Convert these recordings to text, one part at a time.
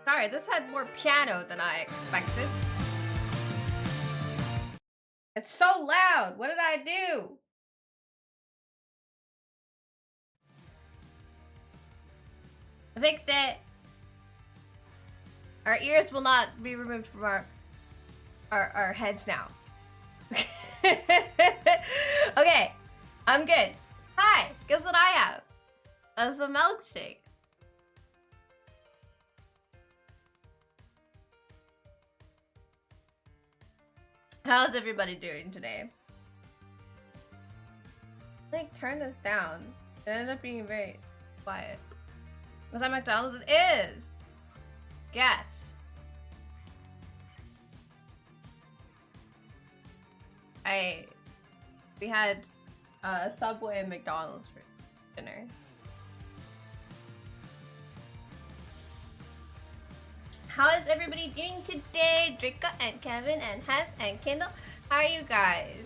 Sorry, this had more piano than I expected. It's so loud! What did I do? I fixed it! Our ears will not be removed from our heads now. Okay, I'm good. Hi, guess what I have? That's a milkshake. How's everybody doing today? Like, turn this down. It ended up being very quiet. Was that McDonald's? It is! Guess. We had Subway and McDonald's for dinner. How is everybody doing today? Drika and Kevin and Hess and Kendall. How are you guys?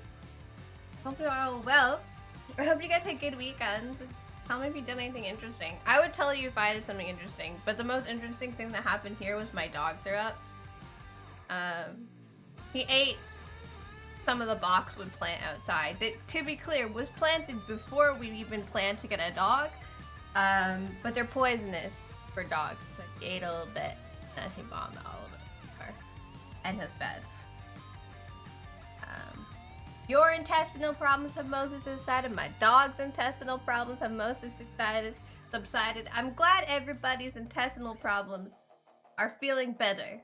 Hope you're all well. I hope you guys had good weekends. Tell me if you did anything interesting. I would tell you if I did something interesting, but the most interesting thing that happened here was my dog threw up. He ate some of the boxwood plant outside that, to be clear, was planted before we even planned to get a dog. But they're poisonous for dogs. So he ate a little bit. And he bombed all of it and his bed. Your intestinal problems have mostly subsided. My dog's intestinal problems have mostly subsided. I'm glad everybody's intestinal problems are feeling better.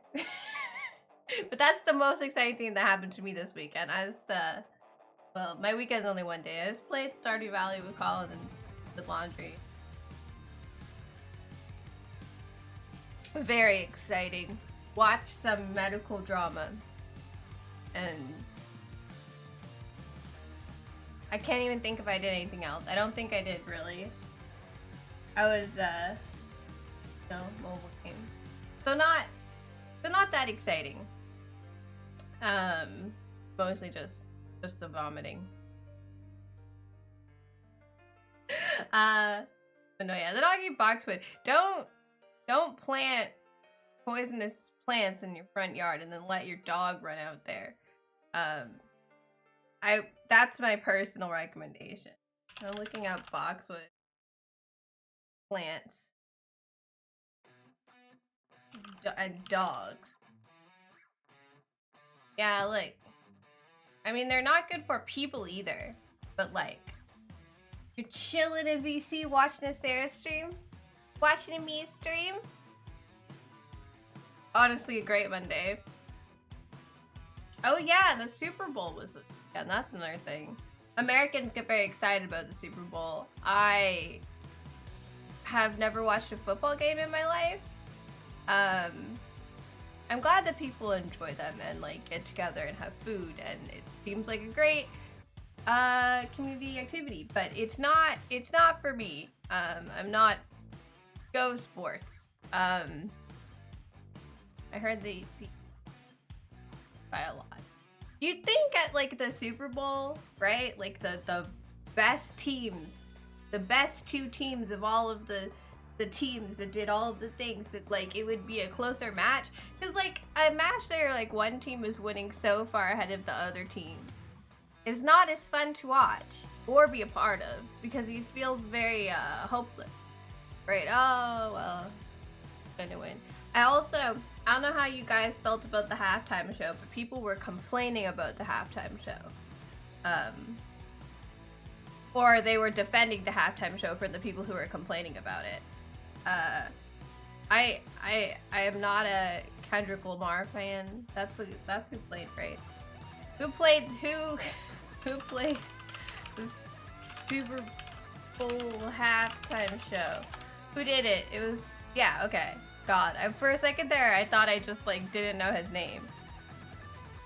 But that's the most exciting thing that happened to me this weekend. Well, my weekend's only one day. I just played Stardew Valley with Colin and the laundry. Very exciting. Watch some medical drama. And I can't even think if I did anything else. I don't think I did, really. I was, mobile game. So not that exciting. Mostly just the vomiting. But no, yeah, the doggy boxwood. Don't plant poisonous plants in your front yard and then let your dog run out there. That's my personal recommendation. I'm looking up boxwood plants and dogs. Yeah, like, I mean, they're not good for people either, but like, you're chilling in VC watching a Sarah stream, watching a me stream. Honestly, a great Monday. Oh yeah, the Super Bowl was, yeah, that's another thing. Americans get very excited about the Super Bowl. I have never watched a football game in my life. I'm glad that people enjoy them and like get together and have food, and it seems like a great community activity, but it's not for me. I'm not go sports. I heard the by a lot. You'd think at like the Super Bowl, right? Like the best teams, the best two teams of all of the teams that did all of the things, that like it would be a closer match, because like a match there, like one team is winning so far ahead of the other team, is not as fun to watch or be a part of because he feels very hopeless. Right? Oh well, gonna win. I don't know how you guys felt about the halftime show, but people were complaining about the halftime show. Or they were defending the halftime show for the people who were complaining about it. I am not a Kendrick Lamar fan. That's who played, right? Who played this Super Bowl halftime show? Who did it? It was, yeah, okay. God, for a second there, I thought I just like didn't know his name.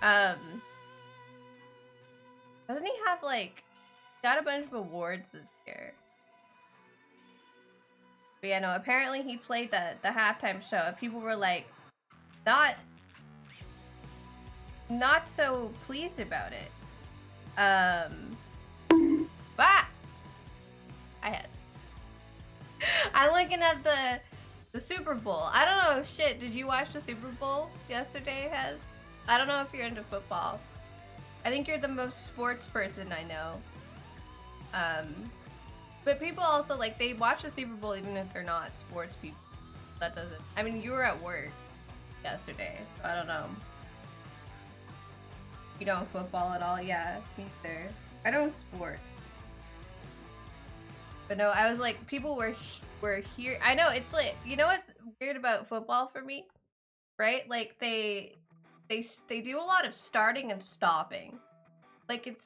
Doesn't he have like, got a bunch of awards this year? But yeah, no, apparently he played the halftime show and people were like, not so pleased about it. Ah! I'm looking at the Super Bowl. I don't know, shit, did you watch the Super Bowl yesterday, Hez? I don't know if you're into football. I think you're the most sports person I know. But people also, like, they watch the Super Bowl even if they're not sports people. That doesn't... I mean, you were at work yesterday, so I don't know. You don't football at all? Yeah, me either. I don't sports. But no, I was like, people were here. I know, it's like, you know what's weird about football for me? Right? Like, they do a lot of starting and stopping. Like, it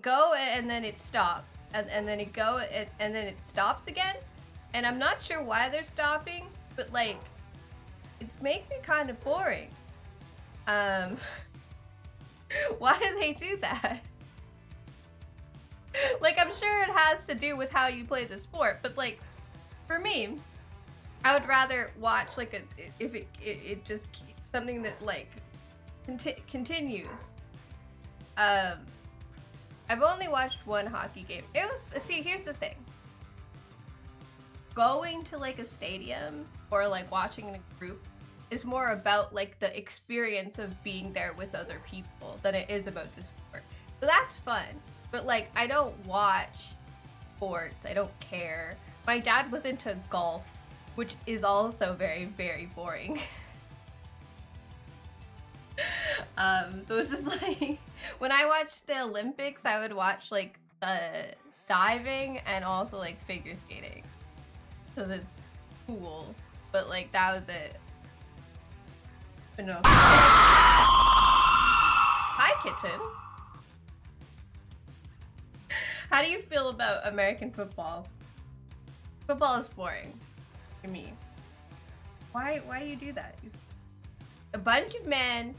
go and then it stop. And then it go and then it stops again. And I'm not sure why they're stopping, but like, it makes it kind of boring. Why do they do that? Like, I'm sure it has to do with how you play the sport, but like, for me, I would rather watch like if it just something that like continues. I've only watched one hockey game. It was, see, here's the thing. Going to like a stadium or like watching in a group is more about like the experience of being there with other people than it is about the sport. So that's fun. But like, I don't watch sports. I don't care. My dad was into golf, which is also very, very boring. So it's just like, when I watched the Olympics, I would watch like diving and also like figure skating because it's cool. But like, that was it. But no. Hi, Kitchen. How do you feel about American football? Football is boring to me. Why do you do that? A bunch of men,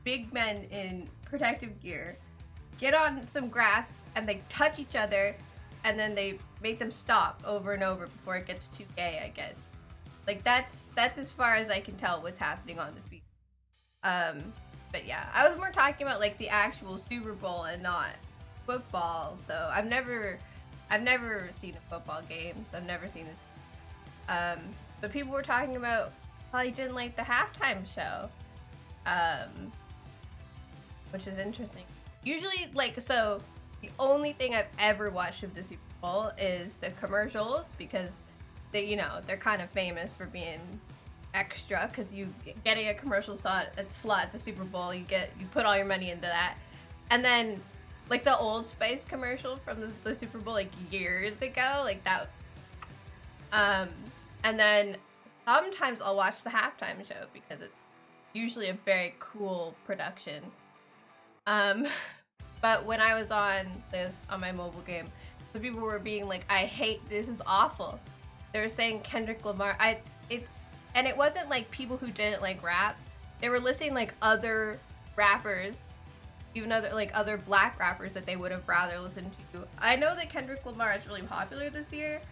big men in protective gear, get on some grass and they touch each other and then they make them stop over and over before it gets too gay, I guess. Like, that's as far as I can tell what's happening on the field. But yeah, I was more talking about like the actual Super Bowl and not football, though. I've never seen a football game, so I've never seen it. But people were talking about how he didn't like the halftime show, which is interesting. Usually, like, so the only thing I've ever watched of the Super Bowl is the commercials because they, you know, they're kind of famous for being extra because you getting a commercial slot at the Super Bowl, you put all your money into that, and then like the Old Spice commercial from the Super Bowl like years ago, like that. And then sometimes I'll watch the halftime show because it's usually a very cool production. But when I was on my mobile game, the people were being like, "I hate this, is awful." They were saying Kendrick Lamar. And it wasn't like people who didn't like rap. They were listing like other rappers, even other black rappers that they would have rather listened to. I know that Kendrick Lamar is really popular this year.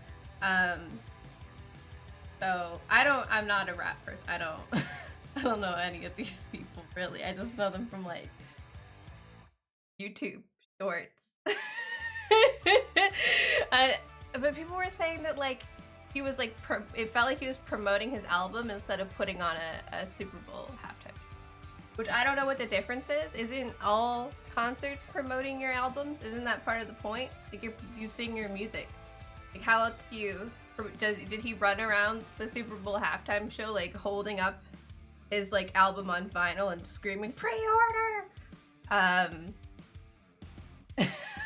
So I'm not a rapper. I don't know any of these people really. I just know them from like YouTube shorts. But people were saying that like he was like it felt like he was promoting his album instead of putting on a Super Bowl halftime. Which I don't know what the difference is. Isn't all concerts promoting your albums? Isn't that part of the point? Like you sing your music. Like how else do you? Did he run around the Super Bowl halftime show like holding up his like album on vinyl and screaming pre-order?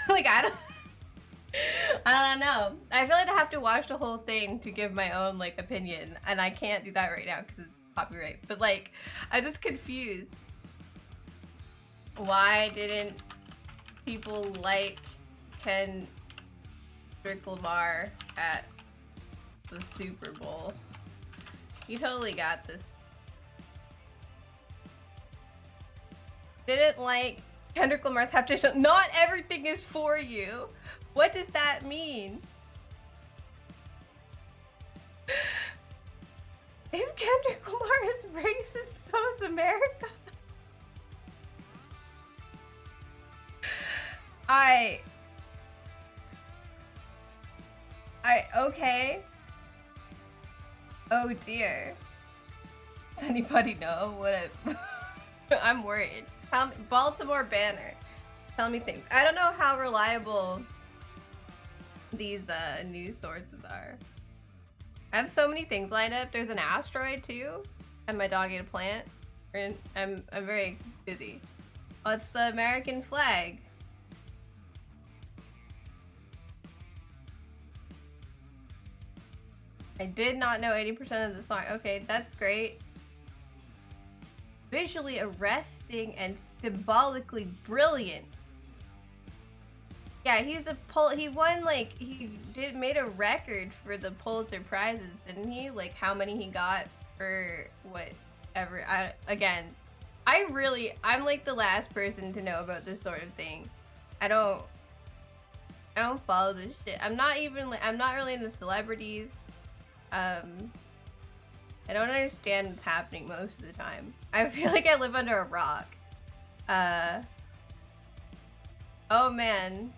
Like I don't know. I feel like I have to watch the whole thing to give my own like opinion, and I can't do that right now because it's copyright. But like, I'm just confused. Why didn't people like Kendrick Lamar at the Super Bowl? You totally got this. Didn't like Kendrick Lamar's halftime. Not everything is for you. What does that mean? If Kendrick Lamar is racist, so is America. Okay. Oh dear. Does anybody know what I'm worried. Tell me, Baltimore Banner. Tell me things. I don't know how reliable these news sources are. I have so many things lined up. There's an asteroid too, and my dog ate a plant. And I'm very busy. Oh, it's the American flag. I did not know 80% of the song. Okay, that's great. Visually arresting and symbolically brilliant. Yeah, he won like made a record for the Pulitzer Prizes, didn't he? Like how many he got for whatever. I'm like the last person to know about this sort of thing. I don't follow this shit. I'm not really into celebrities. I don't understand what's happening most of the time. I feel like I live under a rock. Oh man.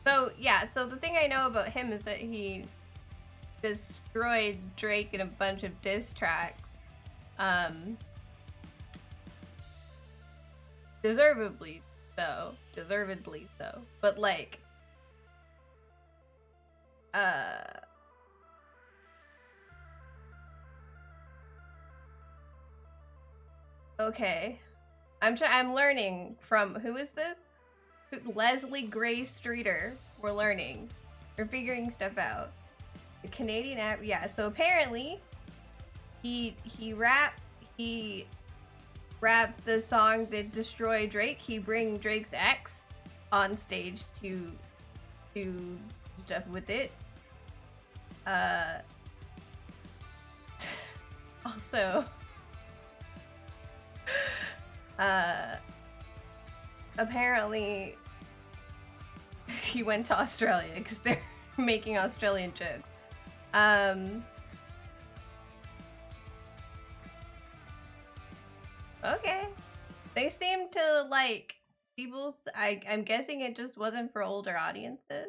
So yeah, so the thing I know about him is that he destroyed Drake in a bunch of diss tracks. Deservedly so. But like okay. I'm learning from, who is this? Leslie Gray Streeter. We're learning. We're figuring stuff out. The Canadian app, yeah, so apparently he rapped the song that destroyed Drake. He bring Drake's ex on stage to do stuff with it. Also, apparently he went to Australia because they're making Australian jokes. Okay. They seem to like people. I'm guessing it just wasn't for older audiences.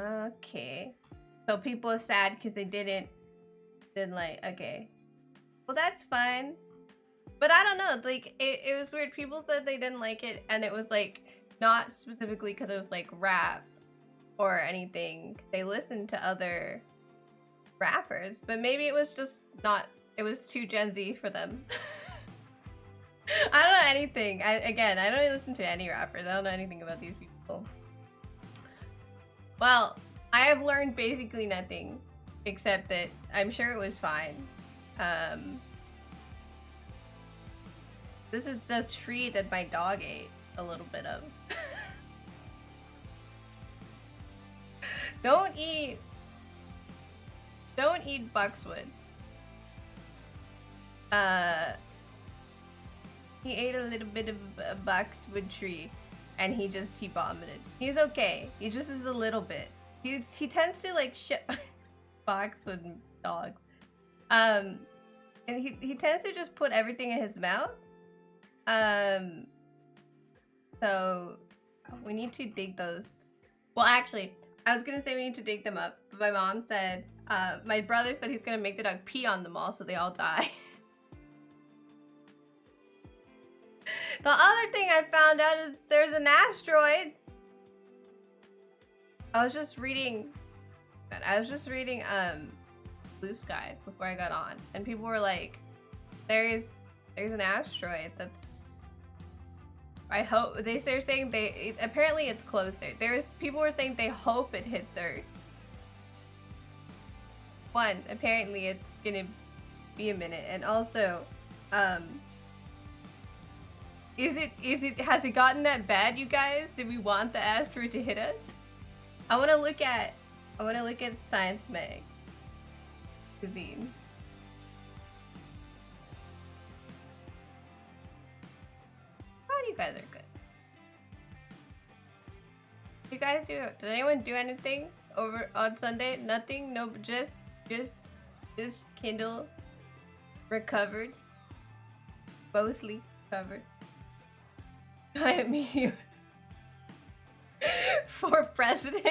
Okay. So people are sad because they didn't like, okay. Well, that's fine. But I don't know, like, it was weird. People said they didn't like it, and it was like, not specifically because it was like rap or anything. They listened to other rappers, but maybe it was just not, it was too Gen Z for them. I don't know anything. I don't really listen to any rappers. I don't know anything about these people. Well, I have learned basically nothing, except that I'm sure it was fine. This is the tree that my dog ate a little bit of. Don't eat Buckswood. He ate a little bit of a Buckswood tree, and he vomited. He's okay. He just is a little bit. He tends to like shit Boxwood dogs. And he tends to just put everything in his mouth. So we need to dig those. Well, actually, I was gonna say we need to dig them up, but my mom said, my brother said he's gonna make the dog pee on them all so they all die. The other thing I found out is there's an asteroid. I was just reading Blue Sky before I got on, and people were like, there's an asteroid that's, I hope, they're saying apparently it's close there. People were saying they hope it hits Earth. One, apparently it's gonna be a minute, and also, has it gotten that bad, you guys? Did we want the asteroid to hit us? I wanna look at Science magazine. Oh, you guys are good. You guys did anyone do anything over on Sunday? Nothing? No, just Kindle recovered. Mostly covered. Giant meteor for president.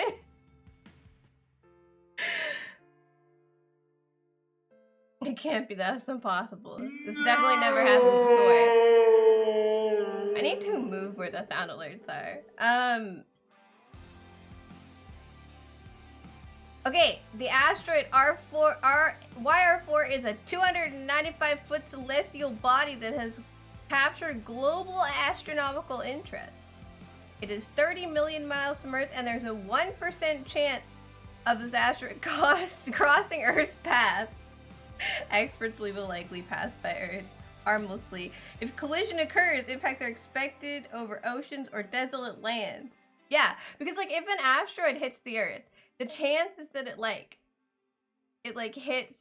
It can't be, that's impossible. This definitely never happened before. I need to move where the sound alerts are. Okay, the asteroid YR4 is a 295-foot celestial body that has captured global astronomical interest. It is 30 million miles from Earth, and there's a 1% chance of this asteroid crossing Earth's path. Experts believe it will likely pass by Earth harmlessly. If collision occurs, impacts are expected over oceans or desolate land. Yeah, because like if an asteroid hits the Earth, the chances that it hits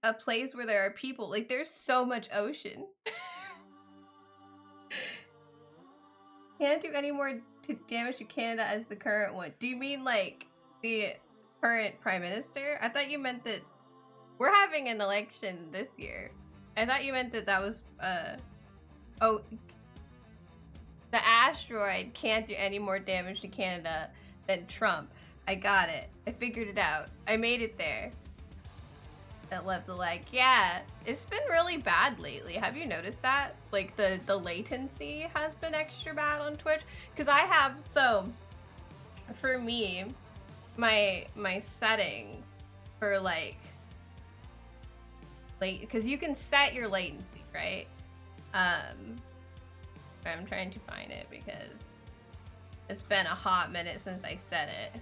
a place where there are people, like there's so much ocean. Can't do any more damage to Canada as the current one. Do you mean like the current prime minister? I thought you meant that we're having an election this year. I thought you meant that was oh, the asteroid can't do any more damage to Canada than Trump. I got it. I figured it out. I made it there. That left the like, yeah, it's been really bad lately. Have you noticed that? Like the latency has been extra bad on Twitch. Cause I have, so for me, my settings for like cause you can set your latency, right? I'm trying to find it because it's been a hot minute since I set it.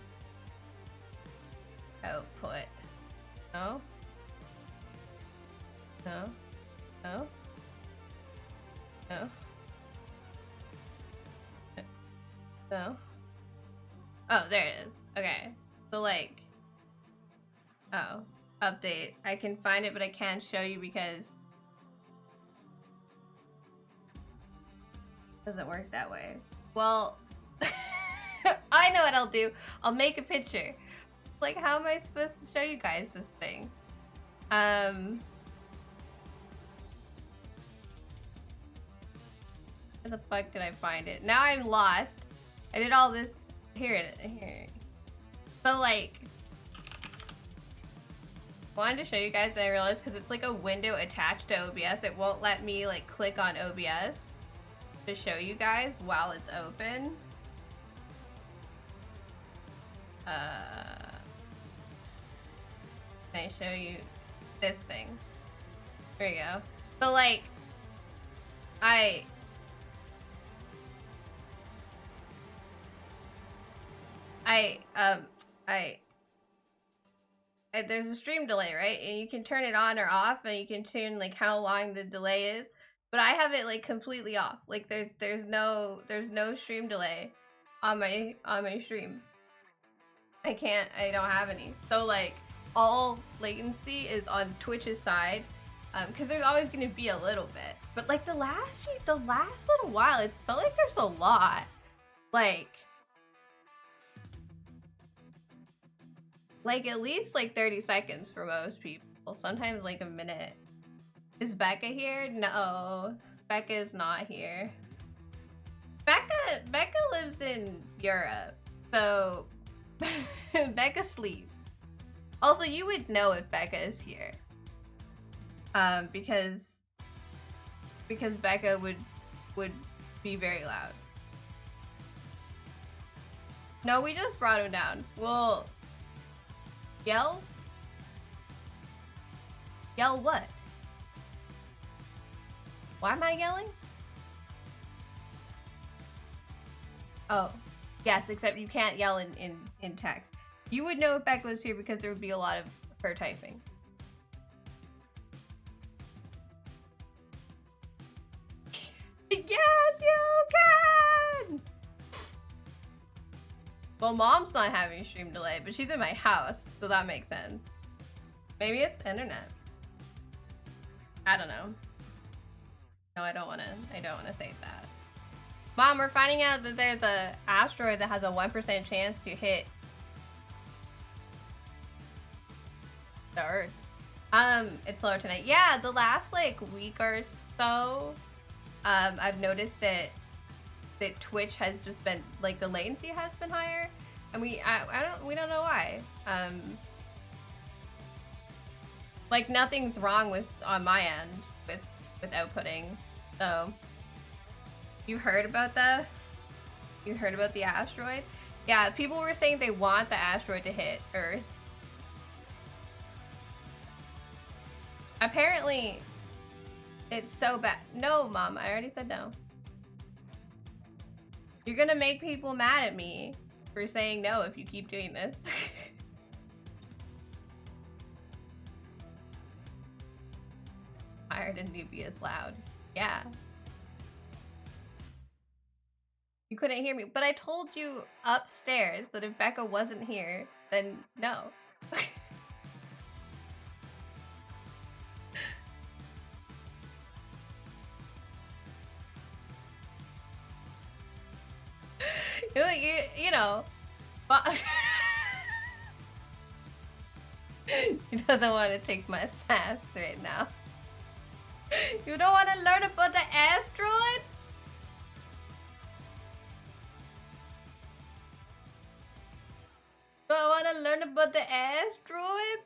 Output. No. No. No. No. No. Oh, there it is. Okay. So like, oh, update. I can find it, but I can't show you because it doesn't work that way. Well, I know what I'll do. I'll make a picture. Like, how am I supposed to show you guys this thing? Where the fuck did I find it? Now I'm lost. I did all this. Here. So like, wanted to show you guys, and I realized because it's like a window attached to OBS, it won't let me like click on OBS to show you guys while it's open. Can I show you this thing? There you go. So like, there's a stream delay, right? And you can turn it on or off, and you can tune like how long the delay is. But I have it like completely off. Like there's no stream delay on my stream. I don't have any. So like all latency is on Twitch's side, because there's always gonna be a little bit. But like the last little while, it's felt like there's a lot. Like at least like 30 seconds for most people. Sometimes like a minute. Is Becca here? No, Becca is not here. Becca Becca lives in Europe, so Becca sleeps. Also, you would know if Becca is here. Because Becca would be very loud. No, we just brought him down. We'll yell? Yell what? Why am I yelling? Oh, yes, except you can't yell in text. You would know if Becca was here because there would be a lot of her typing. Yes, you can! Well, Mom's not having stream delay, but she's in my house, so that makes sense. Maybe it's internet. I don't know. No, I don't wanna say that. Mom, we're finding out that there's a asteroid that has a 1% chance to hit the Earth. It's slower tonight. Yeah, the last like week or so, I've noticed that Twitch has just been like the latency has been higher, and we don't know why. Like nothing's wrong on my end with outputting. So you heard about that? You heard about the asteroid? Yeah, people were saying they want the asteroid to hit Earth. Apparently, it's so bad. No, Mom, I already said no. You're gonna make people mad at me for saying no if you keep doing this. Hired a newbie is loud. Yeah. You couldn't hear me, but I told you upstairs that if Becca wasn't here, then no. You know, but he doesn't want to take my sass right now. You don't want to learn about the asteroid? Don't want to learn about the asteroid?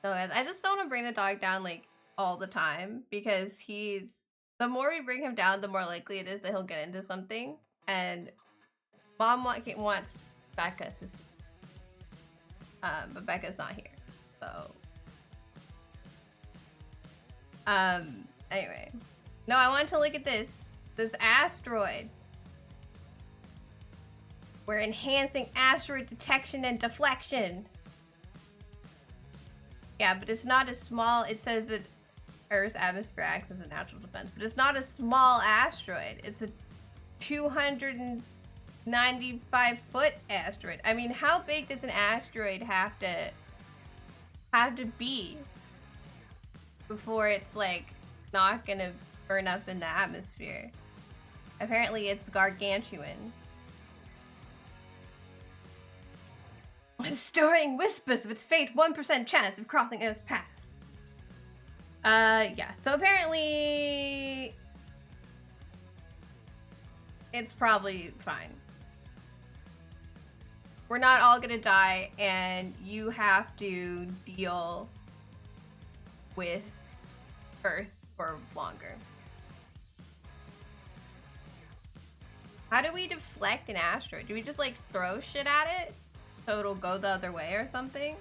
No, I just don't want to bring the dog down like all the time because the more we bring him down, the more likely it is that he'll get into something. And Mom wants Becca to see. But Becca's not here. So anyway. No, I want to look at this asteroid. We're enhancing asteroid detection and deflection. Yeah, but it's not as small. It says that Earth's atmosphere acts as a natural defense, but it's not a small asteroid. It's a 295-foot asteroid. I mean, how big does an asteroid have to be before it's like not gonna burn up in the atmosphere? Apparently, it's gargantuan. Storing whispers of its fate, 1% chance of crossing Earth's path. Yeah, so apparently it's probably fine. We're not all gonna die, and you have to deal with Earth for longer. How do we deflect an asteroid? Do we just like throw shit at it so it'll go the other way or something?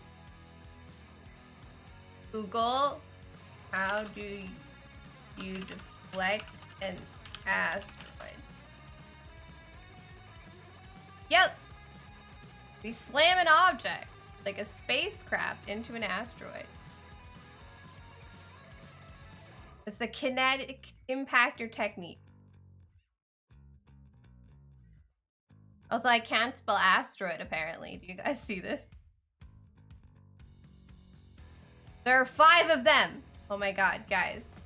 Google, how do you deflect an asteroid? Yep. We slam an object, like a spacecraft, into an asteroid. It's a kinetic impactor technique. Also, I can't spell asteroid, apparently. Do you guys see this? There are 5 of them! Oh my god, guys.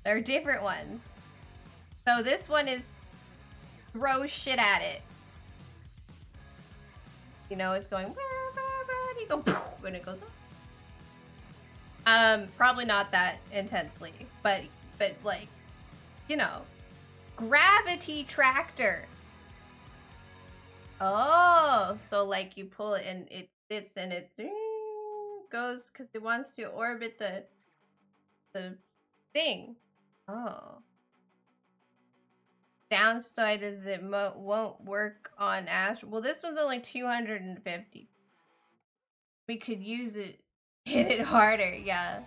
There are different ones. So this one is throw shit at it. You know, it's going, you go, poof, when it goes up. Probably not that intensely, but like, you know, gravity tractor. Oh, so like you pull it and it fits and it goes because it wants to orbit the thing. Oh. Downside is it won't work on Astro. Well, this one's only 250. We could use it, hit it harder, yeah.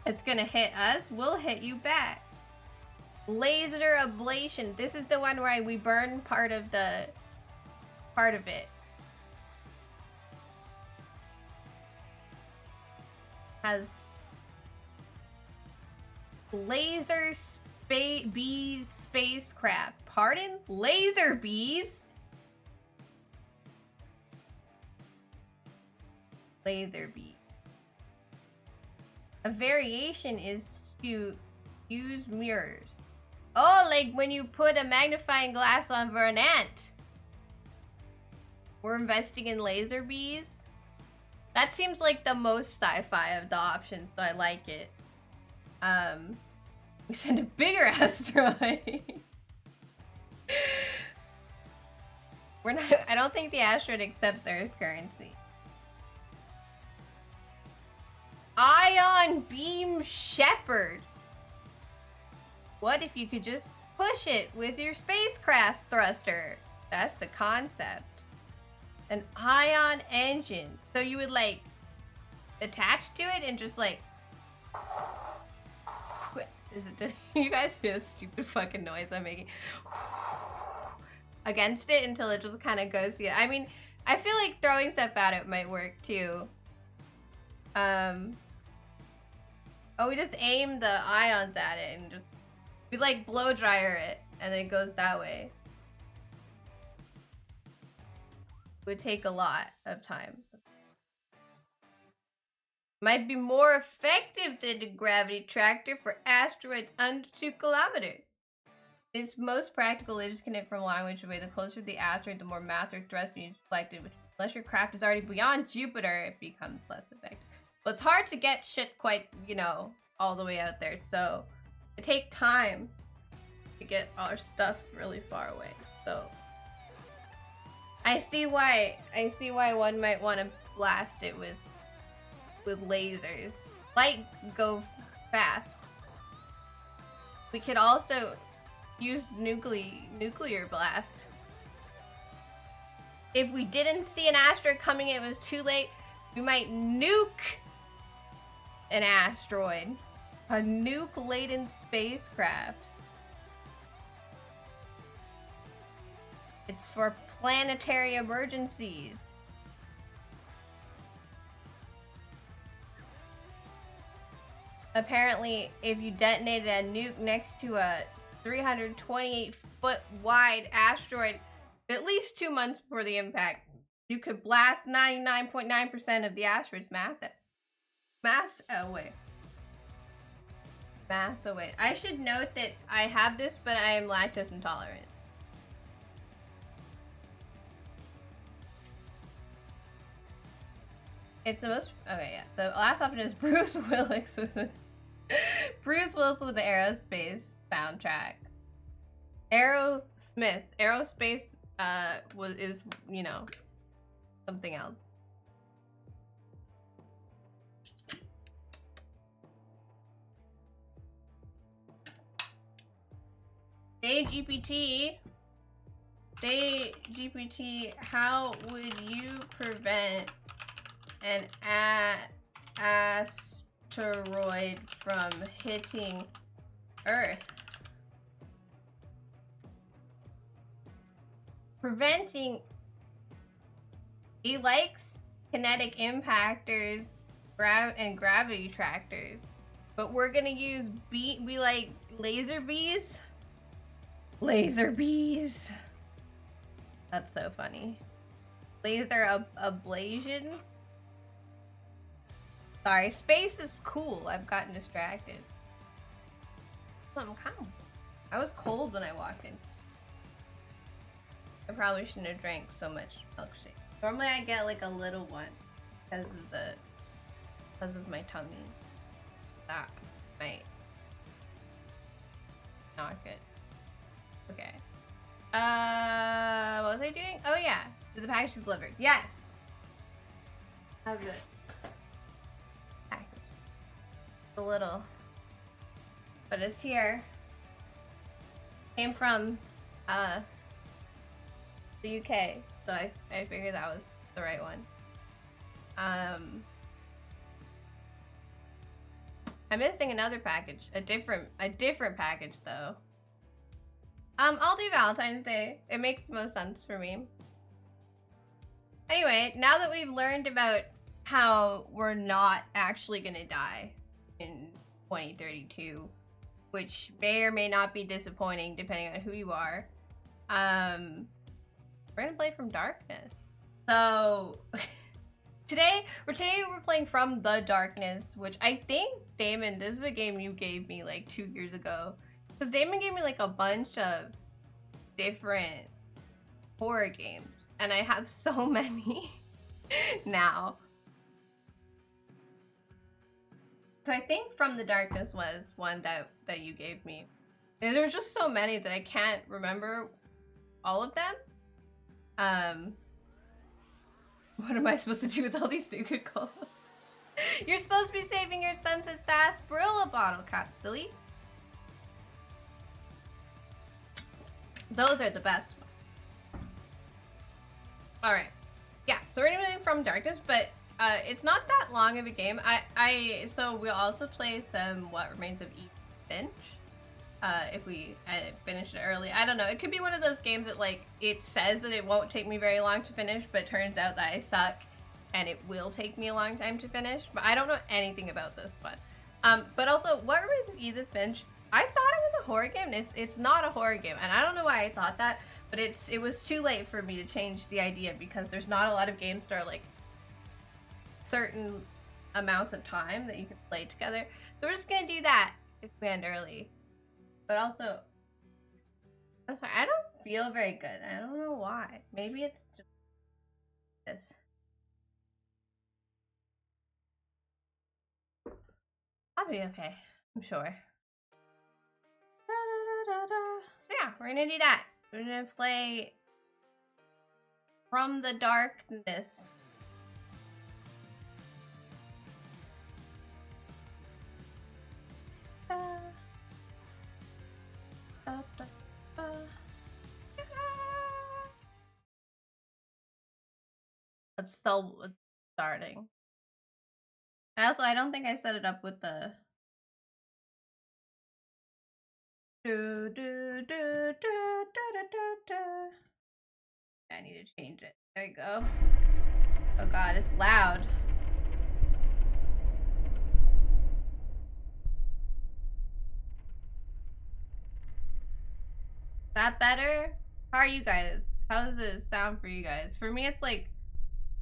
It's gonna hit us, we'll hit you back. Laser ablation. This is the one where we burn part of it. Has laser bees spacecraft. Pardon? Laser bees? Laser bee. A variation is to use mirrors. Oh, like when you put a magnifying glass on for an ant. We're investing in laser bees. That seems like the most sci-fi of the options, so I like it. We send a bigger asteroid. We're not. I don't think the asteroid accepts Earth currency. Ion beam shepherd. What if you could just push it with your spacecraft thruster? That's the concept. An ion engine. So you would like attach to it and just like. Is it? You guys hear the stupid fucking noise I'm making? Against it until it just kind of goes. Yeah, I mean, I feel like throwing stuff at it might work too. Oh, we just aim the ions at it and just we like blow dryer it, and then it goes that way. It would take a lot of time. Might be more effective than the gravity tractor for asteroids under 2 kilometers. Its most practical is connect from long range away. The closer the asteroid, the more mass or thrust being deflected, which unless your craft is already beyond Jupiter, it becomes less effective. But it's hard to get shit quite, you know, all the way out there, so it takes time to get our stuff really far away. So I see why one might want to blast it with lasers. Light go fast. We could also use nuclear blast. If we didn't see an asteroid coming, it was too late, we might nuke an asteroid. A nuke-laden spacecraft. It's for planetary emergencies. Apparently, if you detonated a nuke next to a 328-foot wide asteroid at least 2 months before the impact, you could blast 99.9% of the asteroid's mass away. Mass away. I should note that I have this, but I am lactose intolerant. It's the most. Okay, yeah. The last option is Bruce Willis with it. Bruce Willis with the Aerospace soundtrack. Aerospace is, you know, something else. GPT, how would you prevent an asteroid from hitting Earth? Preventing. He likes kinetic impactors and gravity tractors, but we're gonna use we like laser bees. Laser bees. That's so funny. Laser ablation. Sorry, space is cool. I've gotten distracted. I'm calm. I was cold when I walked in. I probably shouldn't have drank so much milkshake. Normally I get like a little one because of my tummy. That might not good. Okay. What was I doing? Oh yeah, did the package delivered? Yes. How's it? A little, but it's here. Came from the UK, so I figured that was the right one. I'm missing another package, a different package though. I'll do Valentine's Day. It makes the most sense for me. Anyway, now that we've learned about how we're not actually gonna die in 2032, which may or may not be disappointing depending on who you are, we're gonna play From Darkness. So today we're playing From the Darkness, which I think, Damon, this is a game you gave me like 2 years ago, because Damon gave me like a bunch of different horror games and I have so many now. So I think From the Darkness was one that you gave me. And there were just so many that I can't remember all of them. What am I supposed to do with all these Nuka-Colas? You're supposed to be saving your Sunset Sarsaparilla bottle cap, silly. Those are the best ones. Alright. Yeah, so we're gonna be From Darkness, but it's not that long of a game. So we'll also play some What Remains of Edith Finch. If we finish it early. I don't know. It could be one of those games that like it says that it won't take me very long to finish, but it turns out that I suck and it will take me a long time to finish. But I don't know anything about this one. But also, What Remains of Edith Finch, I thought it was a horror game. It's not a horror game, and I don't know why I thought that, but it was too late for me to change the idea because there's not a lot of games that are like certain amounts of time that you can play together. So we're just gonna do that if we end early. But also, I'm sorry, I don't feel very good. I don't know why. Maybe it's just this. I'll be okay, I'm sure. So yeah, we're gonna do that. We're gonna play From the Darkness. It's still starting. I don't think I set it up with the I need to change it. There you go. Oh god, it's loud. Is that better? How are you guys? How does it sound for you guys? For me, it's like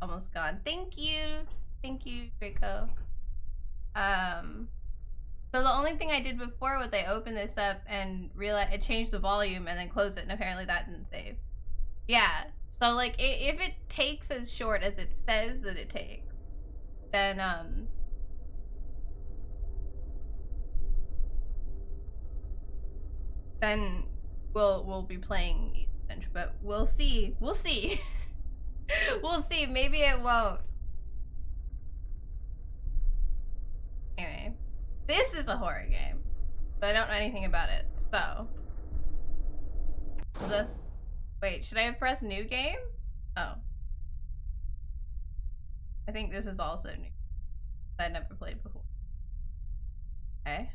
almost gone. Thank you, Draco. So the only thing I did before was I opened this up and realized it changed the volume and then closed it, and apparently that didn't save. Yeah. So like, if it takes as short as it says that it takes, then we'll be playing Edith Finch, but we'll see. We'll see. We'll see. Maybe it won't. Anyway, this is a horror game, but I don't know anything about it, so we'll just wait. Should I press new game? Oh, I think this is also new. I never played before. Okay.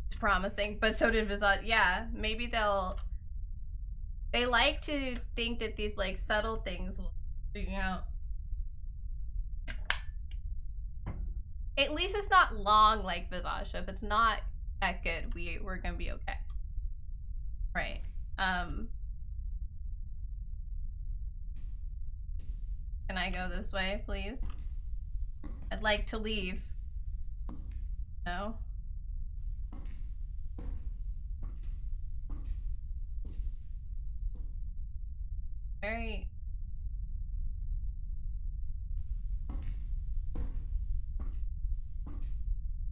It's promising, but so did Visage. Yeah, maybe they like to think that these like subtle things will figure out. At least it's not long like Visage. If it's not that good, we're gonna be okay. Right. Can I go this way, please? I'd like to leave. No? Very...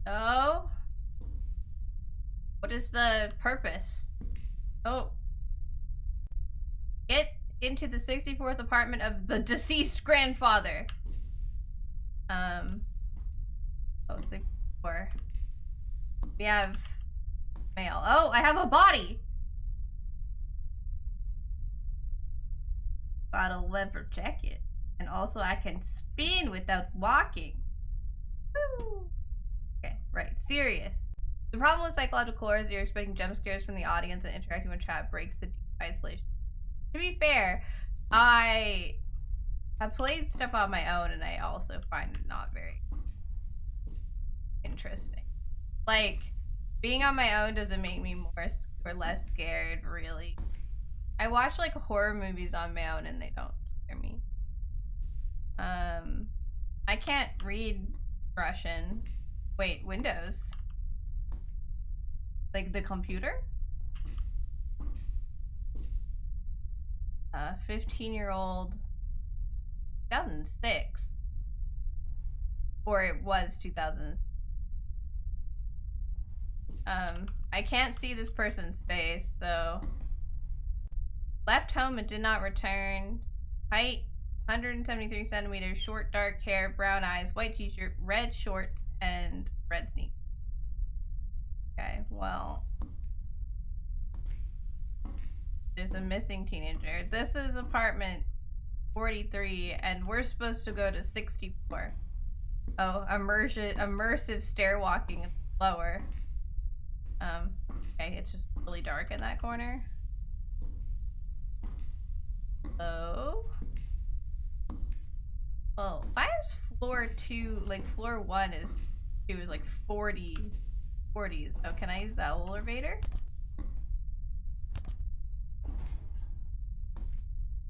Oh. What is the purpose? Oh. Get into the 64th apartment of the deceased grandfather. Oh, 64. We have mail. Oh, I have a body! Got a leather jacket. And also I can spin without walking. Woo! Okay, right. Serious. The problem with psychological horror is you're expecting jump scares from the audience, and interacting with chat breaks the deep isolation. To be fair, I have played stuff on my own, and I also find it not very interesting. Like, being on my own doesn't make me more or less scared, really. I watch, like, horror movies on my own, and they don't scare me. I can't read Russian. Wait, Windows. Like, the computer? 15-year-old, 2006. Or it was 2000. I can't see this person's face, so... Left home and did not return. Height, 173 centimeters, short dark hair, brown eyes, white t-shirt, red shorts, and red sneakers. Okay, well... There's a missing teenager. This is apartment 43, and we're supposed to go to 64. Oh, immersive stair walking lower. Okay, it's just really dark in that corner. Oh. Well, why is floor 2, like floor 1 is like 40. Oh, can I use the elevator?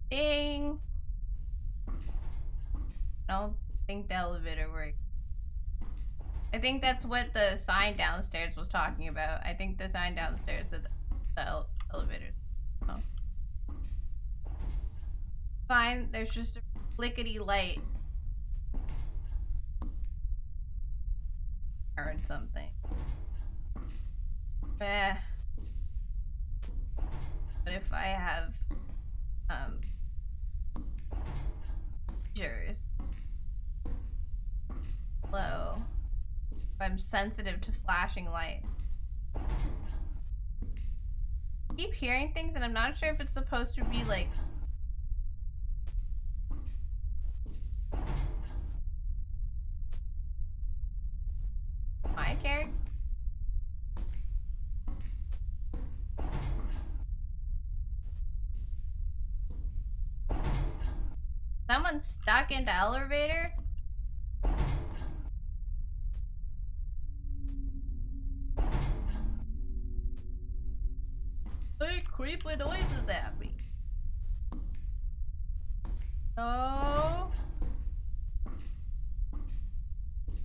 Ding! I don't think the elevator works. I think that's what the sign downstairs was talking about. I think the sign downstairs said the elevator. Oh. Fine, there's just a clickety light. I heard something. But if I have seizures. Hello. If I'm sensitive to flashing lights. I keep hearing things and I'm not sure if it's supposed to be like my character. Someone's stuck in the elevator? Hey, creepy noises at me. Oh.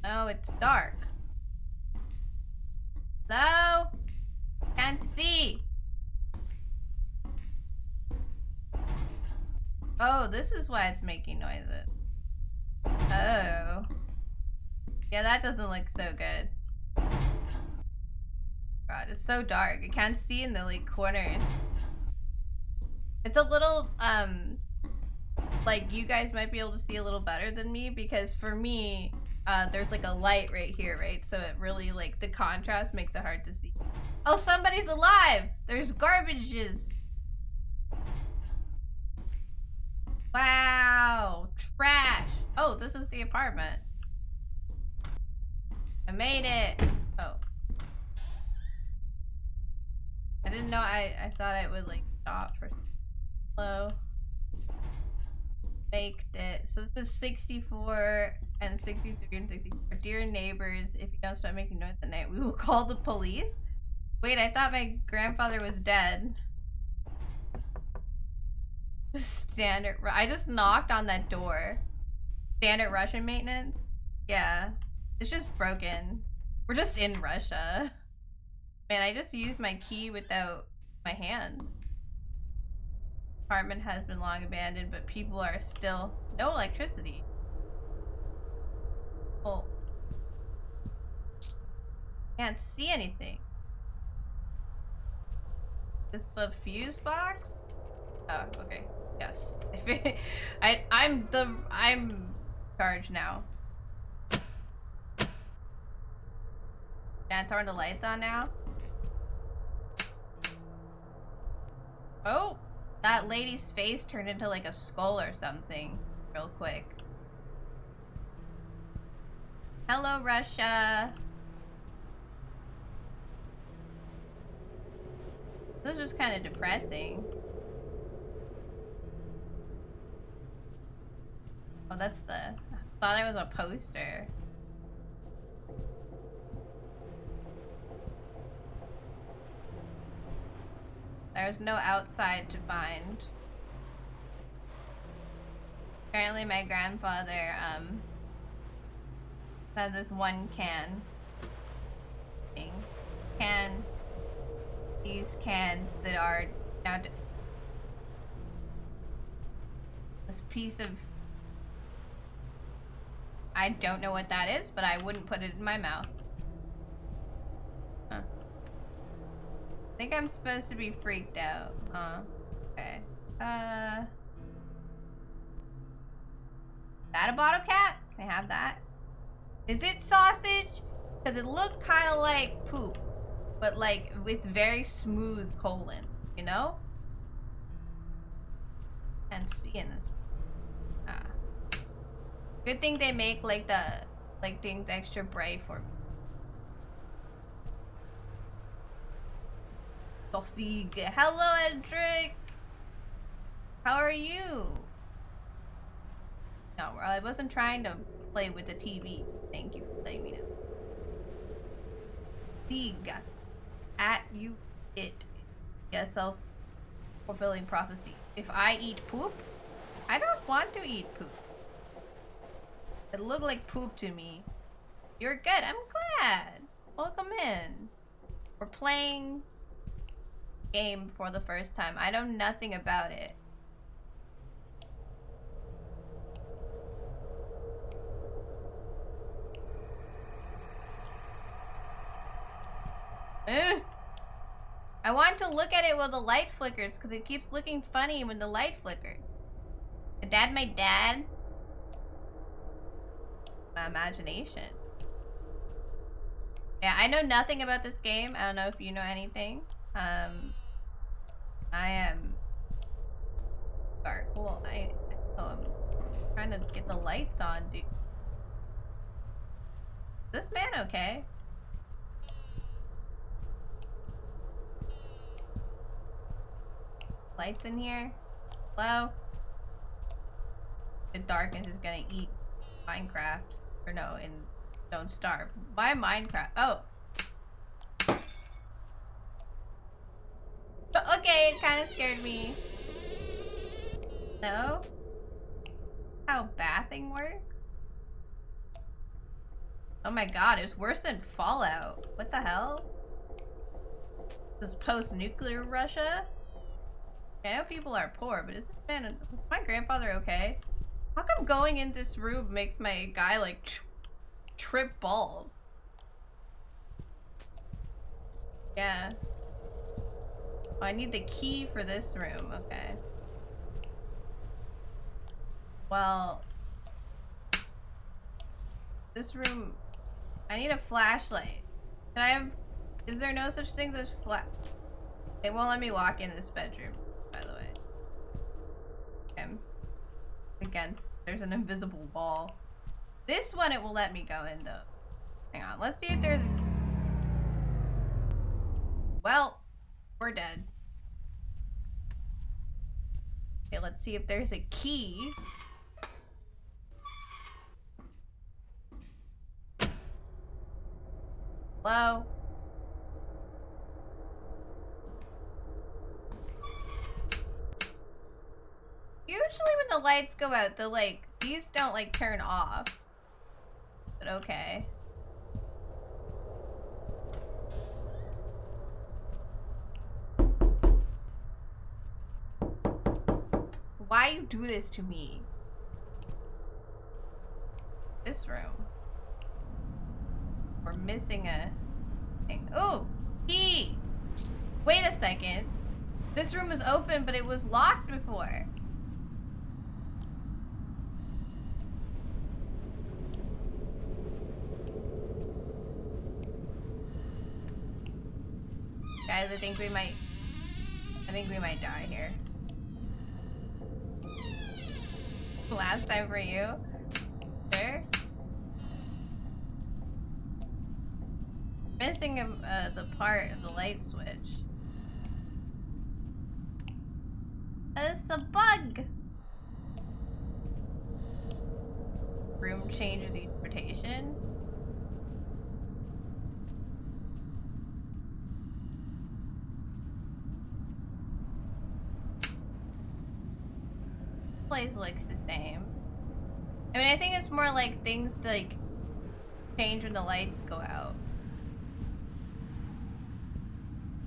Oh, it's dark. Hello? Can't see. Oh, this is why it's making noises. Oh. Yeah, that doesn't look so good. God, it's so dark. I can't see in the like corners. It's a little, like you guys might be able to see a little better than me because for me, there's like a light right here, right? So it really like the contrast makes it hard to see. Oh, somebody's alive! There's garbages. Wow, trash. Oh, this is the apartment. I made it. Oh. I didn't know, I thought it would like stop for hello. Baked it. So this is 64 and 63 and 64. Dear neighbors, if you don't stop making noise at night, we will call the police. Wait, I thought my grandfather was dead. Standard. I just knocked on that door. Standard Russian maintenance. Yeah, it's just broken. We're just in Russia. Man, I just used my key without my hand. Apartment has been long abandoned, but people are still no electricity. Well, Can't see anything. Is the fuse box? Oh, okay. Yes. I'm charged now. Can I turn the lights on now? Oh! That lady's face turned into like a skull or something. Real quick. Hello, Russia! This is just kind of depressing. Oh, that's the... I thought it was a poster. There's no outside to find. Apparently my grandfather, had this one can. These cans that are now... This piece of... I don't know what that is, but I wouldn't put it in my mouth. Huh. I think I'm supposed to be freaked out. Huh. Okay. That a bottle cap? Can I have that? Is it sausage? Because it looked kind of like poop. But like with very smooth colon, you know? Can't see in this. Good thing they make like things extra bright for me. Sausage. Hello, Edric. How are you? No, I wasn't trying to play with the TV. Thank you for letting me know. Dig. At you it. A self-fulfilling prophecy. If I eat poop, I don't want to eat poop. It looked like poop to me. You're good. I'm glad. Welcome in. We're playing game for the first time. I know nothing about it. Ugh. I want to look at it while the light flickers because it keeps looking funny when the light flickers. Dad, my dad. My imagination. Yeah, I know nothing about this game. I don't know if you know anything. I am dark. Well, I'm trying to get the lights on, dude. Is this man okay? Lights in here? Hello? The darkness is gonna eat Minecraft. Or no, in Don't Starve. Why Minecraft? Oh. Okay, it kind of scared me. No? How bathing works? Oh my god, it's worse than Fallout. What the hell? This is post-nuclear Russia? I know people are poor, but is my grandfather okay? How come going in this room makes my guy like trip balls? Yeah. Oh, I need the key for this room. Okay. Well, this room, I need a flashlight. Can I have, is there no such thing as They won't let me walk in this bedroom, by the way. Okay. Against, there's an invisible wall. This one it will let me go in though. Hang on, let's see if there's... Well, we're dead. Okay, let's see if there's a key. Hello? Usually when the lights go out, these don't like turn off. But okay. Why you do this to me? This room. We're missing a... Oh, key! Wait a second. This room was open, but it was locked before. Guys, I think we might die here. Last time for you. Sure. Missing the part of the light switch. It's a bug! Room change of interpretation. Place looks the same. I mean, I think it's more like things to, like, change when the lights go out.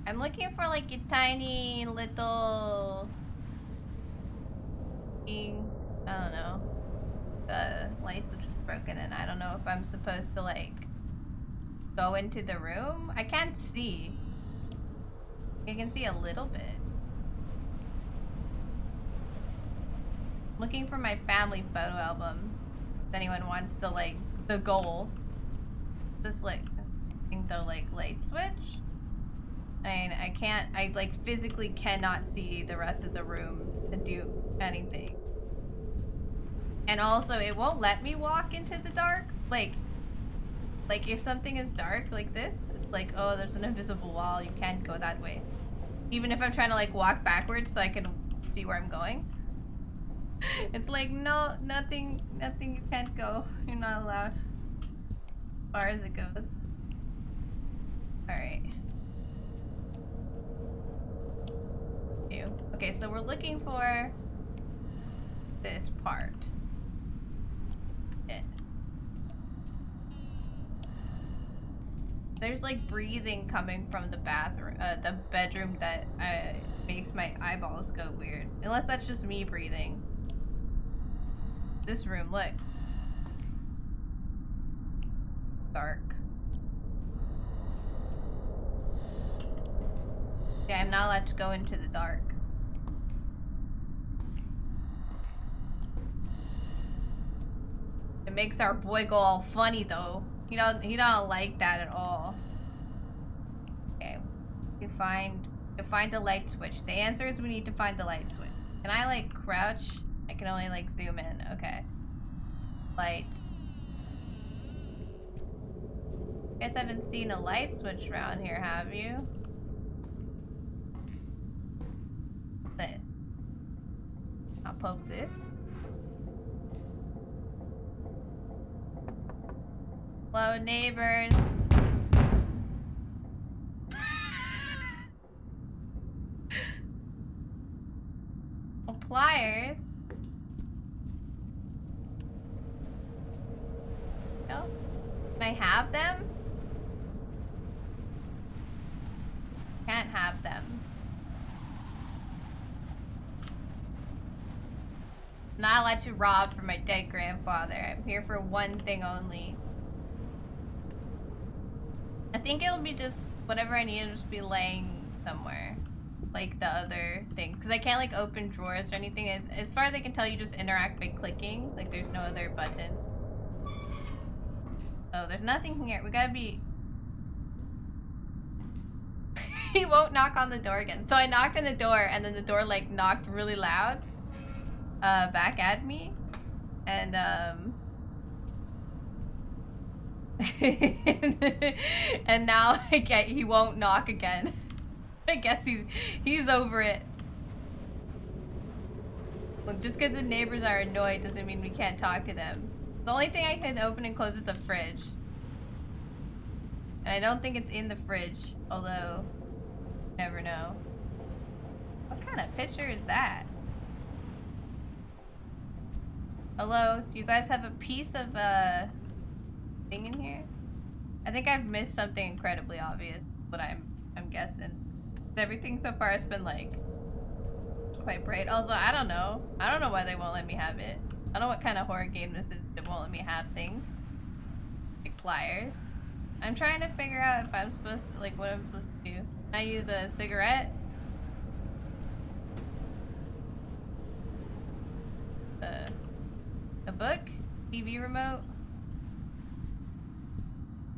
I'm looking for like a tiny little thing. I don't know. The light switch is broken and I don't know if I'm supposed to like go into the room. I can't see. I can see a little bit. Looking for my family photo album. If anyone wants to like the goal. Just like I think the like light switch. I can't, I like physically cannot see the rest of the room to do anything. And also it won't let me walk into the dark. Like if something is dark like this, it's like, oh, there's an invisible wall, you can't go that way. Even if I'm trying to like walk backwards so I can see where I'm going. It's like, no, nothing, you can't go. You're not allowed. As far as it goes. Alright. Okay, so we're looking for this part. Yeah. There's like breathing coming from the bathroom, the bedroom that makes my eyeballs go weird. Unless that's just me breathing. This room, look. Dark. Yeah, I'm not allowed to go into the dark. It makes our boy go all funny though. He don't like that at all. Okay. You find the light switch. The answer is we need to find the light switch. Can I like crouch? I can only like zoom in. Okay. Lights. Guess I haven't seen a light switch around here, have you? This. I'll poke this. Hello, neighbors. Oh, pliers. No? Can I have them? Can't have them. I'm not allowed to rob from my dead grandfather. I'm here for one thing only. I think it'll be just whatever I need to just be laying somewhere. Like the other things. Because I can't like open drawers or anything. As far as I can tell, you just interact by clicking. Like there's no other button. Oh, there's nothing here. We gotta be... He won't knock on the door again. So I knocked on the door and then the door like knocked really loud. Back at me. And and now he won't knock again. I guess he's over it. Well, just because the neighbors are annoyed doesn't mean we can't talk to them. The only thing I can open and close is the fridge. And I don't think it's in the fridge, although you never know. What kind of picture is that? Hello, do you guys have a piece of thing in here? I think I've missed something incredibly obvious, but I'm guessing. Everything so far has been like quite bright. Also, I don't know why they won't let me have it. I don't know what kind of horror game this is that won't let me have things. Like pliers. I'm trying to figure out if I'm supposed to, like, what I'm supposed to do. Can I use a cigarette? A book? TV remote?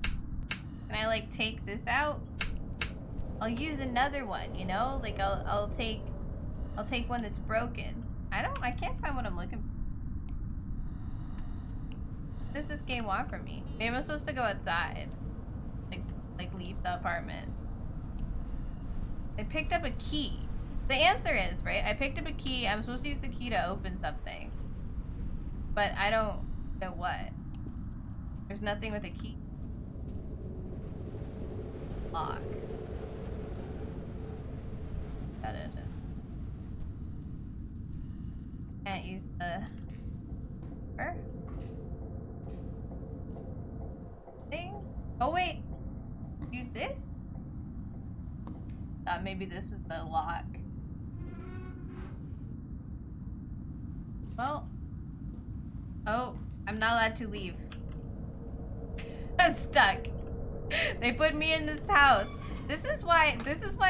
Can I, like, take this out? I'll use another one, you know? Like, I'll take one that's broken. I can't find what I'm looking for. What does this game want from me? Maybe I'm supposed to go outside. Like leave the apartment. I picked up a key. The answer is, right? I picked up a key. I'm supposed to use the key to open something. But I don't know what. There's nothing with a key. Lock. Got it. Can't use the thing. Oh wait. Use this? Thought maybe this was the lock. Well. Oh, I'm not allowed to leave. I'm stuck. They put me in this house. This is why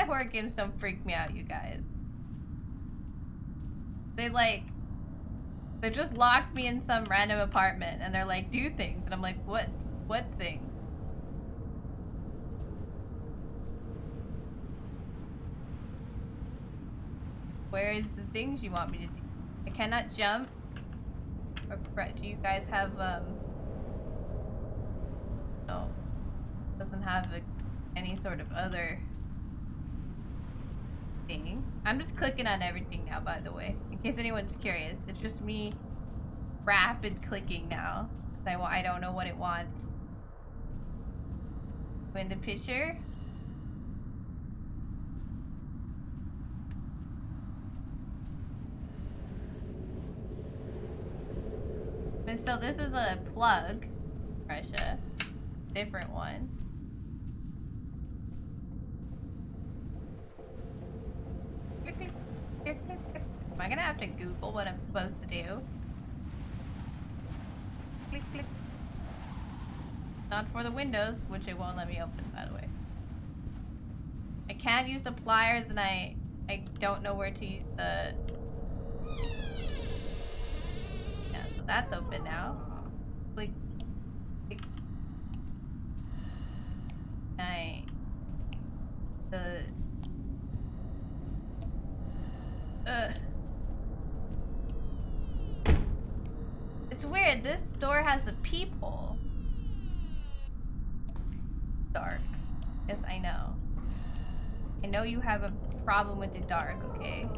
horror games don't freak me out, you guys. They just locked me in some random apartment and they're like, do things. And I'm like, what thing? Where is the things you want me to do? I cannot jump. Or do you guys have, no. Doesn't have any sort of other thing. I'm just clicking on everything now, by the way. In case anyone's curious. It's just me rapid clicking now. I don't know what it wants. Go into picture. But still, this is a plug. Russia. Different one. Am I gonna have to Google what I'm supposed to do? Click, click. Not for the windows, which it won't let me open, by the way. I can't use the pliers, and I don't know where to use the... Yeah, so that's open now. Click. Click. It's weird, this door has a peephole. Dark. Yes, I know. I know you have a problem with the dark, okay?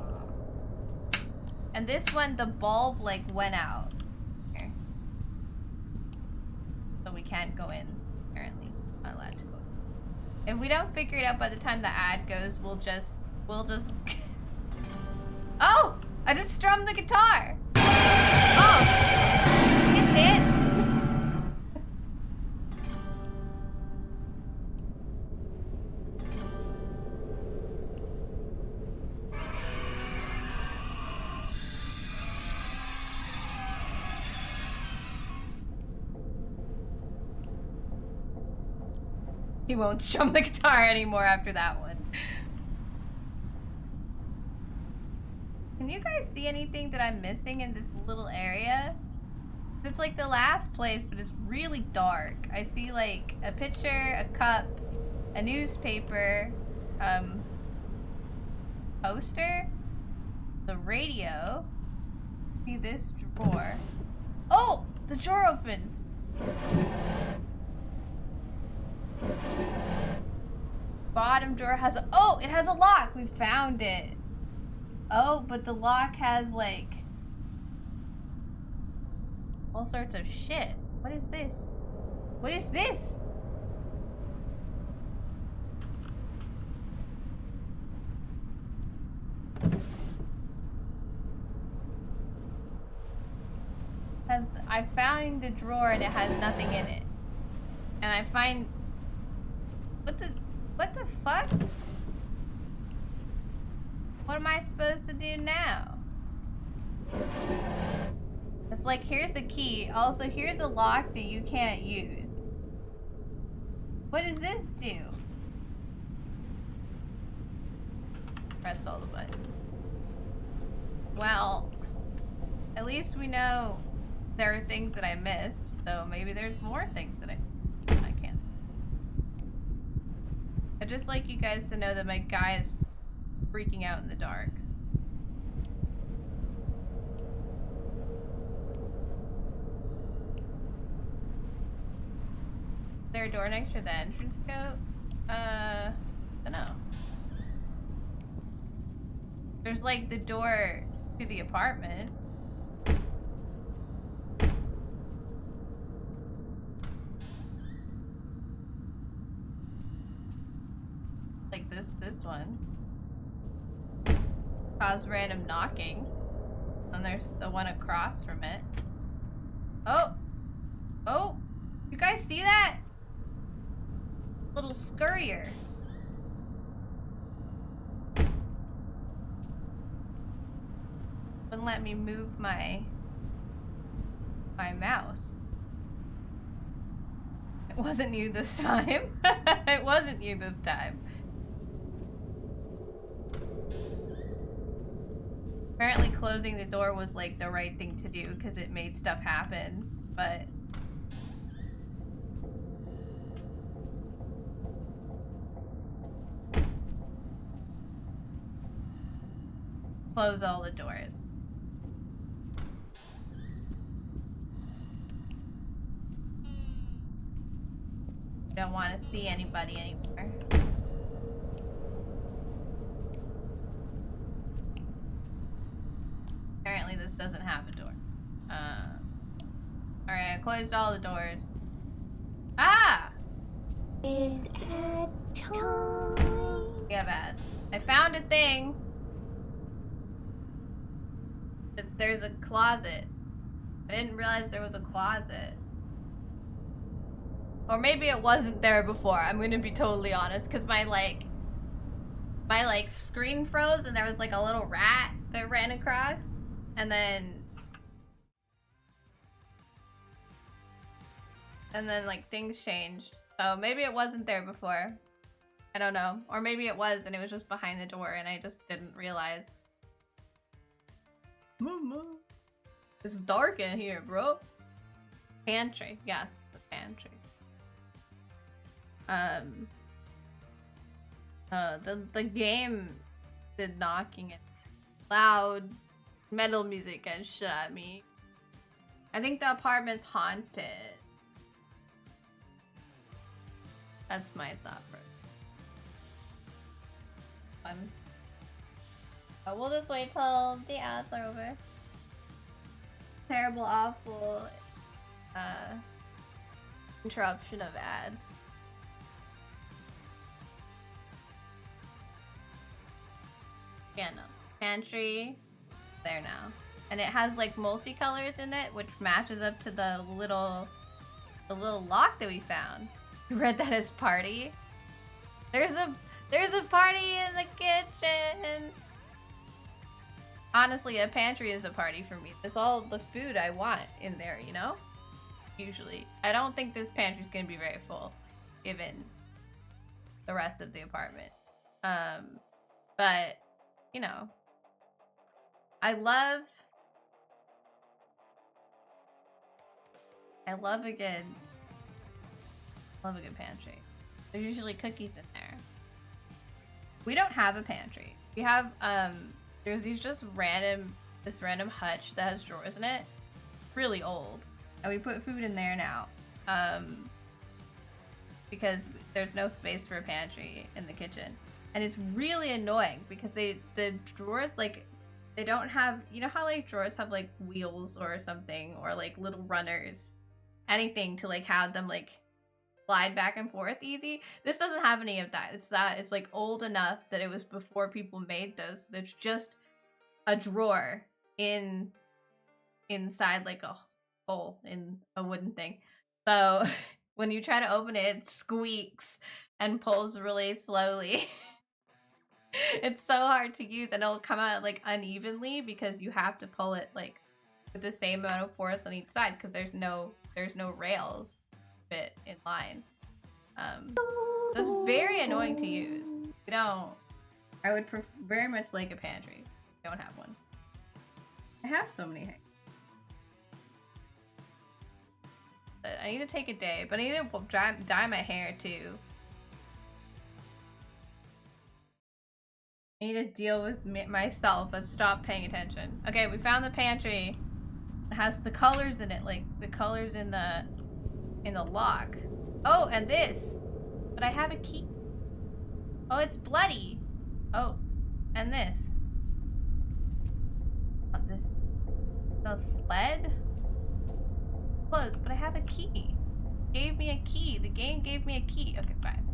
And this one, the bulb, like, went out. Here. So we can't go in, apparently. Not allowed to go in. If we don't figure it out by the time the ad goes, we'll just... Oh! I just strummed the guitar! Oh! It's in! He won't strum the guitar anymore after that one. Can you guys see anything that I'm missing in this little area? It's like the last place, but it's really dark. I see like a picture, a cup, a newspaper, poster, the radio. See this drawer. Oh! The drawer opens! Bottom drawer has a... Oh! It has a lock! We found it! Oh, but the lock has, like... all sorts of shit. What is this? What is this? I found the drawer and it has nothing in it. And I find... What the fuck? What am I supposed to do now? It's like, here's the key. Also, here's a lock that you can't use. What does this do? Pressed all the buttons. Well, at least we know there are things that I missed, so maybe there's more things that I can't. I'd just like you guys to know that my guy is freaking out in the dark. Is there a door next to the entrance go? I don't know. There's like the door to the apartment. Like this one. Cause random knocking. And there's the one across from it. Oh! Oh! You guys see that? Little scurrier. Wouldn't let me move my mouse. It wasn't you this time. It wasn't you this time. Apparently closing the door was like the right thing to do because it made stuff happen, but close all the doors. Don't want to see anybody anymore. Apparently this doesn't have a door. Alright, I closed all the doors. Ah! It's ad time. We have ads. I found a thing. There's a closet. I didn't realize there was a closet. Or maybe it wasn't there before. I'm gonna be totally honest, because my screen froze and there was like a little rat that ran across, and then like things changed. So maybe it wasn't there before. I don't know. Or maybe it was and it was just behind the door and I just didn't realize. Mama. It's dark in here, bro. Pantry. Yes, the pantry. The game did knocking and loud metal music and shit at me. I think the apartment's haunted. That's my thought first. We'll just wait till the ads are over. Terrible, awful interruption of ads. Yeah, no. Pantry. There now. And it has like multicolors in it, which matches up to the little lock that we found. You read that as party? There's a party in the kitchen! Honestly, a pantry is a party for me. It's all the food I want in there, you know? Usually. I don't think this pantry's gonna be very full, given the rest of the apartment. But, you know. I love a good pantry. There's usually cookies in there. We don't have a pantry. We have there's this random hutch that has drawers in it. Really old. And we put food in there now. Because there's no space for a pantry in the kitchen. And it's really annoying because the drawers, like, they don't have, you know how like drawers have like wheels or something, or like little runners, anything to like have them like slide back and forth easy. This doesn't have any of that. It's like old enough that it was before people made those. There's just a drawer inside like a hole in a wooden thing. So when you try to open it, it squeaks and pulls really slowly. It's so hard to use, and it'll come out like unevenly because you have to pull it like with the same amount of force on each side because there's no rails fit in line. It's very annoying to use. You know, I would very much like a pantry. I don't have one. I have so many. I need to take a day, but I need to dye my hair too. I need to deal with myself. I've stopped paying attention. Okay, we found the pantry. It has the colors in it, like the colors in the lock. Oh, and this. But I have a key. Oh, it's bloody. Oh, and this. Oh, this. The sled? Closed, but I have a key. Gave me a key. The game gave me a key. Okay, fine.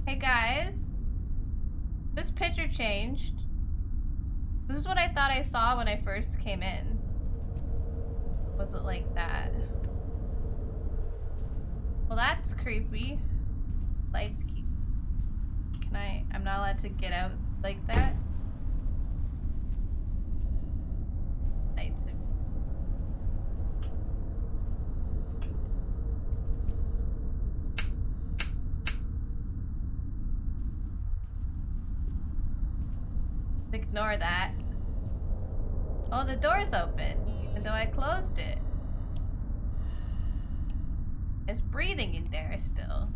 Hey guys. This picture changed. This is what I thought I saw when I first came in. Was it like that? Well, that's creepy. Lights keep. Can I? I'm not allowed to get out like that. Lights. Ignore that. Oh, the door's open, even though I closed it. It's breathing in there still.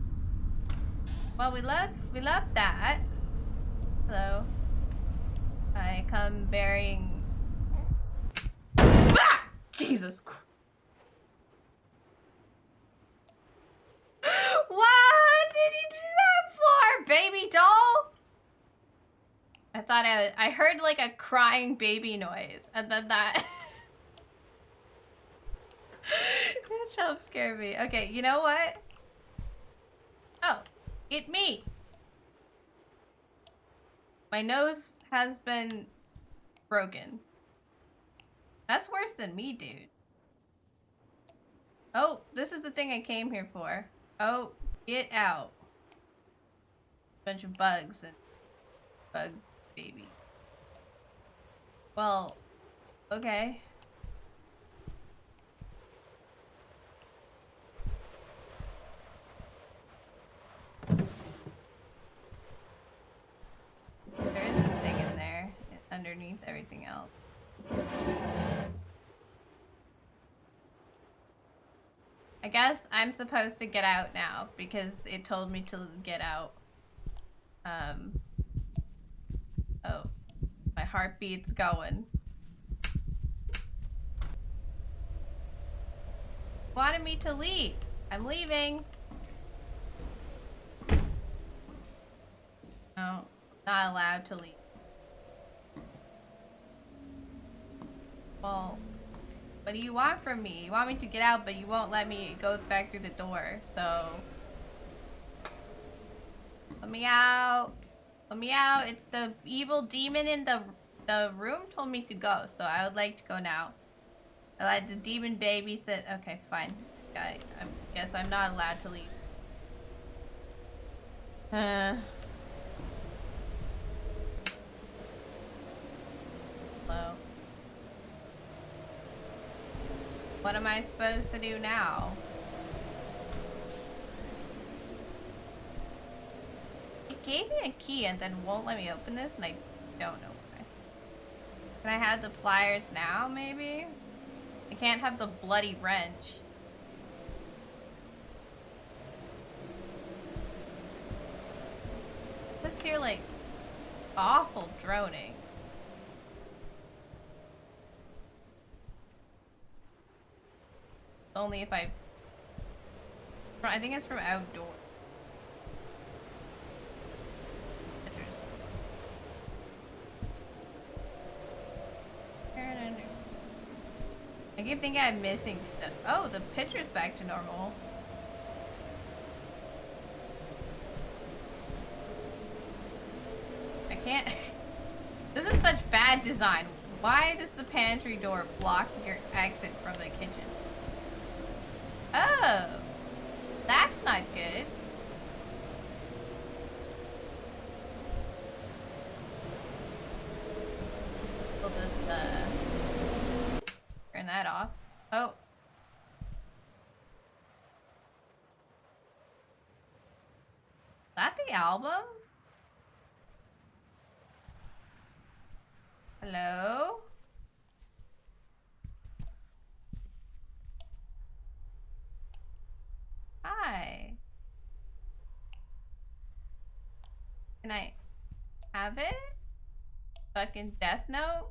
Well, we love that. Hello. I come bearing. Ah! Jesus Christ. What did you do that for, baby doll? I thought I heard like a crying baby noise, and then that that jump scared me. Okay, you know what? Oh, it me. My nose has been broken. That's worse than me, dude. Oh, this is the thing I came here for. Oh, get out. Bunch of bugs and bug baby. Well, okay. There is a thing in there underneath everything else. I guess I'm supposed to get out now because it told me to get out. Oh, my heartbeat's going. Wanted me to leave. I'm leaving. No, not allowed to leave. Well, what do you want from me? You want me to get out, but you won't let me go back through the door, so... Let me out. Let me out. It's the evil demon in the room told me to go, so I would like to go now. I let the demon baby sit. Okay, fine. I guess I'm not allowed to leave. Hello. What am I supposed to do now? It gave me a key and then won't let me open this, and I don't know why. Can I have the pliers now, maybe? I can't have the bloody wrench. Just hear like awful droning. Only if I think it's from outdoors. I keep thinking I'm missing stuff. Oh, the picture's back to normal. I can't. This is such bad design. Why does the pantry door block your exit from the kitchen? Oh, that's not good. We'll just turn that off. Oh. the album? Hello? Hi. Can I have it? Fucking Death Note?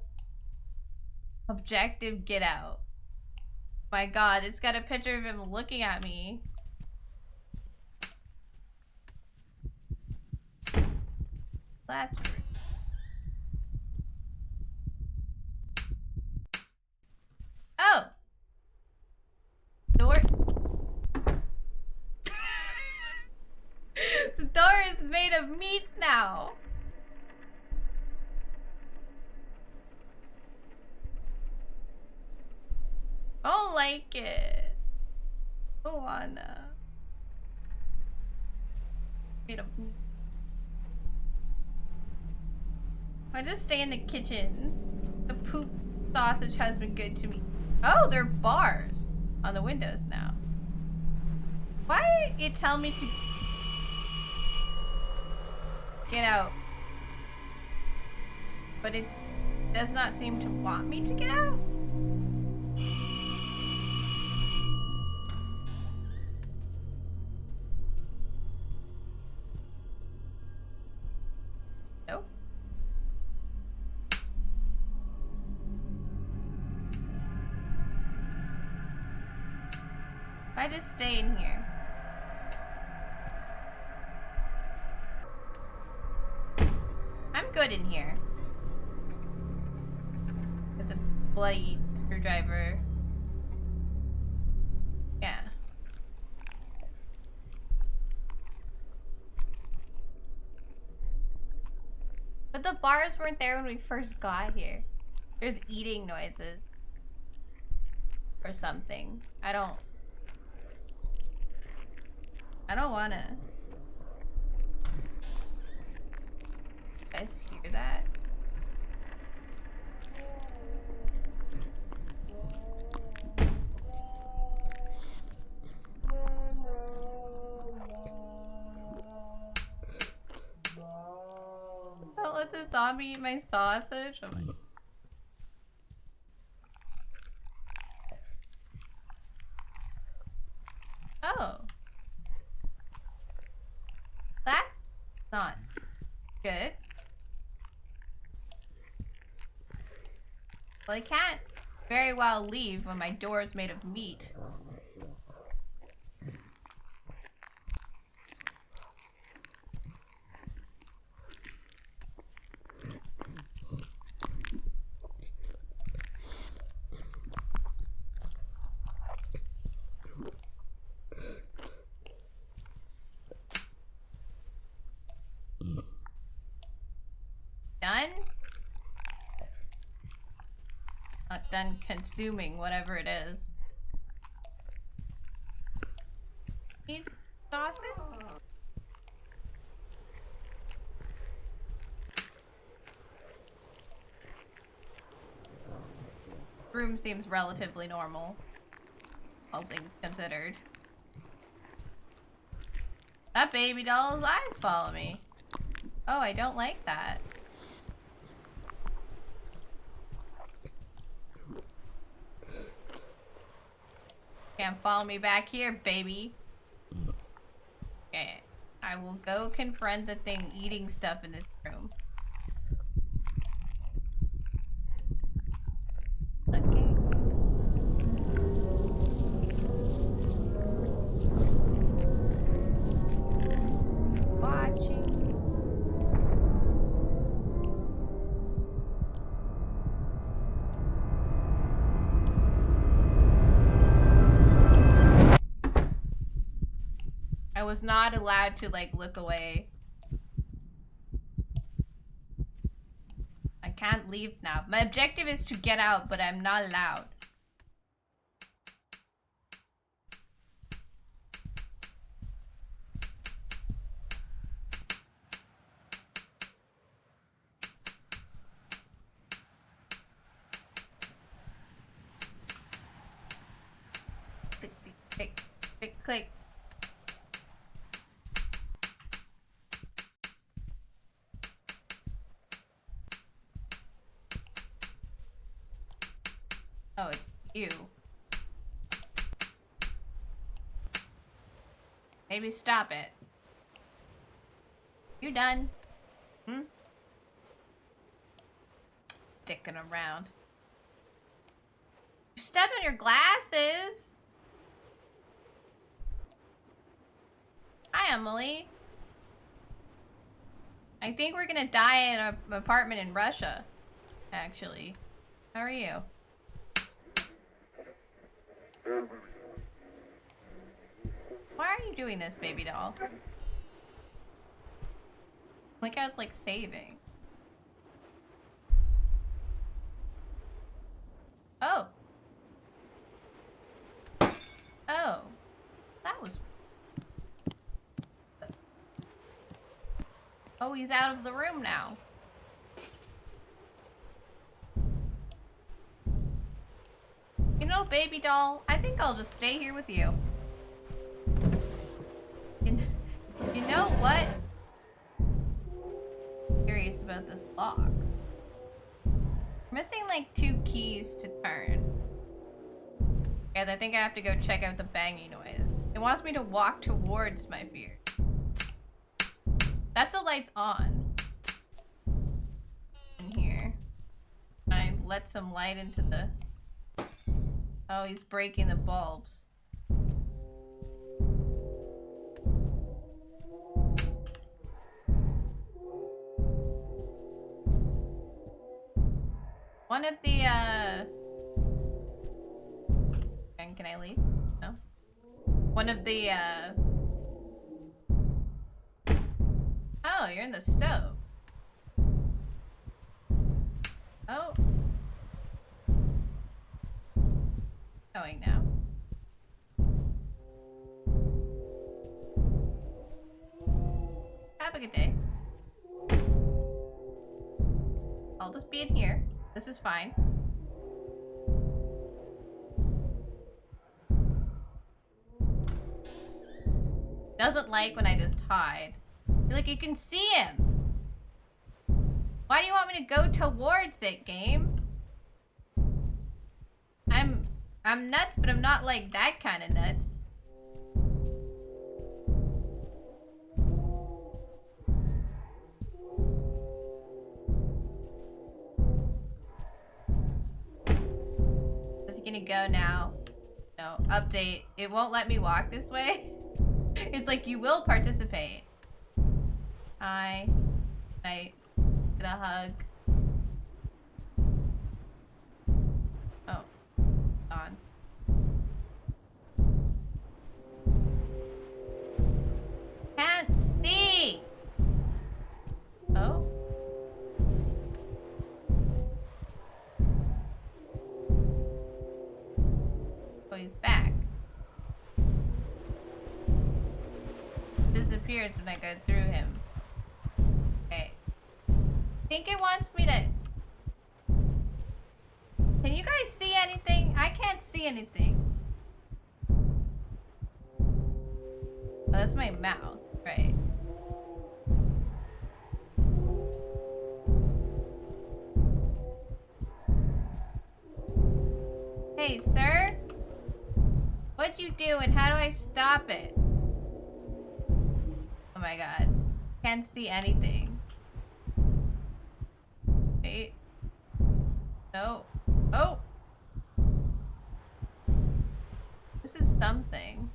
Objective, get out. My god, it's got a picture of him looking at me. That's rude. Oh! Door. The door is made of meat now. I don't like it. I don't wanna. Made of. I just stay in the kitchen. The poop sausage has been good to me. Oh, there are bars on the windows now. Why did it tell me to get out? But it does not seem to want me to get out? Nope. I just stay in here. I'm good in here. With a bloody screwdriver. Yeah. But the bars weren't there when we first got here. There's eating noises. Or something. I don't wanna. You guys hear that? Don't let the zombie eat my sausage. Oh my. Oh. That's not good. Well, I can't very well leave when my door is made of meat. Done? Not done consuming whatever it is. Need sausage? Room seems relatively normal, all things considered. That baby doll's eyes follow me. Oh, I don't like that. Can't follow me back here, baby. Okay, I will go confront the thing eating stuff in this room. Okay. Watching. I was not allowed to, like, look away. I can't leave now. My objective is to get out, but I'm not allowed. Click, click, click, click. Oh, it's you. Maybe stop it. You done? Hmm? Dicking around. You stepped on your glasses! Hi, Emily. I think we're gonna die in an apartment in Russia, actually. How are you? Why are you doing this, baby doll? Like I was like saving. Oh. Oh. That was... Oh, he's out of the room now. You know, baby doll, I think I'll just stay here with you. You know what? Curious about this lock. Missing like 2 keys to turn. Guys, I think I have to go check out the banging noise. It wants me to walk towards my fear. That's the lights on. In here. I let some light into the... Oh, he's breaking the bulbs. One of the, And can I leave? No? One of the, Oh, you're in the stove. Oh. Going now. Have a good day. I'll just be in here. This is fine. Doesn't like when I just hide. Like, you can see him. Why do you want me to go towards it, game? I'm nuts, but I'm not like that kind of nuts. Is he gonna go now? No, update. It won't let me walk this way. It's like, you will participate. Hi. Night. Get a hug. Oh. On. Can't see! Oh. Oh, he's back. Disappears when I go through him. Okay. I think it wants me to... Can you guys see anything? I can't see anything. Oh, that's my mouse, right? Hey, sir? What'd you do and how do I stop it? Oh my god. Can't see anything. Wait. No. Oh! This is something.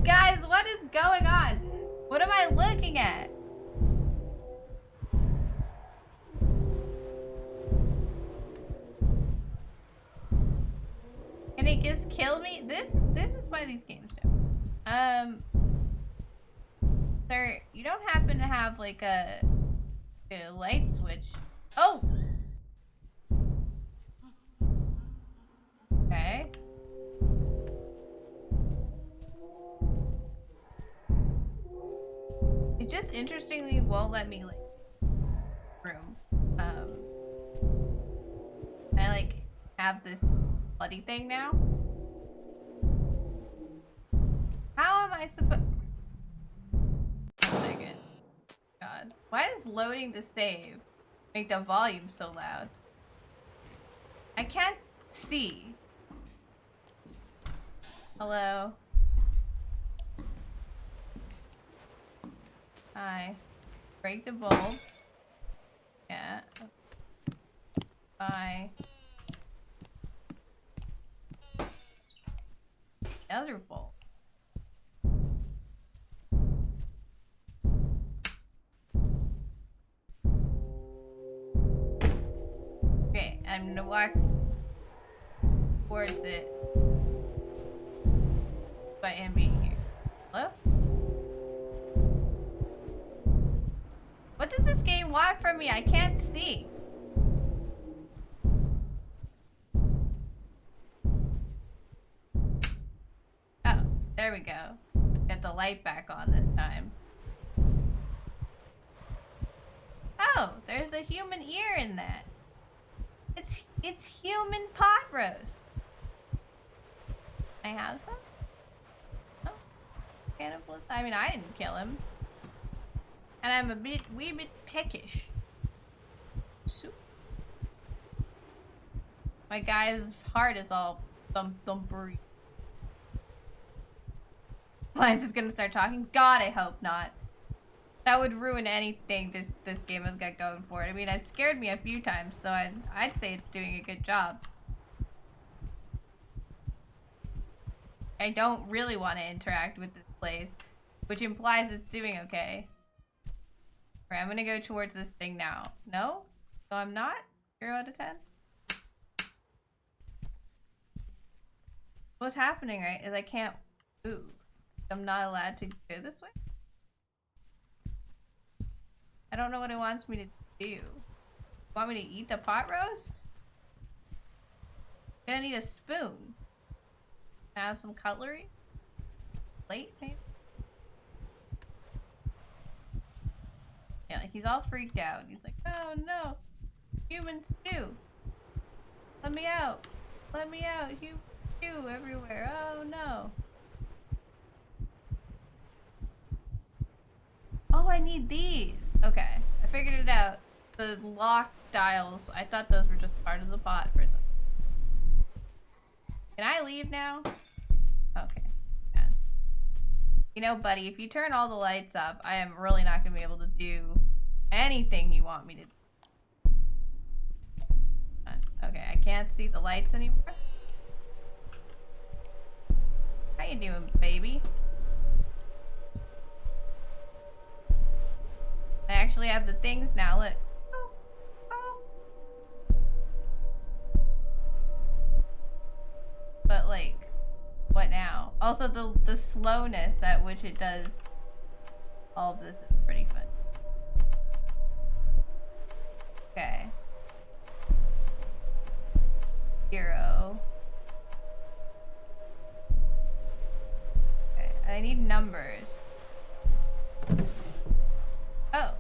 Guys, what is going on? What am I looking at? Can it just kill me? This is why these games do. Sir, you don't happen to have like a light switch? Oh! Okay. It just interestingly won't let me like room. I like have this bloody thing now. How am I supposed? 1 second. God, why is loading to save? Make the volume so loud. I can't see. Hello. Hi. Break the bolt. Yeah. Bye. Other bolt. Okay, I'm gonna walk towards it by him being here. Hello? What does this game want from me? I can't see. Oh, there we go. Get the light back on this time. Oh, there's a human ear in that. It's human pot roast. Can I have some? No. Cannibalism. I mean, I didn't kill him. And I'm a wee bit peckish. Soup. My guy's heart is all thumpery. Lance is gonna start talking? God, I hope not. That would ruin anything this game has got going for it. I mean, it scared me a few times, so I'd say it's doing a good job. I don't really want to interact with this place, which implies it's doing okay. Alright, I'm gonna go towards this thing now. No? So I'm not? 0 out of 10? What's happening, right, is I can't move. I'm not allowed to go this way? I don't know what it wants me to do. Want me to eat the pot roast? I'm gonna need a spoon. Have some cutlery? Plate, maybe? Yeah, like he's all freaked out. He's like, oh no! Human stew! Let me out! Let me out! Human stew everywhere! Oh no! Oh, I need these! Okay, I figured it out. The lock dials, I thought those were just part of the pot for them. Can I leave now? Okay. Yeah. You know, buddy, if you turn all the lights up, I am really not going to be able to do anything you want me to do. Okay, I can't see the lights anymore. How you doing, baby? I actually have the things now, look. Oh, oh. But like, what now? Also the slowness at which it does all of this is pretty fun. Okay. 0. Okay, I need numbers. Oh.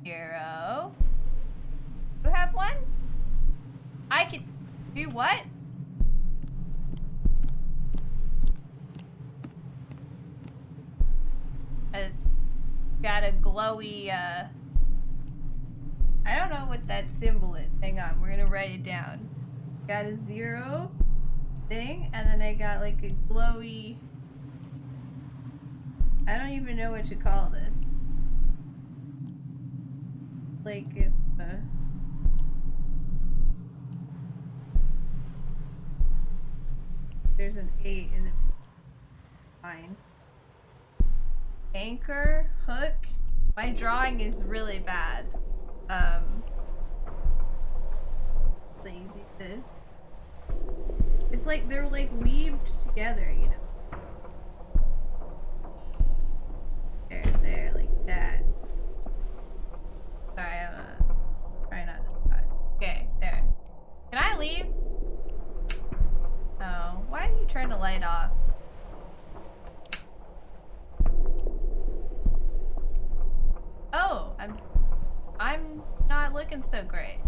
0. You have one? I can do what? Got a glowy, I don't know what that symbol is. Hang on, we're gonna write it down. Got a 0 thing, and then I got like a glowy, I don't even know what to call this. Like if, there's an 8 in the line. Anchor, hook. My drawing is really bad. So you do this. It's like they're like weaved together, you know. There, like that. Sorry, I'm trying not to die. Okay, there. Can I leave? Oh, why did you turn the light off? Oh, I'm not looking so great.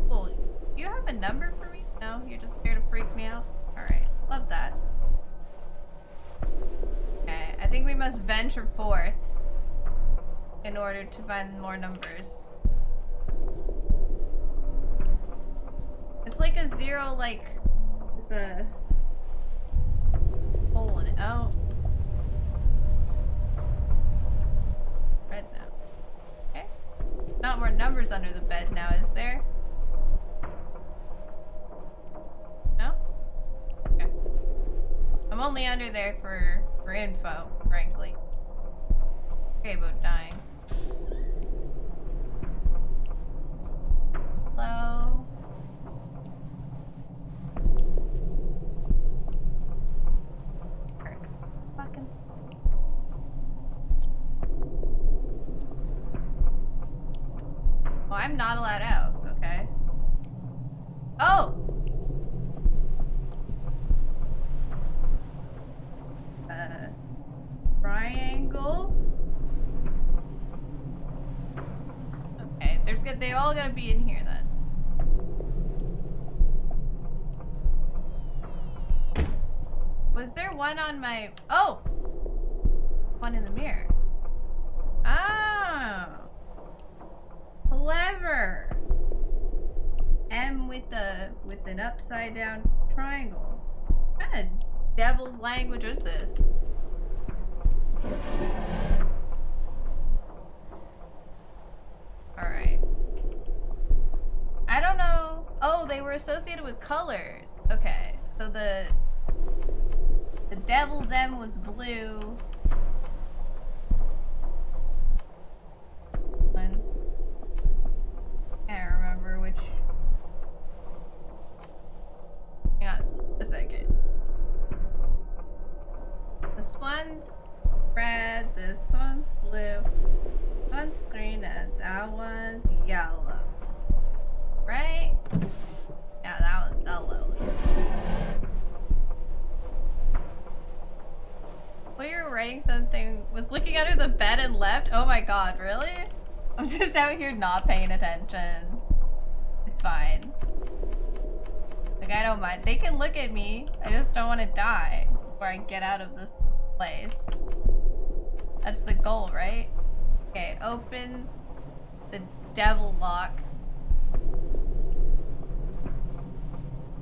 Cool. Do you have a number for me? No, you're just here to freak me out? Alright, love that. Okay, I think we must venture forth. in order to find more numbers. It's like a 0, like, with a hole in it. Oh. Red now. Okay. Not more numbers under the bed now, is there? No? Okay. I'm only under there for info, frankly. Okay, about dying. Hello? Fucking. Oh, I'm not allowed out. Okay. Oh! Triangle. Okay, they all gotta be in here then. Was there one on my... Oh! One in the mirror. Ah! Clever! M with an upside down triangle. What kind of devil's language is this? Alright. I don't know. Oh, they were associated with colors. Okay, so the devil's M was blue. One. Can't remember which. Hang on a second. This one's red, this one's blue, this one's green, and that one's yellow. Right? Yeah, that one's yellow. Well, you were writing something, was looking under the bed and left? Oh my god, really? I'm just out here not paying attention. It's fine. Like, I don't mind. They can look at me. I just don't want to die before I get out of this place. That's the goal, right? Okay, open the devil lock.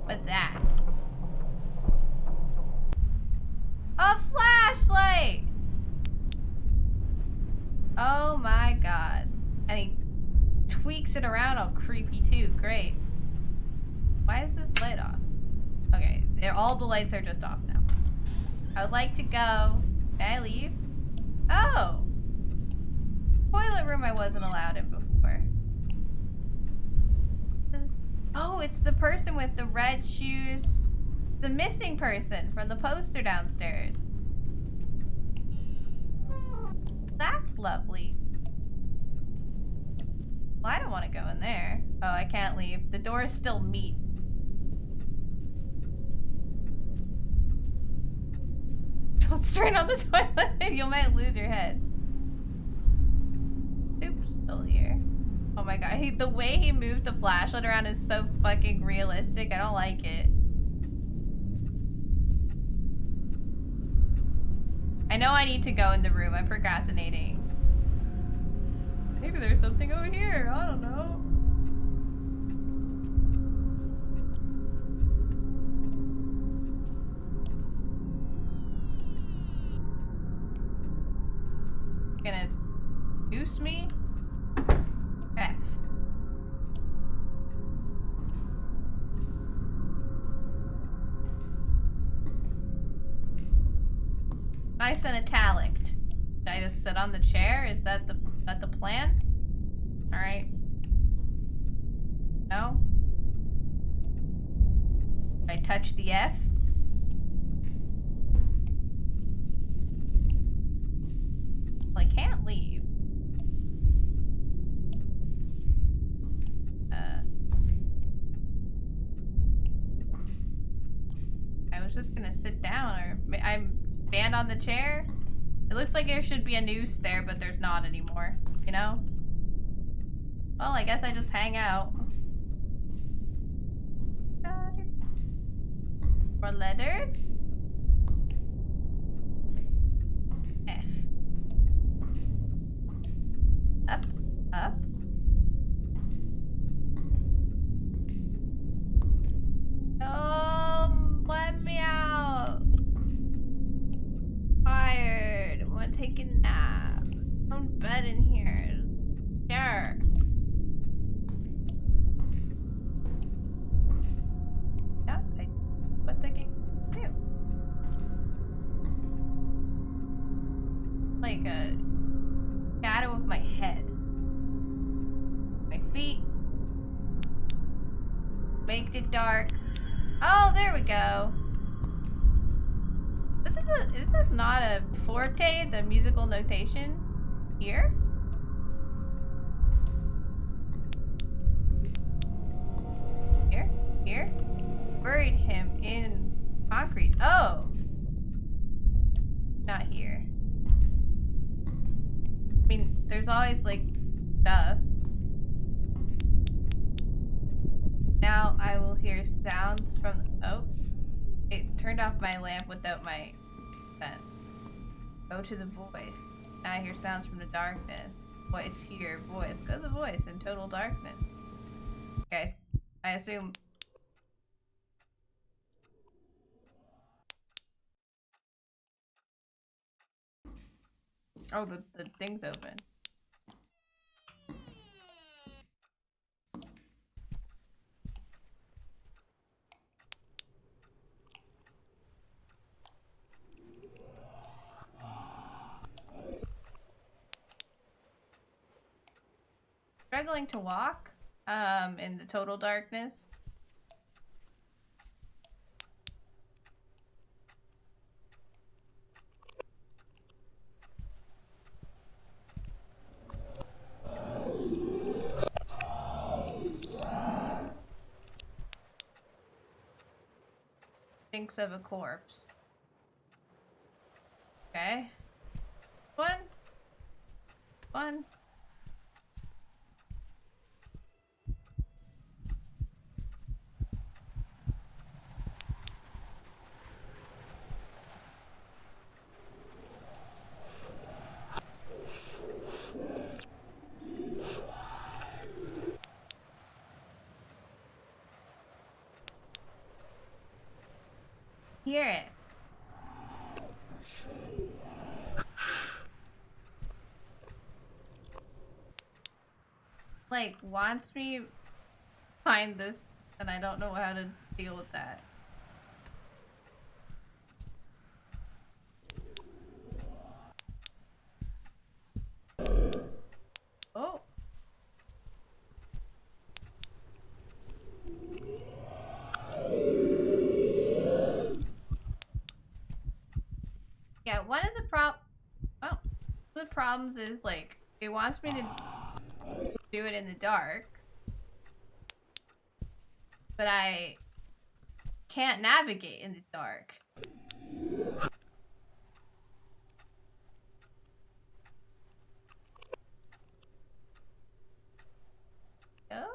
What's that? A flashlight! Oh my god. And he tweaks it around all creepy too. Great. Why is this light off? Okay, all the lights are just off now. I would like to go. May I leave? Oh! Toilet room I wasn't allowed in before. Oh, it's the person with the red shoes. The missing person from the poster downstairs. That's lovely. Well, I don't want to go in there. Oh, I can't leave. The doors still meet. Don't strain on the toilet. You might lose your head. Soup's still here. Oh my god. The way he moved the flashlight around is so fucking realistic. I don't like it. I know I need to go in the room. I'm procrastinating. Maybe there's something over here. I don't know. Gonna boost me? F. Nice and italic. Did I just sit on the chair? Is that the plan? Alright. No? Did I touch the F? Well, I can't leave. I was just gonna sit down, or I'm stand on the chair. It looks like there should be a noose there, but there's not anymore, you know? Well, I guess I just hang out. More letters? F. take a nap. Own bed in here. Sure. Yeah, what the game do? Like a shadow of my head. My feet. Make it dark. Oh, there we go. This is not a forte, the musical notation here. Here. Buried him in concrete. Oh. Not here. I mean, there's always like stuff. Now I will hear sounds from oh. It turned off my lamp without my consent. Go to the voice. Now I hear sounds from the darkness. Voice here, voice. Go to the voice in total darkness. Okay, I assume. Oh, the thing's open. Struggling to walk, in the total darkness. Thinks of a corpse. Okay. One. Hear it. Like, wants me find this, and I don't know how to deal with that. Oh. Yeah, one of the problems is like it wants me to do it in the dark, but I can't navigate in the dark. Oh?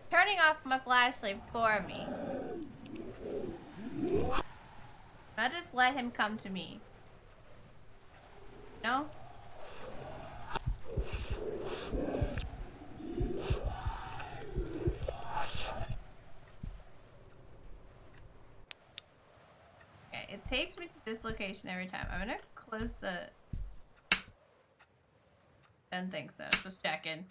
Turning off my flashlight for me. I'll just let him come to me. No? Okay, it takes me to this location every time. I'm gonna close the... Didn't think so. Just checking.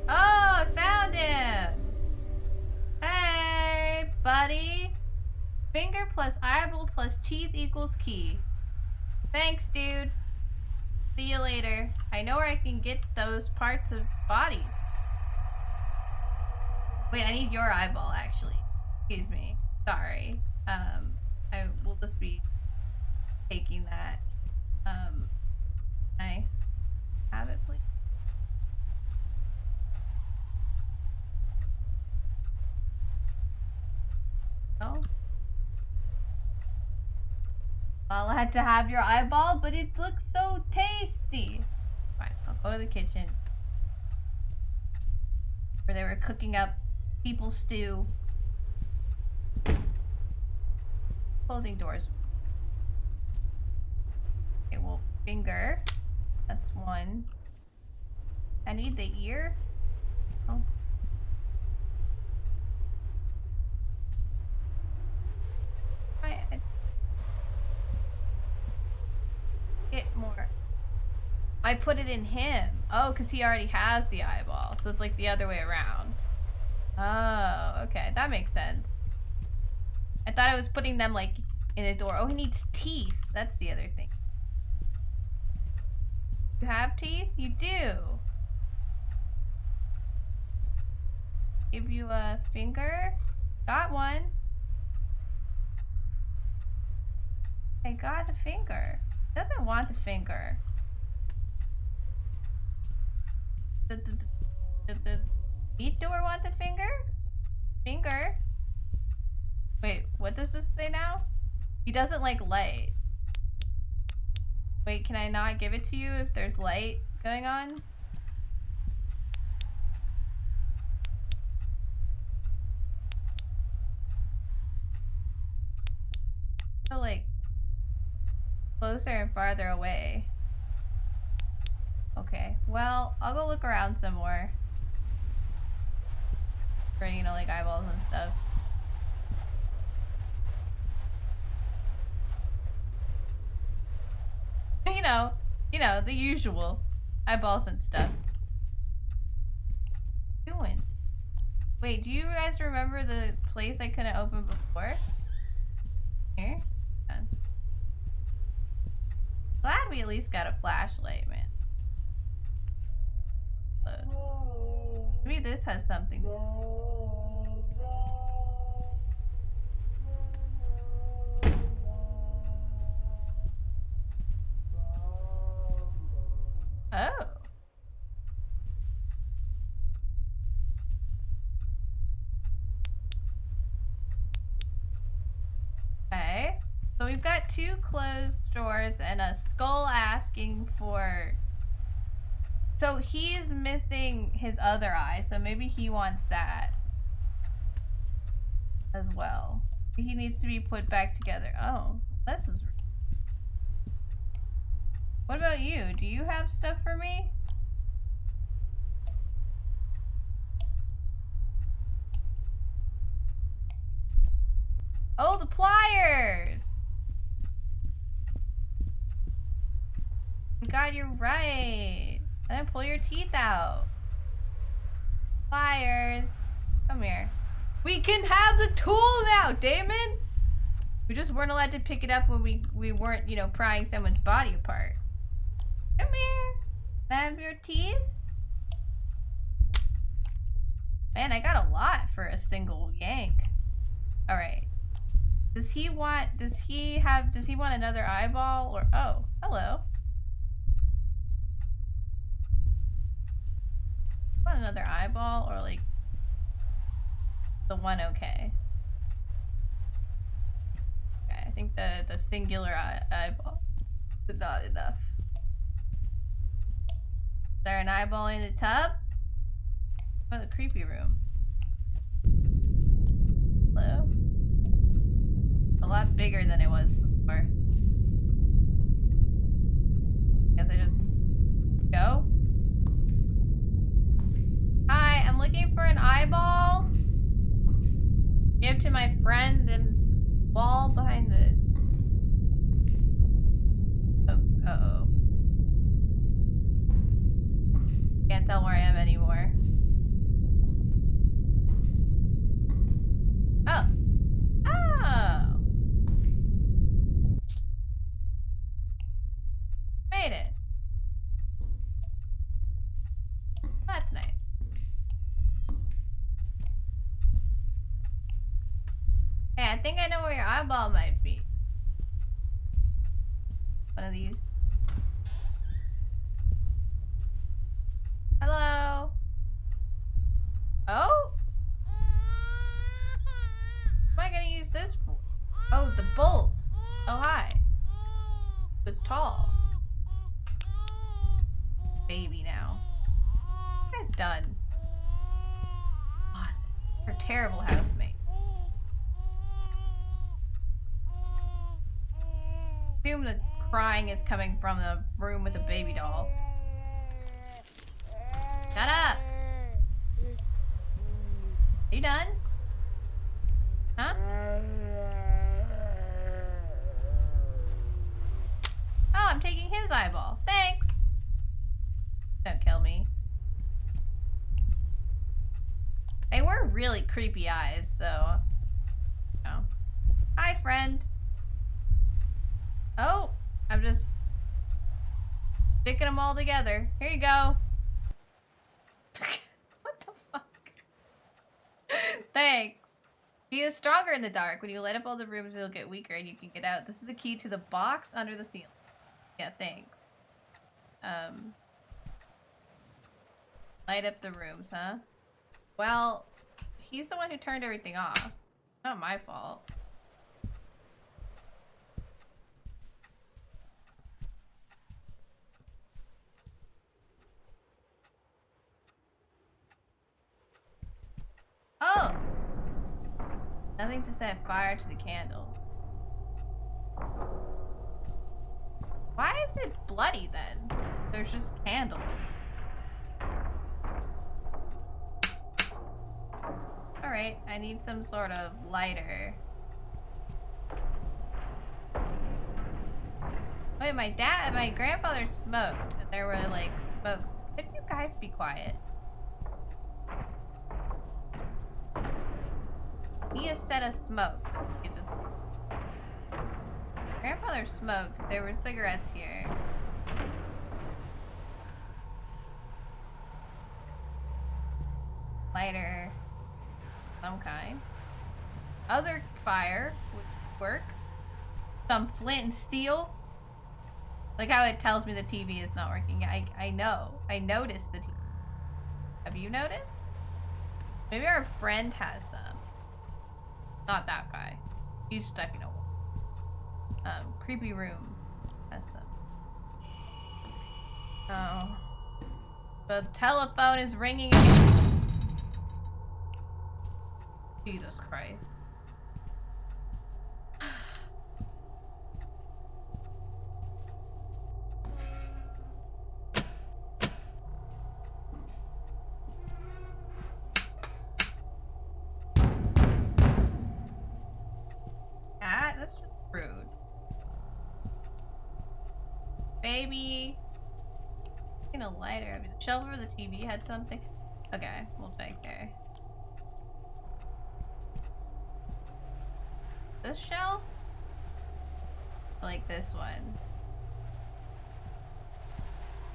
Oh, I found him! Hey, buddy! Finger plus eyeball plus teeth equals key. Thanks, dude. See you later. I know where I can get those parts of bodies. Wait, I need your eyeball, actually. Excuse me. Sorry. I will just be taking that. I have it, please. Oh. I'll have to have your eyeball, but it looks so tasty. Fine, I'll go to the kitchen. Where they were cooking up people's stew. Closing doors. Okay, well, finger. That's one. I need the ear. Oh. I get more. I put it in him. Oh, because he already has the eyeball. So it's like the other way around. Oh, okay. That makes sense. I thought I was putting them like in a door. Oh, he needs teeth. That's the other thing. You have teeth? You do. Give you a finger. Got one. I got the finger. Doesn't want the finger. The meat door want the finger? Finger? Wait, what does this say now? He doesn't like light. Wait, can I not give it to you if there's light going on? So like closer and farther away. Okay, well, I'll go look around some more. For, you know, like eyeballs and stuff. You know, the usual. Eyeballs and stuff. What are you doing? Wait, do you guys remember the place I couldn't open before? Here? Done. Glad we at least got a flashlight, man. Maybe this has something to do. Oh. Okay. So we've got 2 closed doors and a skull asking for... So he's missing his other eye, so maybe he wants that as well. He needs to be put back together. Oh, this is... What about you? Do you have stuff for me? Oh, the pliers! God, you're right. I didn't pull your teeth out. Pliers. Come here. We can have the tool now, Damon! We just weren't allowed to pick it up when we weren't, you know, prying someone's body apart. Come here. Can I have your teeth? Man, I got a lot for a single yank. Alright. Does he want another eyeball or, oh, hello. Want another eyeball or like the one okay? Okay, I think the singular eyeball is not enough. Is there an eyeball in the tub? Oh, the creepy room. Hello? A lot bigger than it was before. Guess I just go? Hi, I'm looking for an eyeball. Give to my friend and wall behind the... Oh, uh-oh. Can't tell where I am anymore. Oh. Oh. Made it. That's nice. Hey, I think I know where your eyeball might be. One of these. Hello? Oh? What am I gonna use this for? Oh, the bolts. Oh, hi. It's tall. Baby now. I'm done. Her terrible housemate. Assume the crying is coming from the room with the baby doll. Shut up! Are you done? Huh? Oh, I'm taking his eyeball. Thanks! Don't kill me. They were really creepy eyes, so... Oh. Hi, friend. Oh, I'm just... sticking them all together. Here you go. What the fuck? Thanks. He is stronger in the dark. When you light up all the rooms, it'll get weaker and you can get out. This is the key to the box under the ceiling. Yeah, thanks. Light up the rooms, huh? Well, he's the one who turned everything off. Not my fault. Oh! Nothing to set fire to the candle. Why is it bloody then? There's just candles. Alright, I need some sort of lighter. Wait, my grandfather smoked, and there were like smoke. Could you guys be quiet? He has set us smoked. Grandfather smoked. There were cigarettes here. Lighter. Some kind. Other fire would work. Some flint and steel. Like how it tells me the TV is not working. I know. I noticed the TV. Have you noticed? Maybe our friend has some. Not that guy. He's stuck in a wall. Creepy room has some. Oh. The telephone is ringing again. Jesus Christ. That's just rude. Baby. Getting a lighter. I mean, the shelf over the TV had something. Okay, we'll check there. This shelf? I like this one.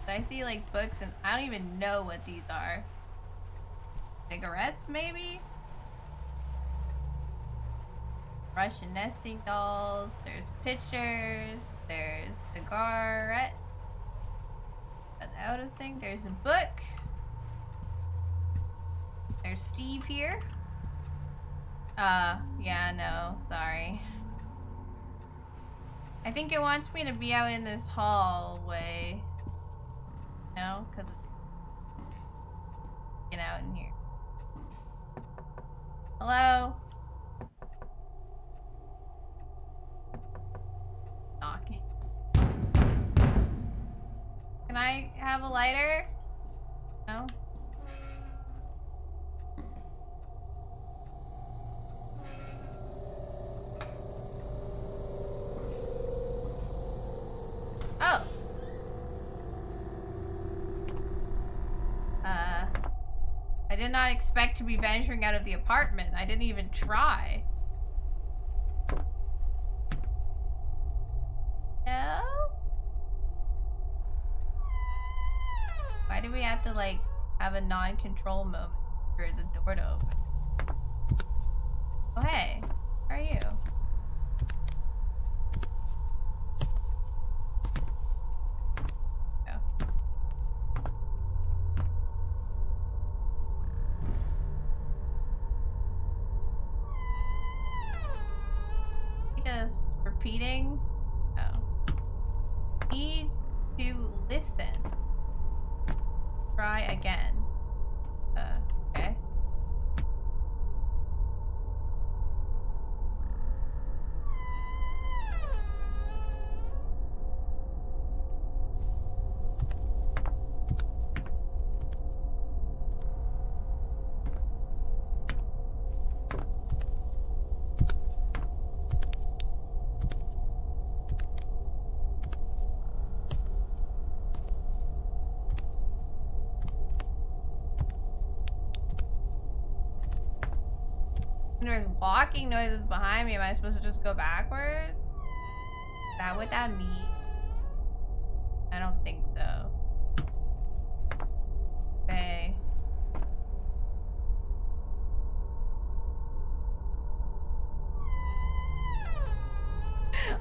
I see like books and I don't even know what these are. Cigarettes maybe? Russian nesting dolls, there's pictures, there's cigarettes. Without a thing, there's a book. There's Steve here. Yeah, no, sorry. I think it wants me to be out in this hallway. No, because get out in here. Hello? Knocking. Can I have a lighter? No? Oh. I did not expect to be venturing out of the apartment. I didn't even try. No? Why do we have to, like, have a non-control moment for the door to open? Oh, hey. How are you? Just repeating. Oh. Need to listen. Try again. Okay. There's walking noises behind me. Am I supposed to just go backwards? Is that what that means? I don't think so. Okay.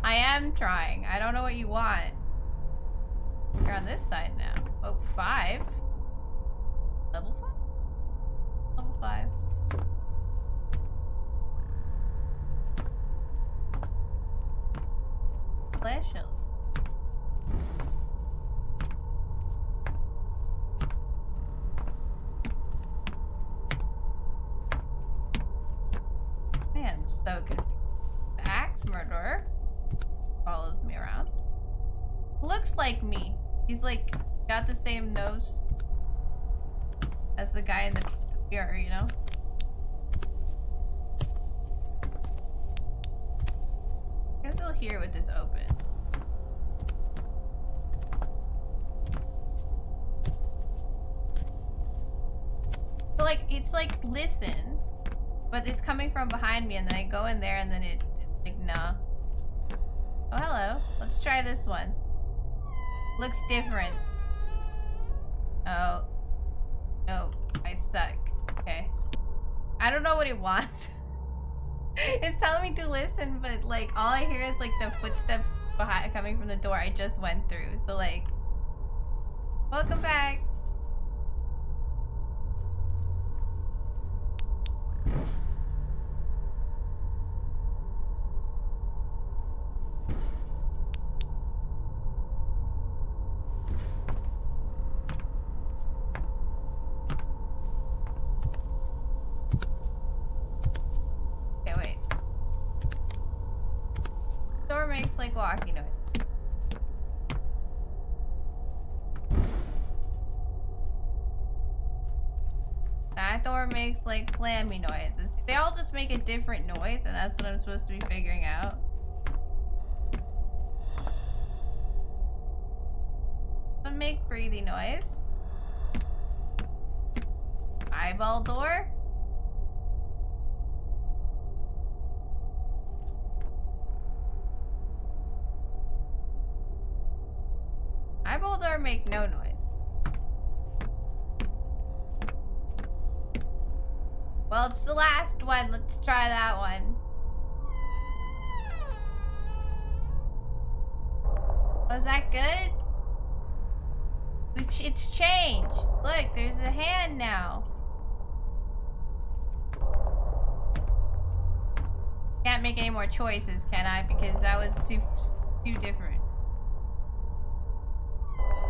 I am trying. I don't know what you want. You're on this side now. Oh, 5. Level 5? Level 5. Special. Man, I'm so confused. The axe murderer follows me around. Looks like me. He's like got the same nose as the guy in the mirror, you know? I guess he'll hear with this open. So like it's like listen, but it's coming from behind me, and then I go in there, and then it's like nah. Oh hello. Let's try this one. Looks different. Oh. No, I suck. Okay. I don't know what it wants. It's telling me to listen, but like all I hear is like the footsteps behind coming from the door I just went through. So like, welcome back. Makes like walking noise. That door makes like slammy noises. They all just make a different noise, and that's what I'm supposed to be figuring out. Some make breathy noise. Eyeball door. Eyeball door make no noise. Well, it's the last one. Let's try that one. Was that good? It's changed. Look, there's a hand now. Can't make any more choices, can I? Because that was too different.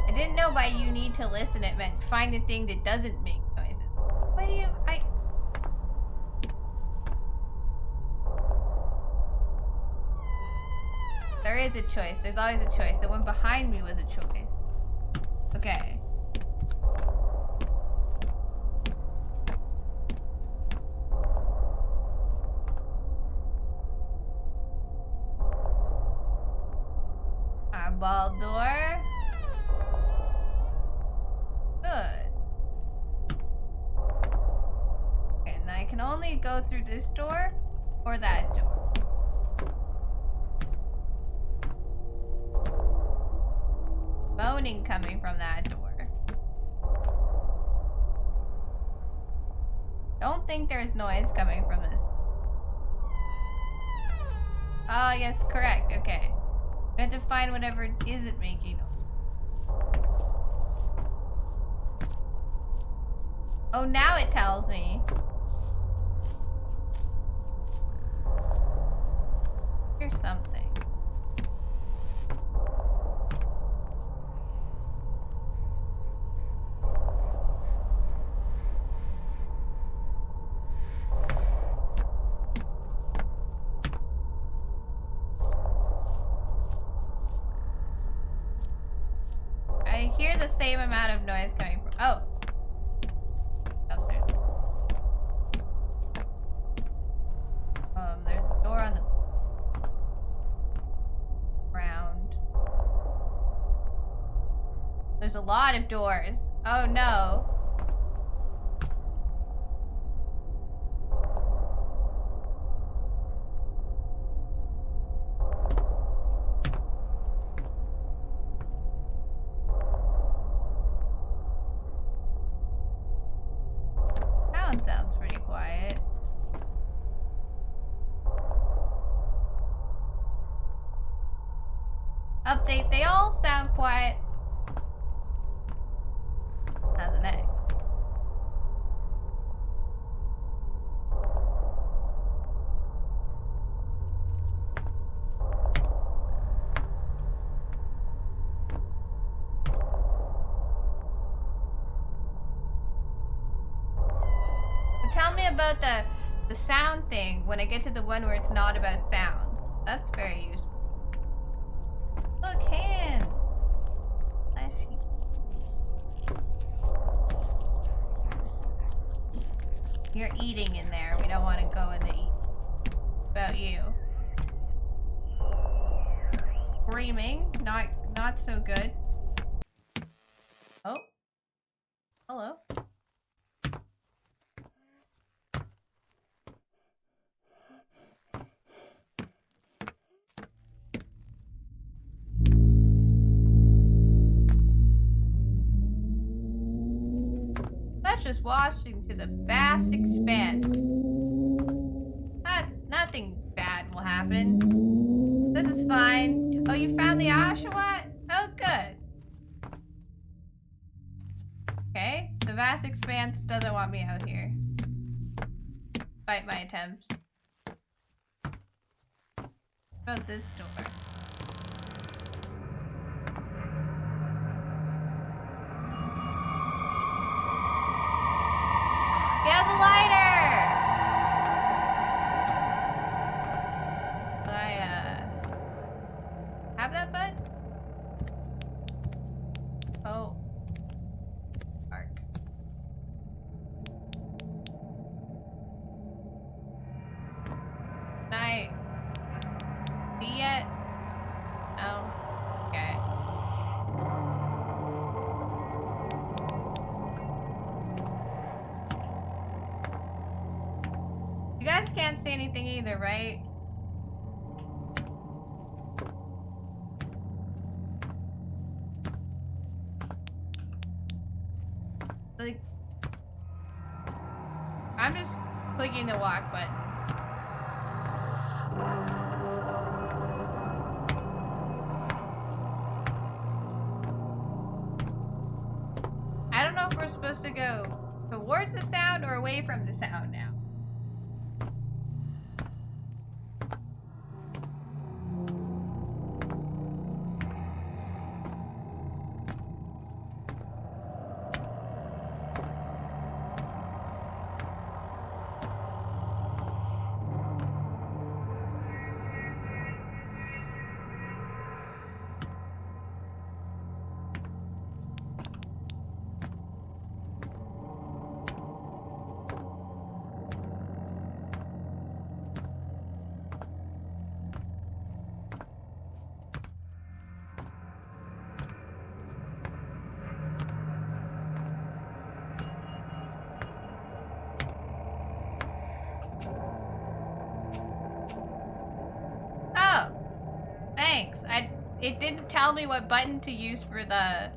I didn't know by you need to listen it meant find the thing that doesn't make noises. What do you... There is a choice. There's always a choice. The one behind me was a choice. Okay. Eyeball door. Good. Okay, and I can only go through this door or that door. Moaning coming from that door. Don't think there's noise coming from this. Oh, yes, correct. Okay. We have to find whatever isn't making noise. Oh, now it tells me. Here's something. I hear the same amount of noise coming from... Oh. Upstairs. There's a door on the ground. There's a lot of doors. Oh no. one sounds pretty quiet. Update, they all sound quiet. How's the next? Tell me about the sound thing when I get to the one where it's not about sound. That's very useful. Look, hands. Fleshy. You're eating in there. We don't want to go in to eat. About you. Screaming. Not so good. Oh. Hello. Just watching to the vast expanse. Nothing bad will happen. This is fine. Oh, you found the Oshawott? Oh, good. Okay, the vast expanse doesn't want me out here. Despite my attempts. What about this door? He has a lighter! Did I, have that, bud? Oh. Dark. Can I see yet? No? Okay. You guys can't see anything either, right? Like, I'm just clicking the walk button. I don't know if we're supposed to go towards the sound or away from the sound now. Thanks. It didn't tell me what button to use for the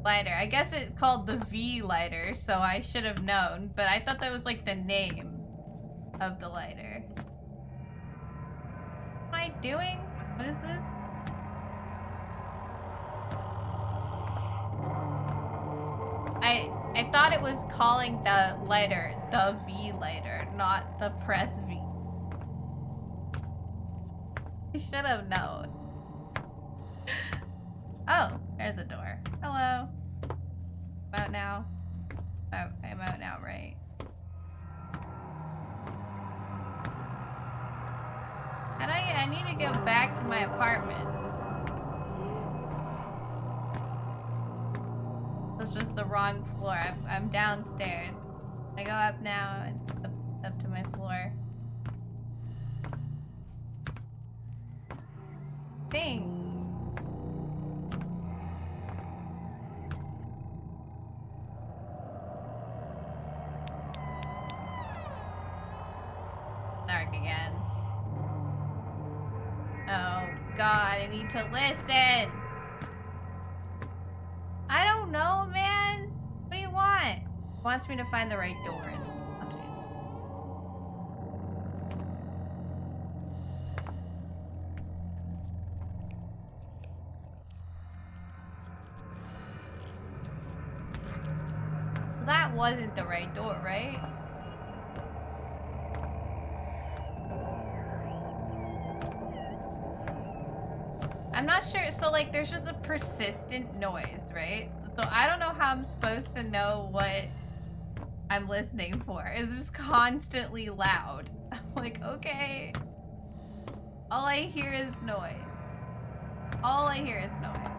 lighter. I guess it's called the V lighter, so I should have known, but I thought that was like the name of the lighter. What am I doing? What is this? I thought it was calling the lighter the V lighter, not the press V. I should have known. Oh, there's a door. Hello. I'm out now. Oh, I'm out now, right? And I need to go back to my apartment. It's just the wrong floor. I'm downstairs. I go up now and up to my floor. Thing. Dark again. Oh God, I need to listen. I don't know, man. What do you want? Wants me to find the right door. That wasn't the right door, right? I'm not sure. So, like, there's just a persistent noise, right? So I don't know how I'm supposed to know what I'm listening for. It's just constantly loud. I'm like, okay. All I hear is noise. All I hear is noise.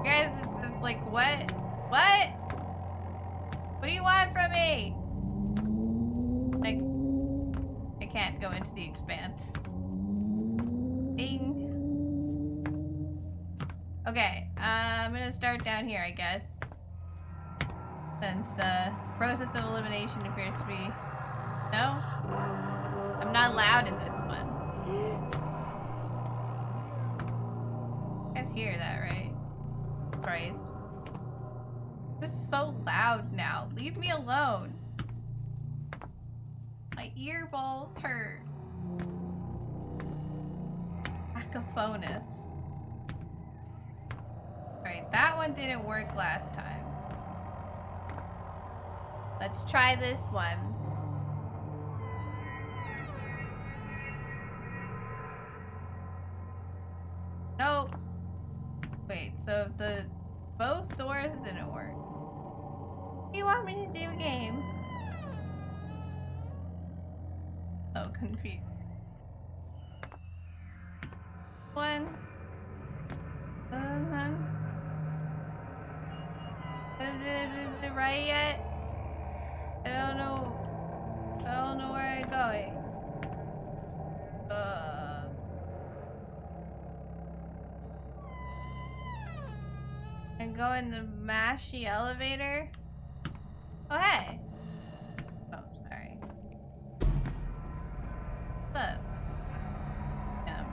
Guys, it's like, what? What? What do you want from me? Like, I can't go into the expanse. Ding. Okay, I'm gonna start down here, I guess. Since, process of elimination appears to be... No? I'm not allowed in this one. You guys hear that, right? Christ. This is so loud now. Leave me alone. My earballs hurt. Cacophonous. Alright, that one didn't work last time. Let's try this one. Nope. Wait, so if the both doors didn't work. What do you want me to do again? So confused. One. Is it right yet? I don't know. I don't know where I'm going. And go in the mashy elevator. Oh hey. Oh, sorry. What's up? Yeah.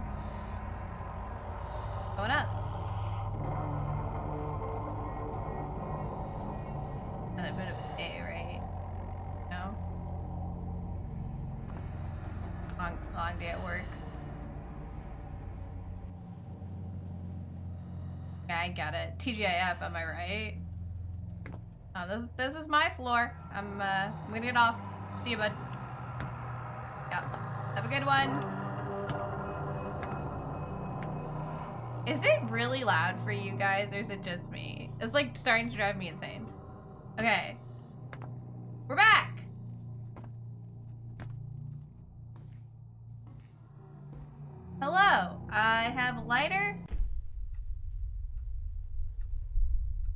Going up. And a bit of a day, right? No? Long day at work. Yeah, I got it. TGIF, am I right? Oh, this is my floor. I'm gonna get off. See you, bud. Yeah. Have a good one. Is it really loud for you guys, or is it just me? It's like starting to drive me insane. Okay. We're back! Hello. I have a lighter.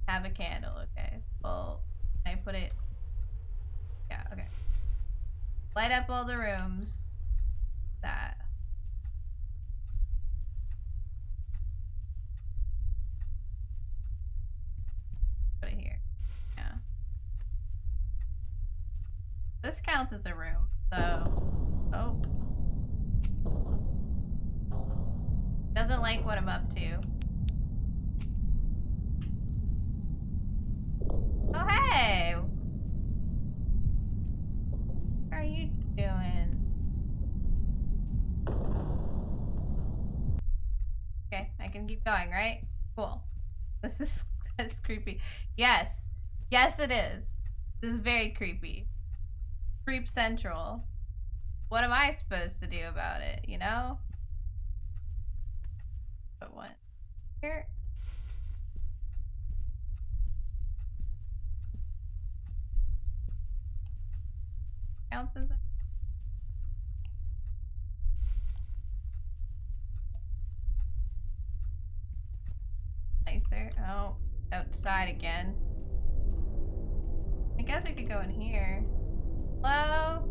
Have a candle, okay. Well, can I put it? Yeah, okay. Light up all the rooms. That. Put it here. Yeah. This counts as a room, so... Oh. Doesn't like what I'm up to. Oh, hey! What are you doing? Okay, I can keep going, right? Cool. This is that's creepy. Yes. Yes, it is. This is very creepy. Creep Central. What am I supposed to do about it, you know? But what? Here? Counts as a... Nicer. Oh, outside again. I guess I could go in here. Hello?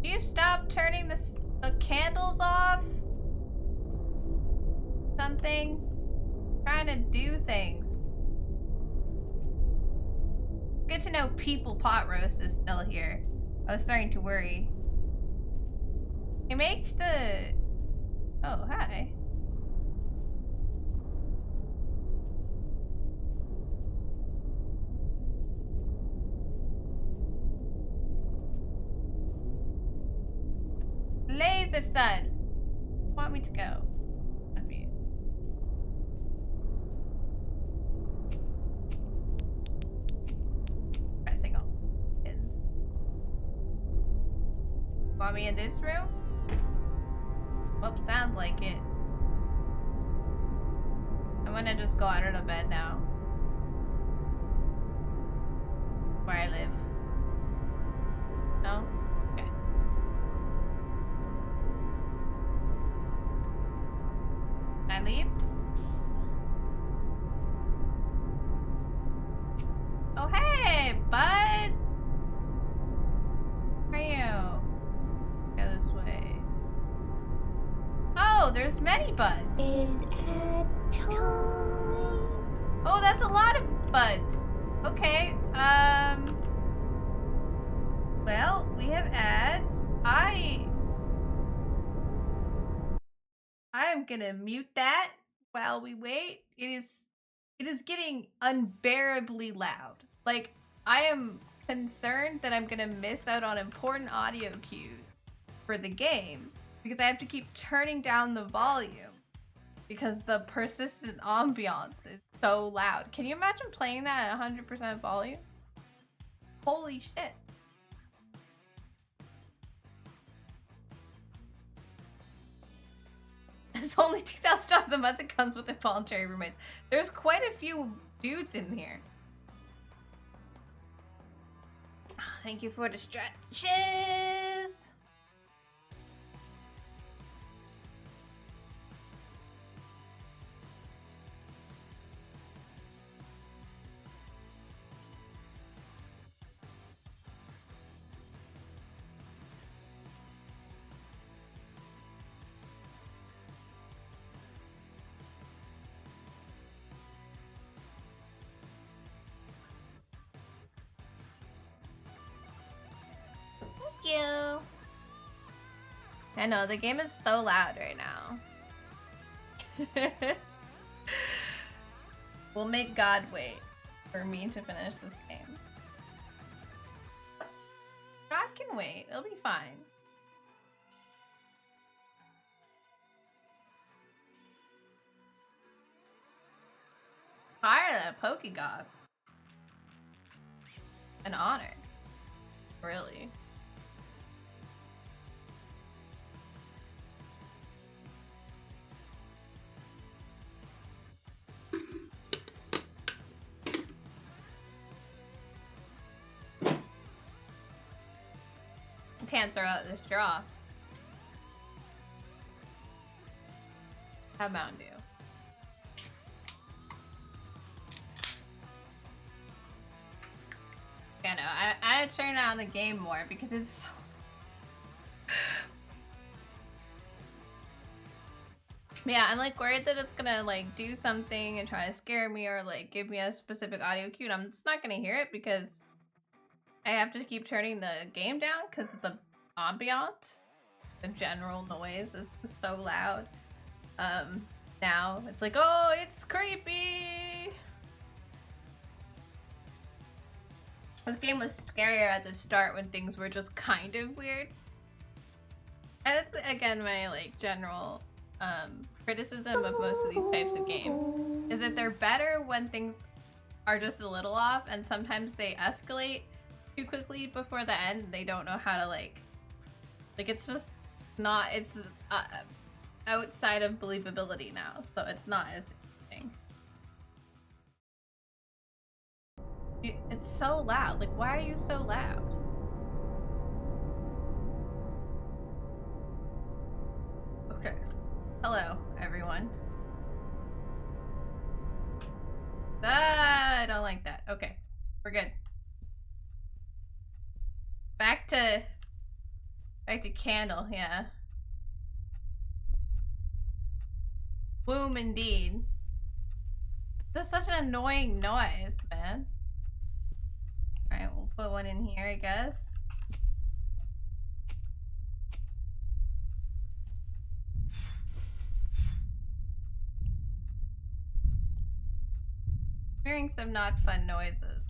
Do you stop turning the candles off? Something? Trying to do things. Good to know People Pot Roast is still here. I was starting to worry. It makes the... Oh, hi. Jesus, son. Want me to go? Pressing all buttons. Want me in this room? Well, sounds like it. I'm gonna just go under the bed now. Where I live. No? Okay. Can I leave? Oh, hey, bud! Where are you? Go this way. Oh, there's many buds. It's a time. Oh, that's a lot of buds. Okay, well, we have ads. I'm gonna mute that while we wait. It is getting unbearably loud. Like, I am concerned that I'm gonna miss out on important audio cues for the game because I have to keep turning down the volume because the persistent ambiance is so loud. Can you imagine playing that at 100% volume? Holy shit. It's only $2,000 a month. It comes with involuntary roommates. There's quite a few dudes in here. Thank you for the stretches. Thank you. I know, the game is so loud right now. We'll make God wait for me to finish this game. God can wait. It'll be fine. Fire the Pokegod. An honor. Really. Can't throw out this straw. Have Mountain Dew. Yeah, no, I had to turn on the game more because it's so... Yeah, I'm like worried that it's gonna like do something and try to scare me or like give me a specific audio cue, and I'm just not gonna hear it because I have to keep turning the game down because the ambiance, the general noise is just so loud. Now it's like, oh, it's creepy. This game was scarier at the start when things were just kind of weird. And that's again my like general criticism of most of these types of games is that they're better when things are just a little off, and sometimes they escalate too quickly before the end. They don't know how to like it's just not, it's outside of believability now, so it's not as interesting. It's so loud. Like, why are you so loud? Okay. Hello, everyone. Ah, I don't like that. Okay, we're good. Back to Candle, yeah. Boom, indeed. Just such an annoying noise, man. Alright, we'll put one in here, I guess. Hearing some not fun noises.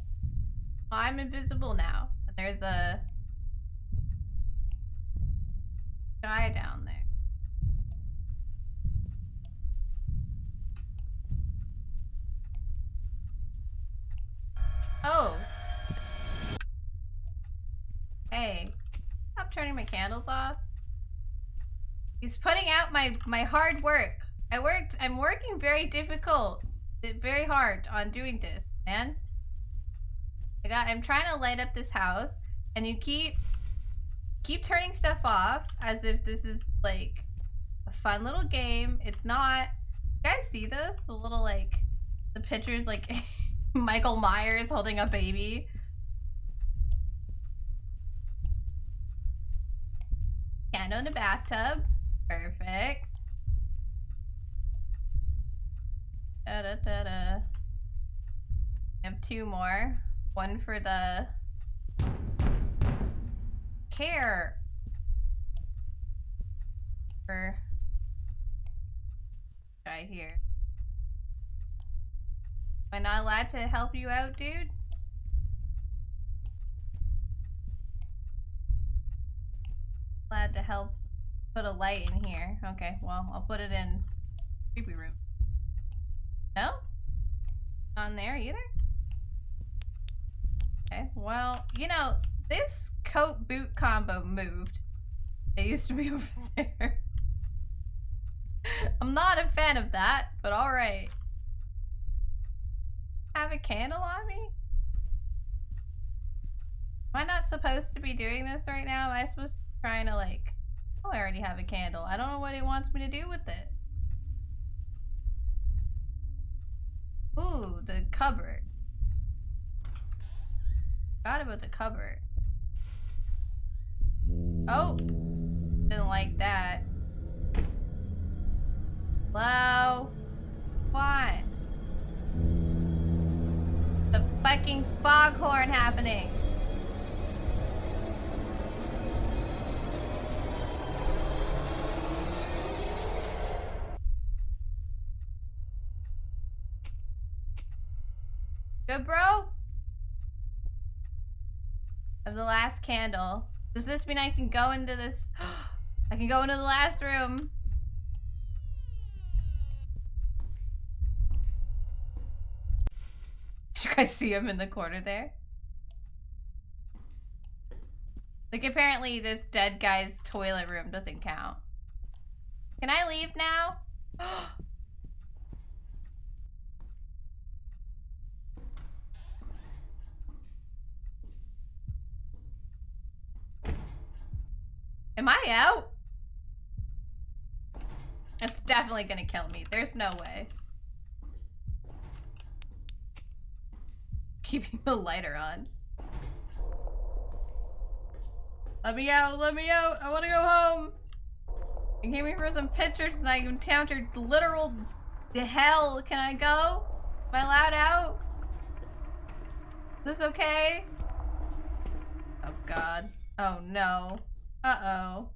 Well, I'm invisible now. And there's a... guy down there. Oh. Hey. Stop turning my candles off. He's putting out my hard work. I'm working very hard on doing this, man. I'm trying to light up this house, and you keep turning stuff off as if this is like a fun little game. It's not. You guys see this? The little like the pictures like Michael Myers holding a baby. Candle in the bathtub. Perfect. Da da da da. I have 2 more. One for the care for guy here. Am I not allowed to help you out, dude? Glad to help put a light in here. Okay, well, I'll put it in creepy room. No? Not in there either? Okay, well, you know, this coat boot combo moved. It used to be over there. I'm not a fan of that, but alright. Have a candle on me? Am I not supposed to be doing this right now? Am I supposed to be trying to like... Oh, I already have a candle. I don't know what it wants me to do with it. Ooh, the cupboard. Forgot about the cupboard. Oh! Didn't like that. Hello? What? The fucking foghorn happening. Good, bro? Of the last candle. Does this mean I can go into this? I can go into the last room. Did you guys see him in the corner there? Like, apparently this dead guy's toilet room doesn't count. Can I leave now? Am I out? It's definitely gonna kill me. There's no way. Keeping the lighter on. Let me out, let me out. I wanna go home. You came here for some pictures and I encountered literal hell. Can I go? Am I allowed out? Is this okay? Oh god. Oh no. Uh-oh.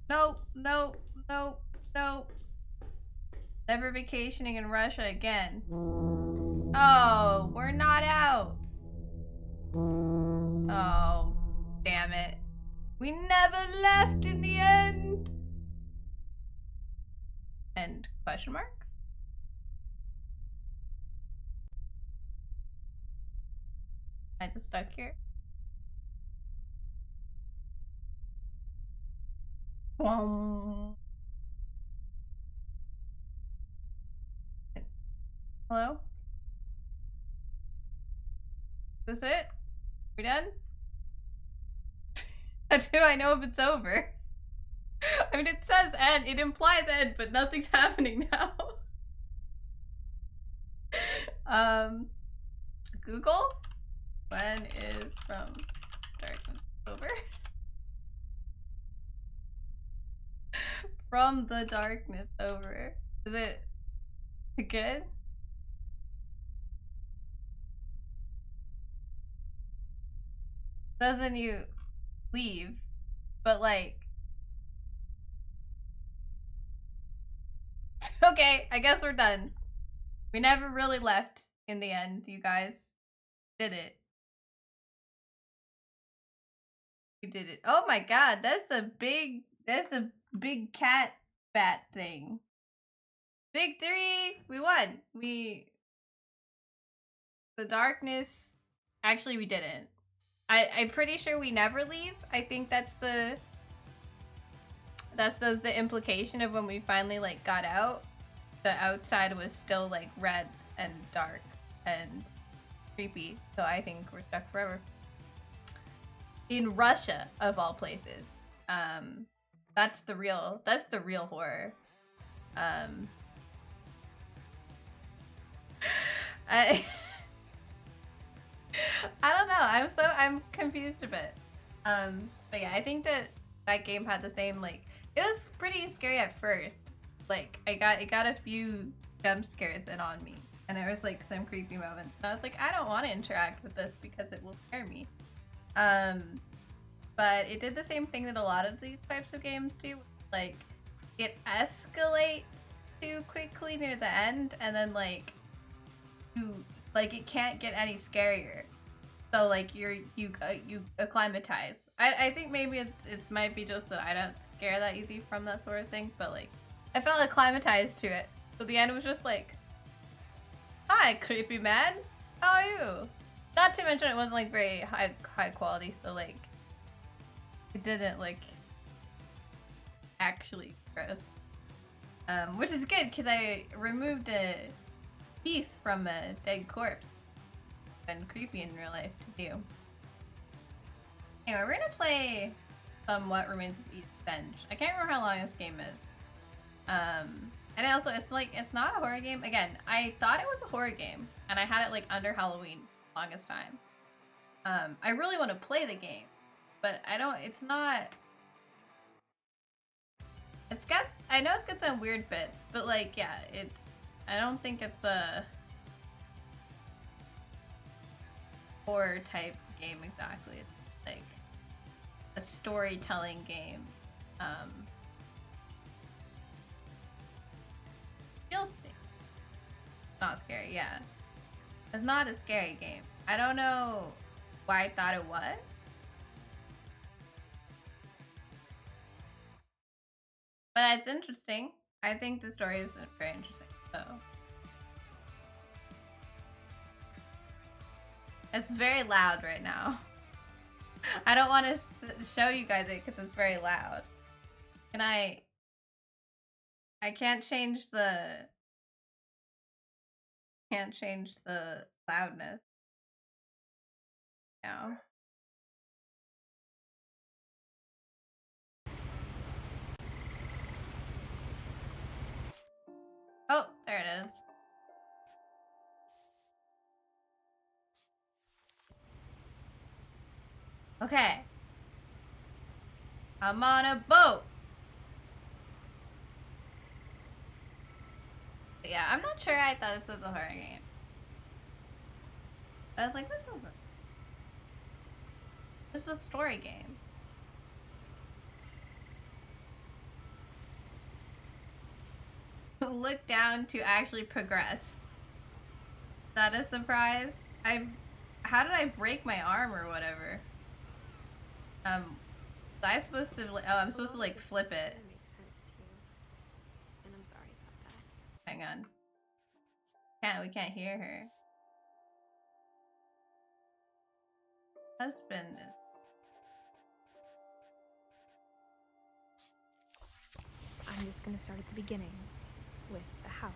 Nope, nope, nope, nope. Never vacationing in Russia again. Oh, we're not out. Oh, damn it. We never left in the end. End question mark? I just stuck here. Hello? Is this it? We done? How do I know if it's over? I mean, it says end. It implies end, but nothing's happening now. Google? When is From Darkness over? From the Darkness over. Is it good? Doesn't you leave, but like... Okay, I guess we're done. We never really left in the end, you guys. Did it. We did it. Oh my god, that's a big cat bat thing. Victory! We won! The darkness... Actually, we didn't. I'm pretty sure we never leave. I think that's the implication of when we finally like got out. The outside was still like red and dark and creepy. So I think we're stuck forever. In Russia, of all places. That's the real horror. I don't know. I'm confused a bit. But yeah, I think that game had the same like it was pretty scary at first. Like it got a few jump scares in on me, and there was like some creepy moments, and I was like, I don't want to interact with this because it will scare me. But it did the same thing that a lot of these types of games do. Like it escalates too quickly near the end, and then like it can't get any scarier. So like you acclimatize. I think maybe it might be just that I don't scare that easy from that sort of thing, but like I felt acclimatized to it. So the end was just like, hi, creepy man, how are you? Not to mention it wasn't like very high quality, so like it didn't like actually gross. Which is good because I removed a piece from a dead corpse. Been creepy in real life to do. Anyway, we're gonna play some What Remains of Edith Finch. I can't remember how long this game is. And also it's not a horror game. Again, I thought it was a horror game, and I had it like under Halloween the longest time. I really want to play the game, but I know it's got some weird bits, but like yeah, I don't think it's a horror type game exactly. It's like a storytelling game. You'll see. Not scary, yeah. It's not a scary game. I don't know why I thought it was. But it's interesting. I think the story is very interesting, so. It's very loud right now. I don't want to show you guys it because it's very loud. Can I can't change the loudness now. Oh, there it is. Okay. I'm on a boat. But yeah, I'm not sure I thought this was a horror game. I was like, this is a story game. Look down to actually progress. Is that a surprise? How did I break my arm or whatever? Was I supposed to? Oh, I'm supposed to like flip it. Makes sense to you, and I'm sorry about that. Hang on. We can't hear her. Husband. I'm just gonna start at the beginning with the house.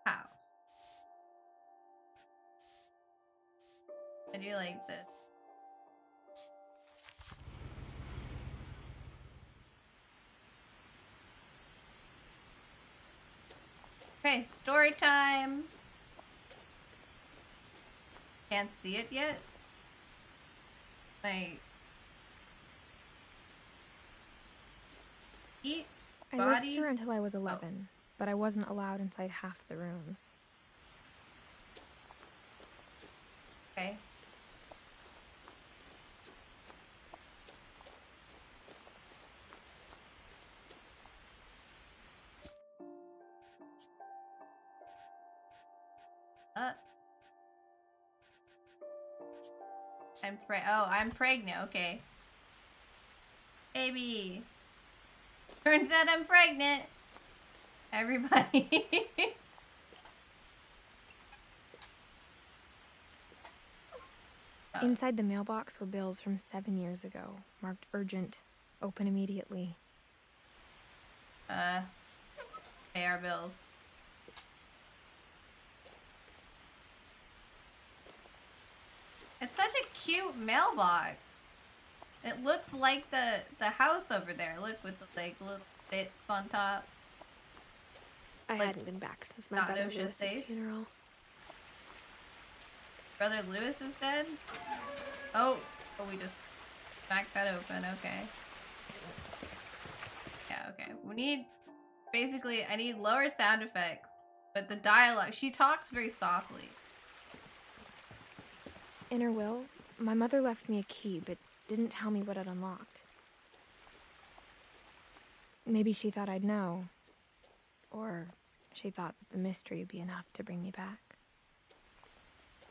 House. I do like this. Okay, story time. Can't see it yet. My feet, I lived body. here until I was 11, but I wasn't allowed inside half the rooms. Okay. I'm pregnant. Okay. Baby. Turns out I'm pregnant. Everybody. Inside the mailbox were bills from 7 years ago, marked urgent, open immediately. Pay our bills. It's such a cute mailbox. It looks like the house over there. Look, with the like little bits on top. I Like, hadn't been back since my not brother OSHA Lewis's safe? funeral. Brother Lewis is dead? Oh, we just smacked that open. Okay. Yeah, okay. We need, basically, I need lower sound effects, but the dialogue, she talks very softly. In her will, my mother left me a key, but didn't tell me what it unlocked. Maybe she thought I'd know. Or she thought that the mystery would be enough to bring me back.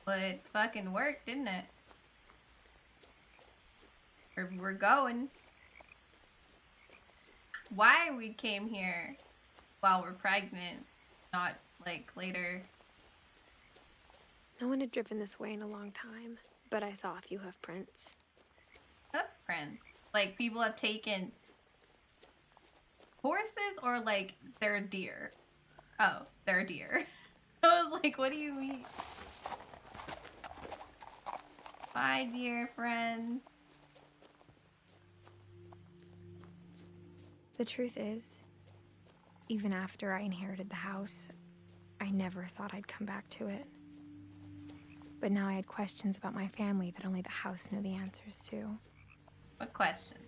But it fucking worked, didn't it? We're going. Why we came here while we're pregnant, not like later. No one had driven this way in a long time, but I saw a few hoof prints. Hoof prints. Like people have taken horses or like they're deer. Oh, they're deer. I was like, what do you mean? Bye, dear friend. The truth is, even after I inherited the house, I never thought I'd come back to it. But now I had questions about my family that only the house knew the answers to. What question?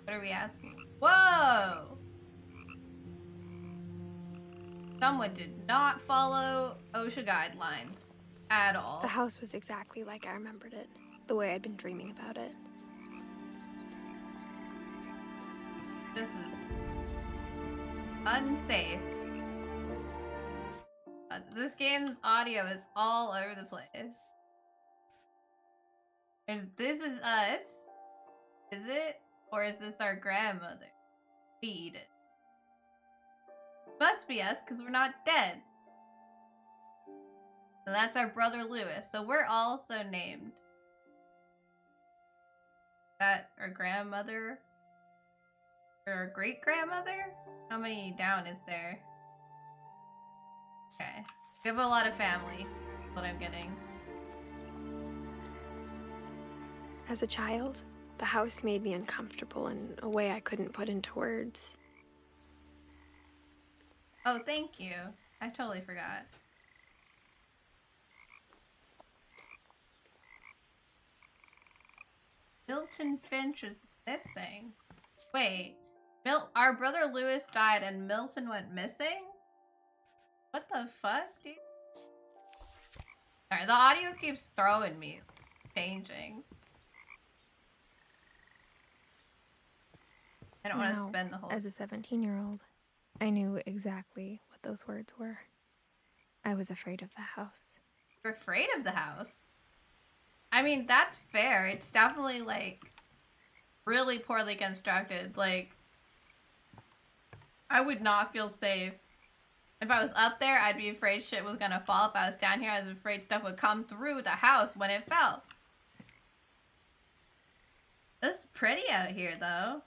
What are we asking? Whoa! Someone did not follow OSHA guidelines at all. The house was exactly like I remembered it, the way I'd been dreaming about it. This is unsafe. This game's audio is all over the place. This is us? Is it? Or is this our grandmother? We eat it. Must be us, because we're not dead. And that's our brother Lewis, so we're also named. That our grandmother? Or our great-grandmother? How many down is there? Okay. We have a lot of family, is what I'm getting. As a child, the house made me uncomfortable in a way I couldn't put into words. Oh, thank you. I totally forgot. Milton Finch is missing. Wait. Our brother Lewis died and Milton went missing? What the fuck, dude? Alright, the audio keeps throwing me. Changing. I don't want to spend the whole... As a 17-year-old, I knew exactly what those words were. I was afraid of the house. You're afraid of the house? I mean, that's fair. It's definitely, like, really poorly constructed. Like, I would not feel safe. If I was up there, I'd be afraid shit was gonna fall. If I was down here, I was afraid stuff would come through the house when it fell. It's pretty out here, though.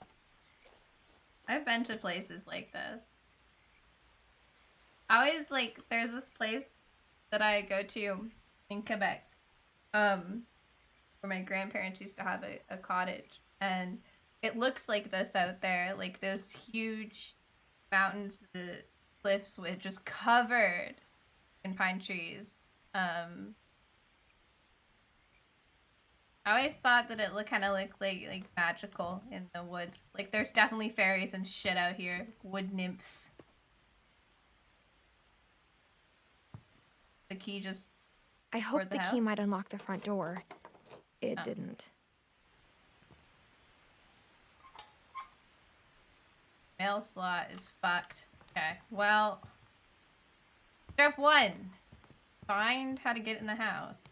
I've been to places like this. I always, like, there's this place that I go to in Quebec, where my grandparents used to have a cottage, and it looks like this out there, like those huge mountains, the cliffs with just covered in pine trees. I always thought that it kind of looked like magical in the woods. Like there's definitely fairies and shit out here, wood nymphs. The key just. I hoped the key might unlock the front door. It didn't. Mail slot is fucked. Okay, well. Step 1. Find how to get in the house.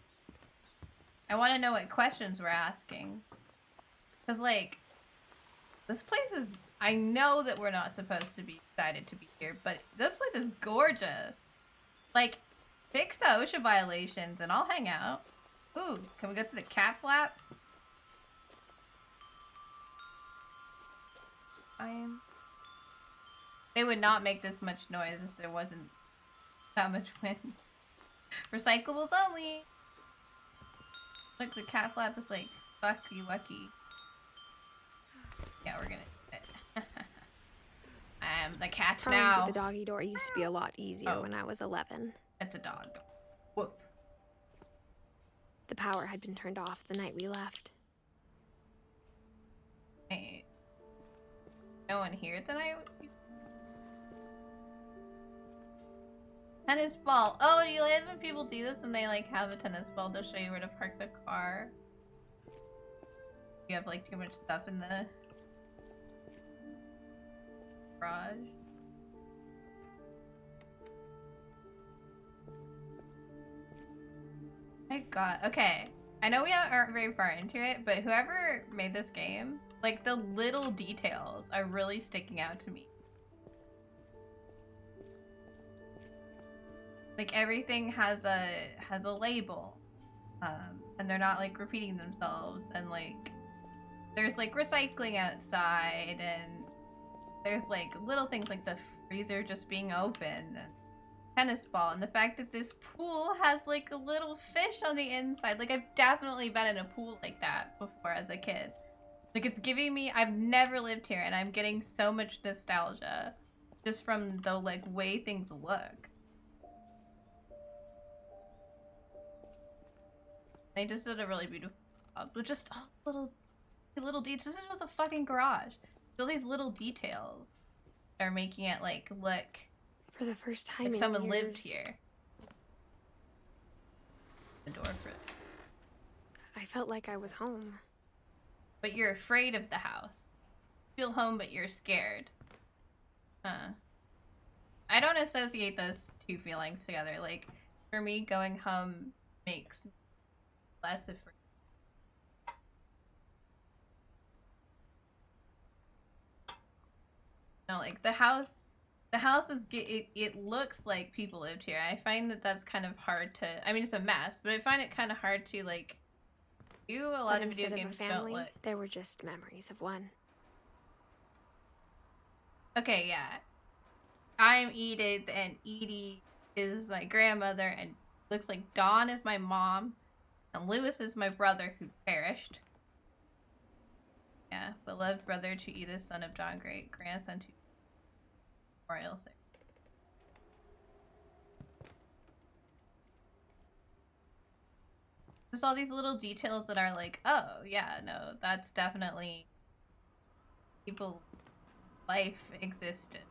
I want to know what questions we're asking. Because, like, This place is... I know that we're not supposed to be excited to be here, but this place is gorgeous. Like, fix the OSHA violations and I'll hang out. Ooh, can we go to the cat flap? They would not make this much noise if there wasn't that much wind. Recyclables only! Look, the cat flap is like, fucky wucky. Yeah, we're gonna do it. I am the cat Trying now. through the doggy door used to be a lot easier when I was 11. It's a dog. Woof. The power had been turned off the night we left. Hey. No one here tonight? Tennis ball. Oh, do you like when people do this and they like have a tennis ball to show you where to park the car? You have like too much stuff in the garage. My god. Okay. I know we aren't very far into it, but whoever made this game, like the little details are really sticking out to me. Like everything has a label, and they're not like repeating themselves, and like there's like recycling outside, and there's like little things like the freezer just being open, and tennis ball, and the fact that this pool has like a little fish on the inside. Like I've definitely been in a pool like that before as a kid. Like it's giving me, I've never lived here, and I'm getting so much nostalgia just from the like way things look. They just did a really beautiful job with just all little details. This is just a fucking garage. All these little details are making it like look For the first time like in someone years, lived here. The door for it. I felt like I was home. But you're afraid of the house. You feel home, but you're scared. Huh. I don't associate those two feelings together. Like, for me, going home makes me less afraid. No, like the house is it looks like people lived here. I find that that's kind of hard to. I mean, it's a mess, but I find it kind of hard to like do. A lot of video games don't look. There were just memories of one. Okay, yeah. I'm Edith, and Edie is my grandmother, and looks like Dawn is my mom, and Lewis is my brother who perished. Yeah, beloved brother to Edith, son of John, great grandson to Memorial. Just all these little details that are like, oh yeah, no, that's definitely people's life existed.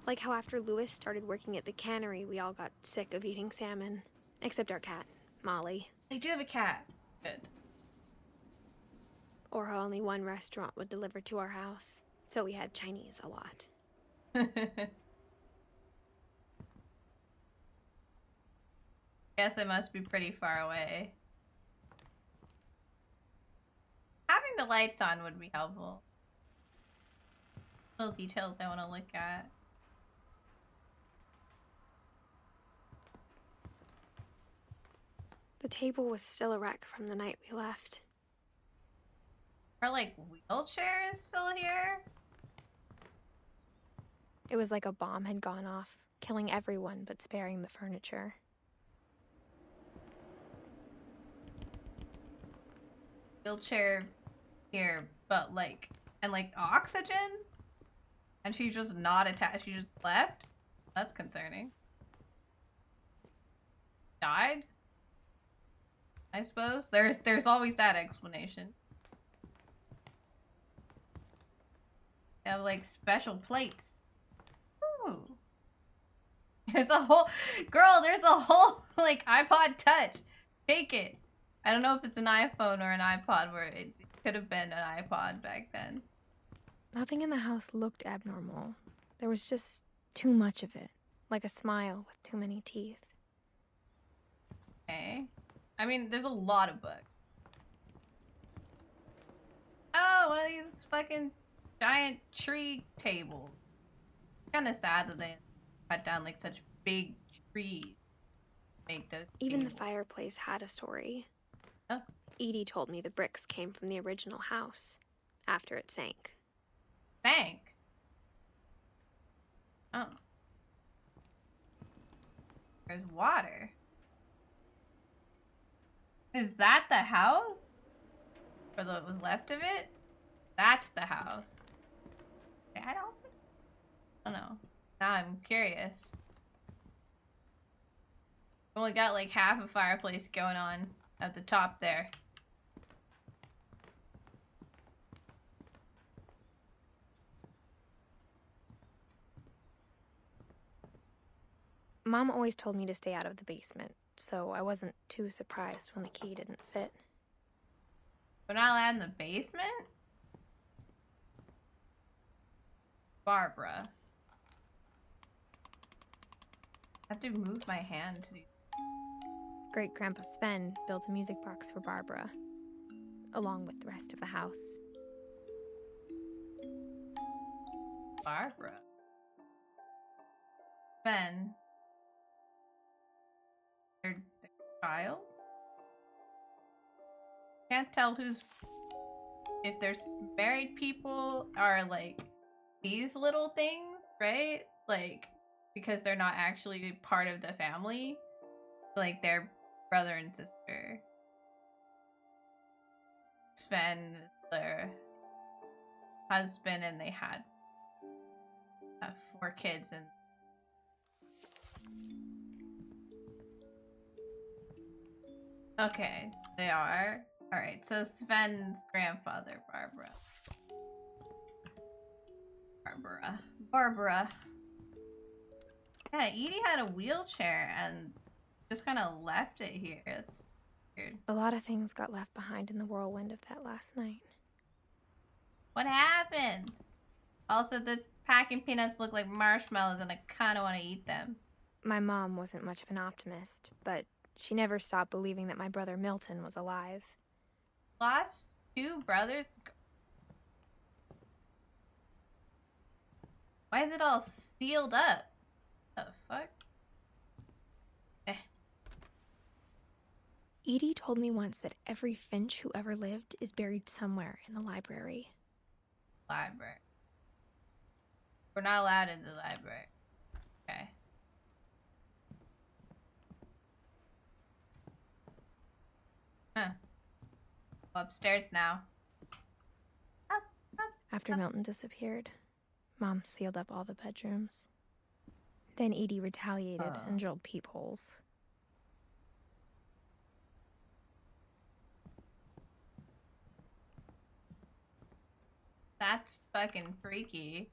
Like how after Lewis started working at the cannery, we all got sick of eating salmon. Except our cat, Molly. They do have a cat. Good. Or how only one restaurant would deliver to our house. So we had Chinese a lot. Guess it must be pretty far away. Having the lights on would be helpful. Little details I want to look at. The table was still a wreck from the night we left. Are like wheelchairs still here? It was like a bomb had gone off, killing everyone but sparing the furniture. Wheelchair here, but like, and like oxygen? And she just not attached, she just left? That's concerning. Died? I suppose. There's always that explanation. They have like special plates. Ooh. There's a whole like iPod Touch. Take it. I don't know if it's an iPhone or an iPod, where it could have been an iPod back then. Nothing in the house looked abnormal. There was just too much of it. Like a smile with too many teeth. Okay. I mean, there's a lot of books. Oh, one of these fucking giant tree tables. Kind of sad that they cut down like such big trees to make those Even the tables. fireplace had a story. Oh. Edie told me the bricks came from the original house after it sank. Bank. Oh. There's water. Is that the house? Or what was left of it? That's the house. That also? I don't know. Now I'm curious. Only got like half a fireplace going on at the top there. Mom always told me to stay out of the basement, so I wasn't too surprised when the key didn't fit. We're not allowed in the basement? Barbara. I have to move my hand to these. Great-Grandpa Sven built a music box for Barbara, along with the rest of the house. Barbara. Ben. Their child? Can't tell who's... If there's married people are like these little things, right? Like, because they're not actually part of the family. Like, they're brother and sister. Sven is their husband, and they had 4 kids. And okay, they are. All right, so Sven's grandfather, Barbara. Yeah, Edie had a wheelchair and just kind of left it here. It's weird. A lot of things got left behind in the whirlwind of that last night. What happened? Also, this packing peanuts look like marshmallows and I kind of want to eat them. My mom wasn't much of an optimist, but she never stopped believing that my brother Milton was alive. Lost 2 brothers? Why is it all sealed up? The fuck? Edie told me once that every Finch who ever lived is buried somewhere in the library. Library. We're not allowed in the library. Okay. Huh. Go upstairs now. Up. After Milton disappeared, Mom sealed up all the bedrooms. Then Edie retaliated and drilled peepholes. That's fucking freaky.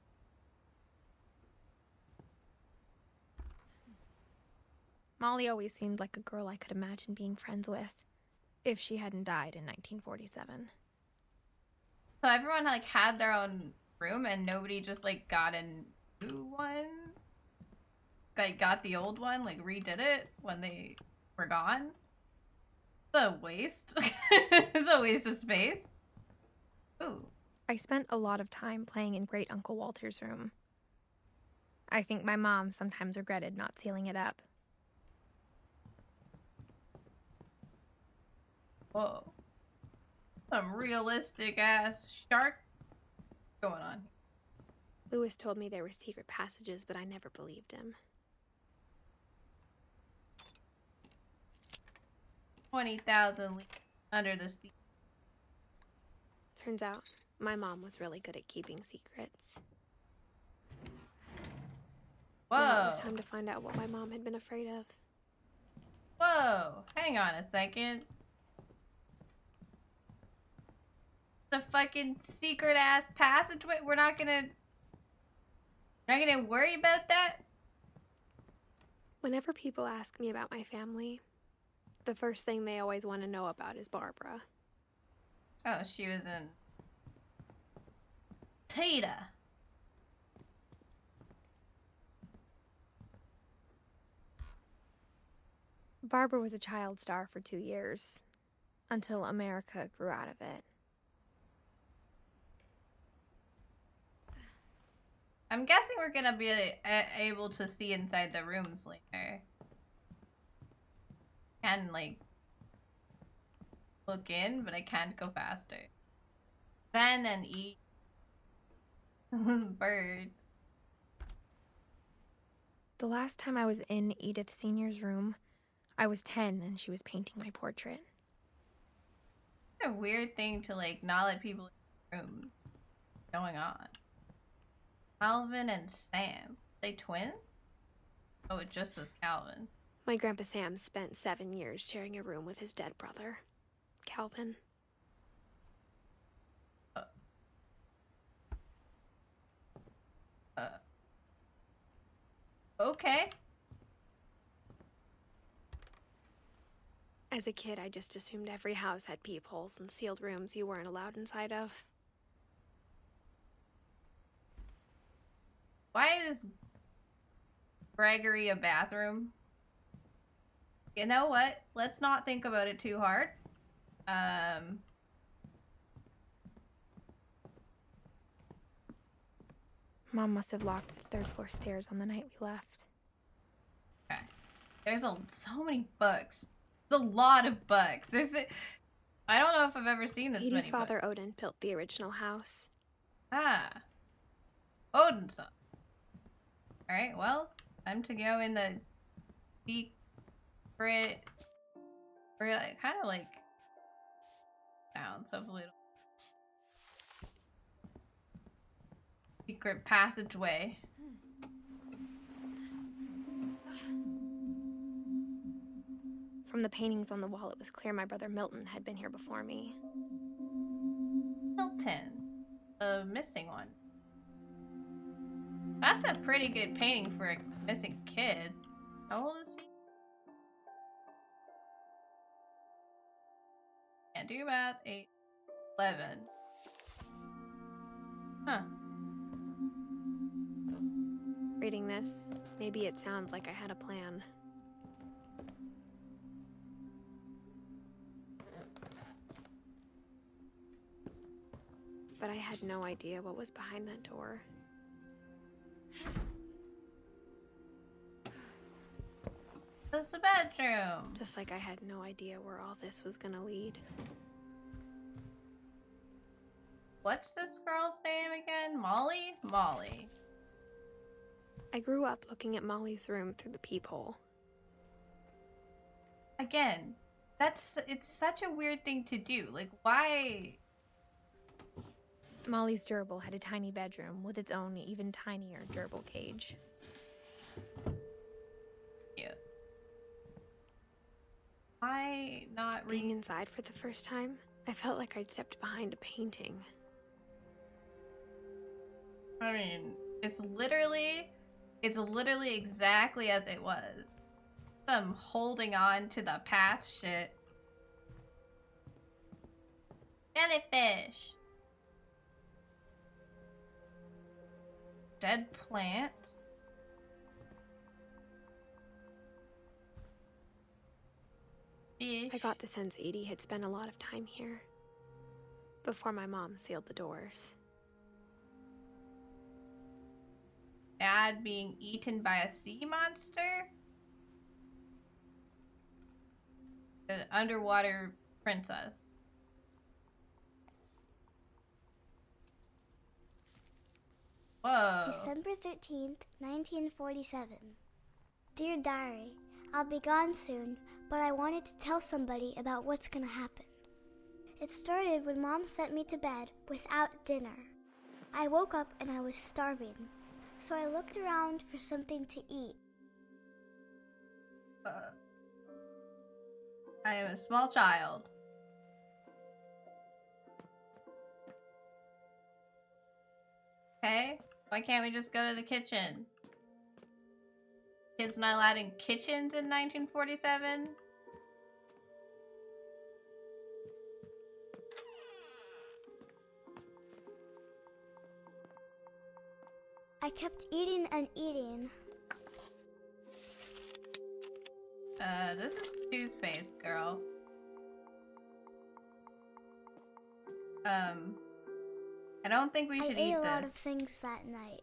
Molly always seemed like a girl I could imagine being friends with, if she hadn't died in 1947. So everyone like had their own room and nobody just like got a new one? Like got the old one, like redid it when they were gone? It's a waste. It's a waste of space. Ooh. I spent a lot of time playing in Great Uncle Walter's room. I think my mom sometimes regretted not sealing it up. Whoa. Some realistic ass shark going on. Lewis told me there were secret passages, but I never believed him. 20,000 under the sea. Turns out, my mom was really good at keeping secrets. Whoa. Now it was time to find out what my mom had been afraid of. Whoa. Hang on a second. The fucking secret ass passageway? We're not gonna worry about that? Whenever people ask me about my family, the first thing they always want to know about is Barbara. Oh, she was in Tata. Barbara was a child star for 2 years, until America grew out of it. I'm guessing we're gonna be able to see inside the rooms later. Can, like, look in, but I can't go faster. Ben and eat. Birds. The last time I was in Edith Sr.'s room, I was 10 and she was painting my portrait. What a weird thing to, like, not let people in the room. What's going on? Calvin and Sam. They twins? Oh, it just says Calvin. My Grandpa Sam spent 7 years sharing a room with his dead brother, Calvin. Okay. As a kid, I just assumed every house had peepholes and sealed rooms you weren't allowed inside of. Why is Gregory a bathroom? You know what? Let's not think about it too hard. Mom must have locked the third floor stairs on the night we left. Okay. There's so many books. There's a lot of books. I don't know if I've ever seen this Edie's many father, books. Odin, built the original house. Ah. Odin's son. Alright, well, time to go in the secret, kind of like sounds of a little secret passageway. From the paintings on the wall, it was clear my brother Milton had been here before me. Milton, the missing one. That's a pretty good painting for a missing kid. How old is he? Can't do math. 8, 11. Huh. Reading this, maybe it sounds like I had a plan. But I had no idea what was behind that door. This is the bedroom. Just like I had no idea where all this was gonna lead. What's this girl's name again? Molly? Molly. I grew up looking at Molly's room through the peephole. Again, it's such a weird thing to do. Like, why? Molly's gerbil had a tiny bedroom with its own even tinier gerbil cage. Yeah. Why not Being read? inside for the first time, I felt like I'd stepped behind a painting. I mean, it's literally exactly as it was. Them holding on to the past shit. Jellyfish. Dead plants. Fish. I got the sense Edie had spent a lot of time here. Before my mom sealed the doors. Dad being eaten by a sea monster? An underwater princess. Whoa. December 13th, 1947. Dear Diary, I'll be gone soon, but I wanted to tell somebody about what's gonna happen. It started when Mom sent me to bed without dinner. I woke up and I was starving, so I looked around for something to eat. I am a small child. Okay, why can't we just go to the kitchen? Kids not allowed in kitchens in 1947? I kept eating and eating. This is toothpaste, girl. I don't think we should I ate eat a lot of this. things that night.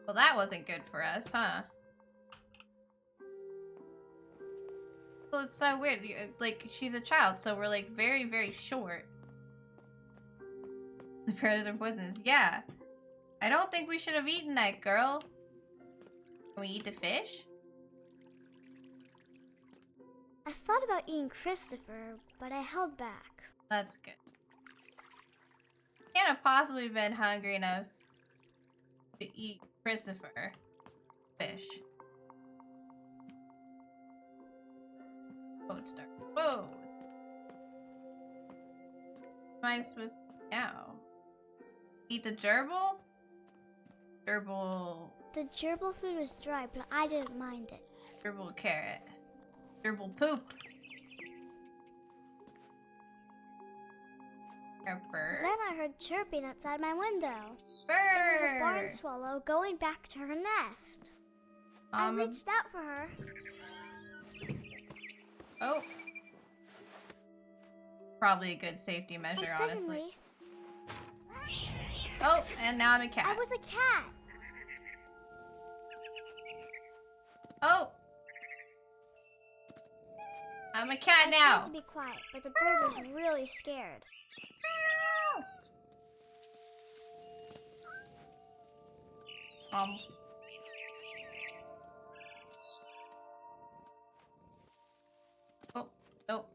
Well, that wasn't good for us, huh? Well, it's so weird. Like, she's a child, so we're, like, very, very short. The brothers are poisonous. Yeah. I don't think we should have eaten that, girl. Can we eat the fish? I thought about eating Christopher, but I held back. That's good. Can't have possibly been hungry enough to eat Christopher. Fish. Oh, it's dark. Whoa! What am I supposed to do now? Eat the gerbil? Gerbil... The gerbil food was dry, but I didn't mind it. Gerbil carrot. Gerbil poop. A bird? Then I heard chirping outside my window. Bird! It was a barn swallow going back to her nest. I reached out for her. Oh. Probably a good safety measure, And honestly. suddenly, Oh, and now I'm a cat. I was a cat. Oh! I'm a cat I now! tried to be quiet, but the bird was really scared. Oh, nope.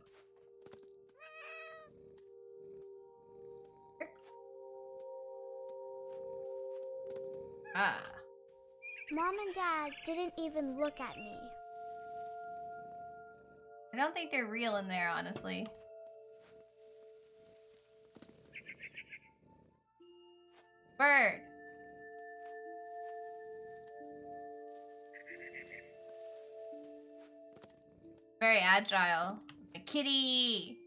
Ah. Mom and Dad didn't even look at me. I don't think they're real in there, honestly. Bird. Very agile. A kitty.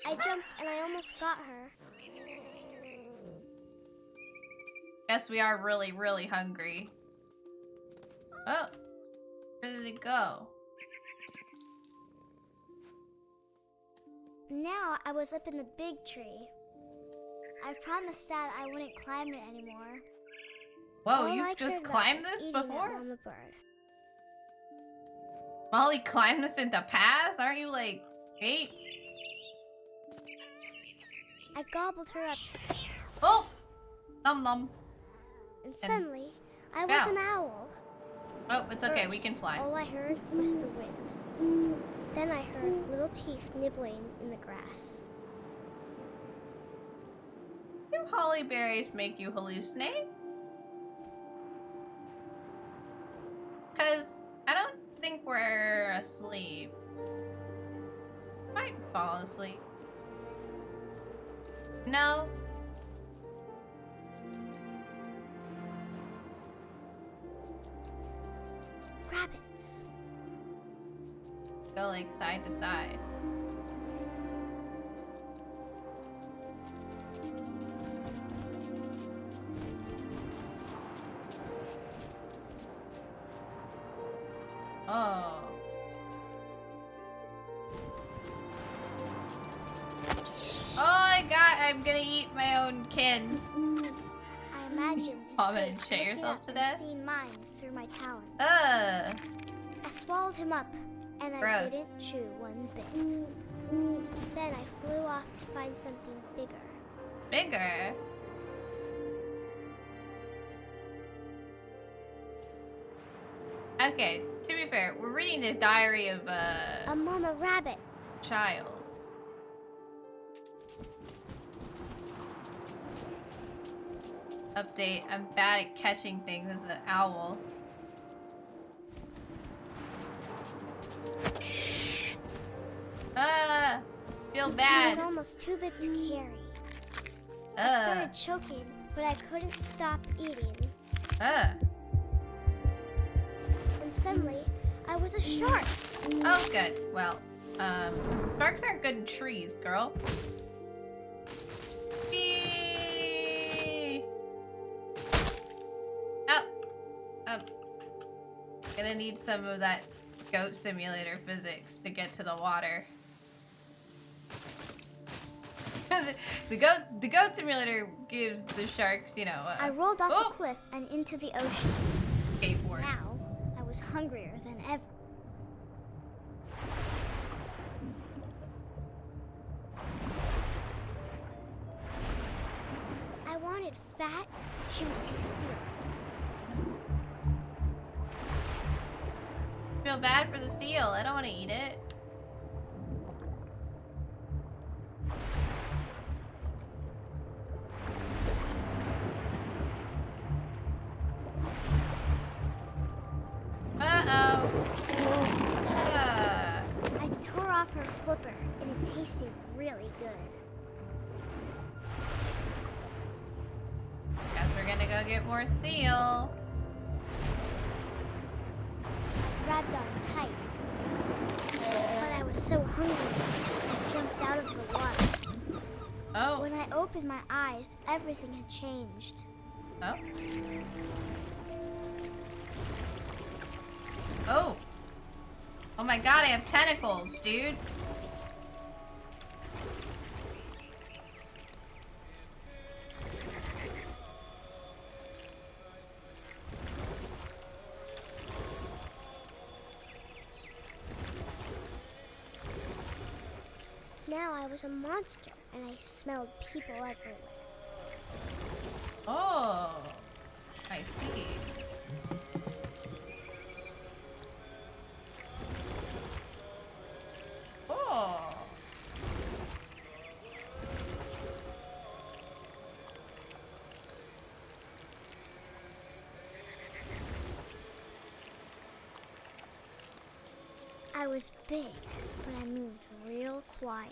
I jumped and I almost got her. Guess we are really, really hungry. Oh. Where did it go? Now I was up in the big tree. I promised Dad I wouldn't climb it anymore. Whoa, All you I just cared about climbed was this eating that before? mama bird. Molly climbed this in the past? Aren't you like 8? I gobbled her up, Oh! Nom nom. and suddenly I was an owl. Oh, it's okay, we First, can fly. All I heard was the wind. Then I heard little teeth nibbling in the grass. Do holly berries make you hallucinate? Cause I don't think we're asleep. Might fall asleep. No. Rabbits. Go like side to side. Oh. I'm gonna eat my own kid. I imagined his Vomit and face shit looking yourself up to and death? seeing mine through my talons. Ugh. I swallowed him up, and I Gross. didn't chew one bit. Then I flew off to find something bigger. Bigger. Okay, to be fair, we're reading the diary of A mama rabbit. child. Update, I'm bad at catching things as an owl. Feel She bad. was almost too big to carry. I started choking, but I couldn't stop eating. And suddenly, I was a shark. Oh, good. Well, sharks aren't good in trees, girl. Whee! Oh. Gonna need some of that goat simulator physics to get to the water. the goat simulator gives the sharks, you know. I rolled off a cliff and into the ocean. Skateboard. Now, I was hungrier than ever. I wanted fat, juicy seals. Feel bad for the seal. I don't want to eat it. Uh-oh. I tore off her flipper, and it tasted really good. Guess we're gonna go get more seal. I grabbed on tight, but I was so hungry, I jumped out of the water. Oh. When I opened my eyes, everything had changed. Oh. Oh. Oh my god, I have tentacles, dude. Now I was a monster, and I smelled people everywhere. Oh. I see. Oh. I was big, but I moved real quiet.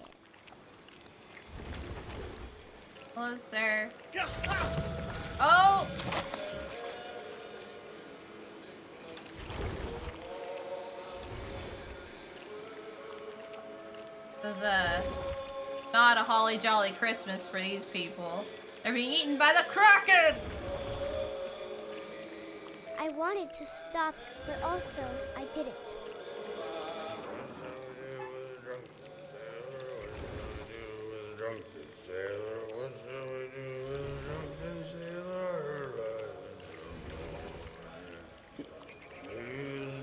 Hello, sir. Oh! This is not a holly jolly Christmas for these people. They're being eaten by the Kraken! I wanted to stop, but also I didn't.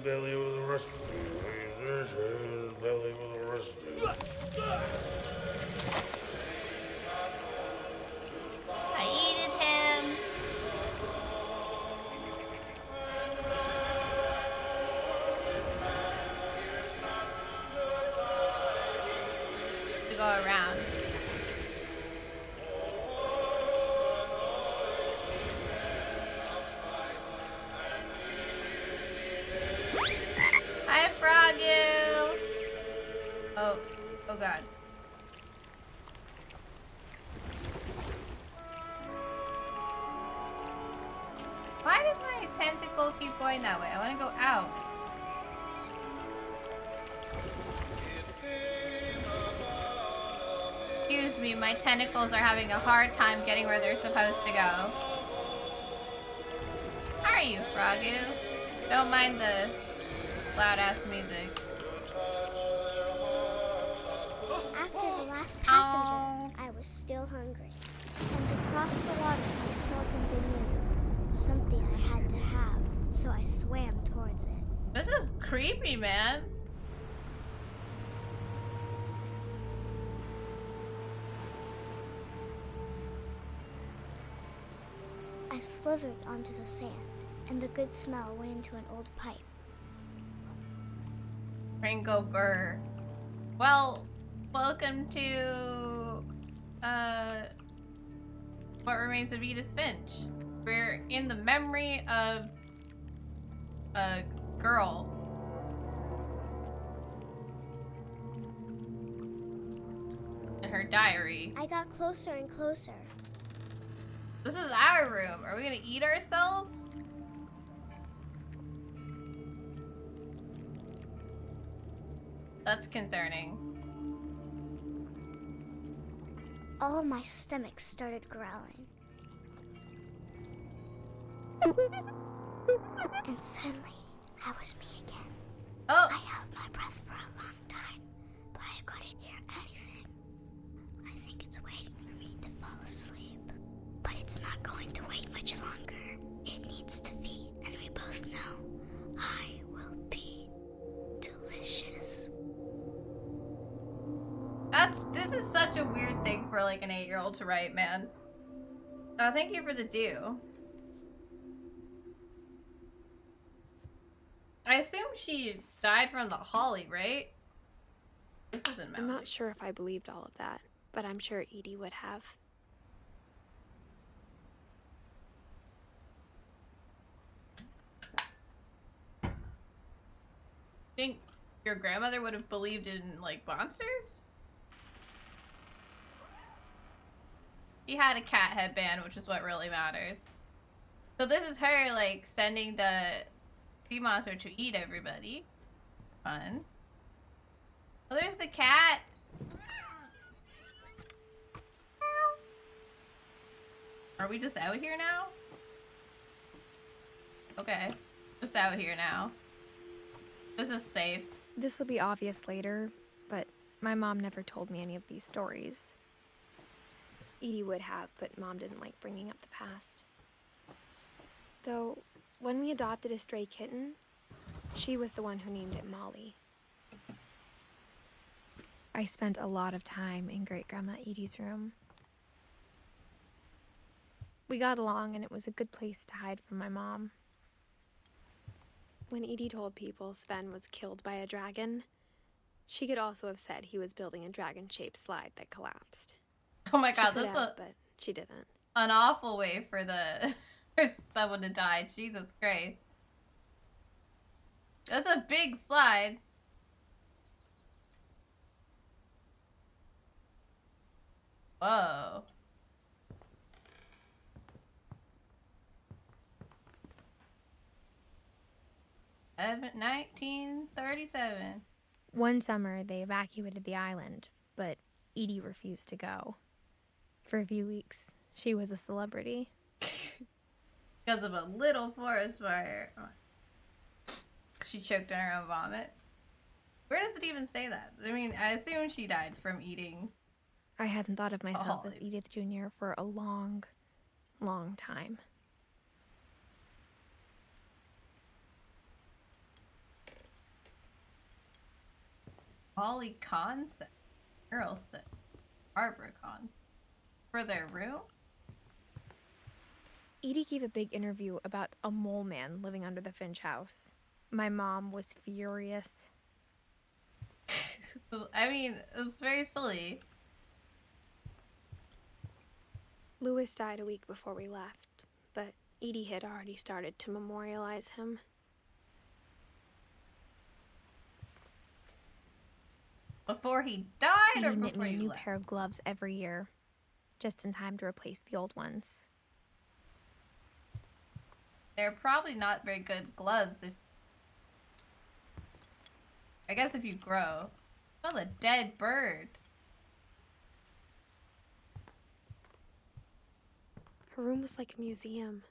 Belly with a rusty, his belly with a rusty. I eated him. To go around. Hi, Frogu. Oh God. Why does my tentacle keep going that way? I want to go out. Excuse me, my tentacles are having a hard time getting where they're supposed to go. How are you, Frogu? Don't mind the loud-ass music. After the last passenger, I was still hungry. And across the water, I smelled something new. Something I had to have, so I swam towards it. This is creepy, man. I slithered onto the sand, and the good smell went into an old pipe. Ringo Burr. Well, welcome to What Remains of Edith Finch. We're in the memory of a girl. And her diary. I got closer and closer. This is our room. Are we gonna eat ourselves? That's concerning. All my stomach started growling. And suddenly, I was me again. Oh! I held my breath for a long time, but I couldn't hear anything. like an 8-year-old to write, man. Thank you for the dew. I assume she died from the holly, right? This isn't I'm mountain. not sure if I believed all of that, but I'm sure Edie would have. Think your grandmother would have believed in, like, monsters? She had a cat headband, which is what really matters. So this is her, like, sending the sea monster to eat everybody. Fun. Oh, there's the cat! Are we just out here now? Okay. Just out here now. This is safe. This will be obvious later, but my mom never told me any of these stories. Edie would have, but Mom didn't like bringing up the past. Though, when we adopted a stray kitten, she was the one who named it Molly. I spent a lot of time in Great-Grandma Edie's room. We got along, and it was a good place to hide from my mom. When Edie told people Sven was killed by a dragon, she could also have said he was building a dragon-shaped slide that collapsed. Oh my She god, could that's have, but she didn't. an awful way for the for someone to die. Jesus Christ. That's a big slide. Whoa. Seven, 1937. One summer, they evacuated the island, but Edie refused to go. For a few weeks, she was a celebrity. Because of a little forest fire. She choked on her own vomit. Where does it even say that? I mean, I assume she died from eating. I hadn't thought of myself as Holly. Edith Jr. for a long, long time. Molly Kahn said. Earl said. Barbara Kahn. For their room? Edie gave a big interview about a mole man living under the Finch house. My mom was furious. I mean, it's very silly. Louis died a week before we left, but Edie had already started to memorialize him. Before he died or Edie knit before me a you new left? pair of gloves every year, just in time to replace the old ones. They're probably not very good gloves if... I guess if you grow. Oh, the dead birds. Her room was like a museum.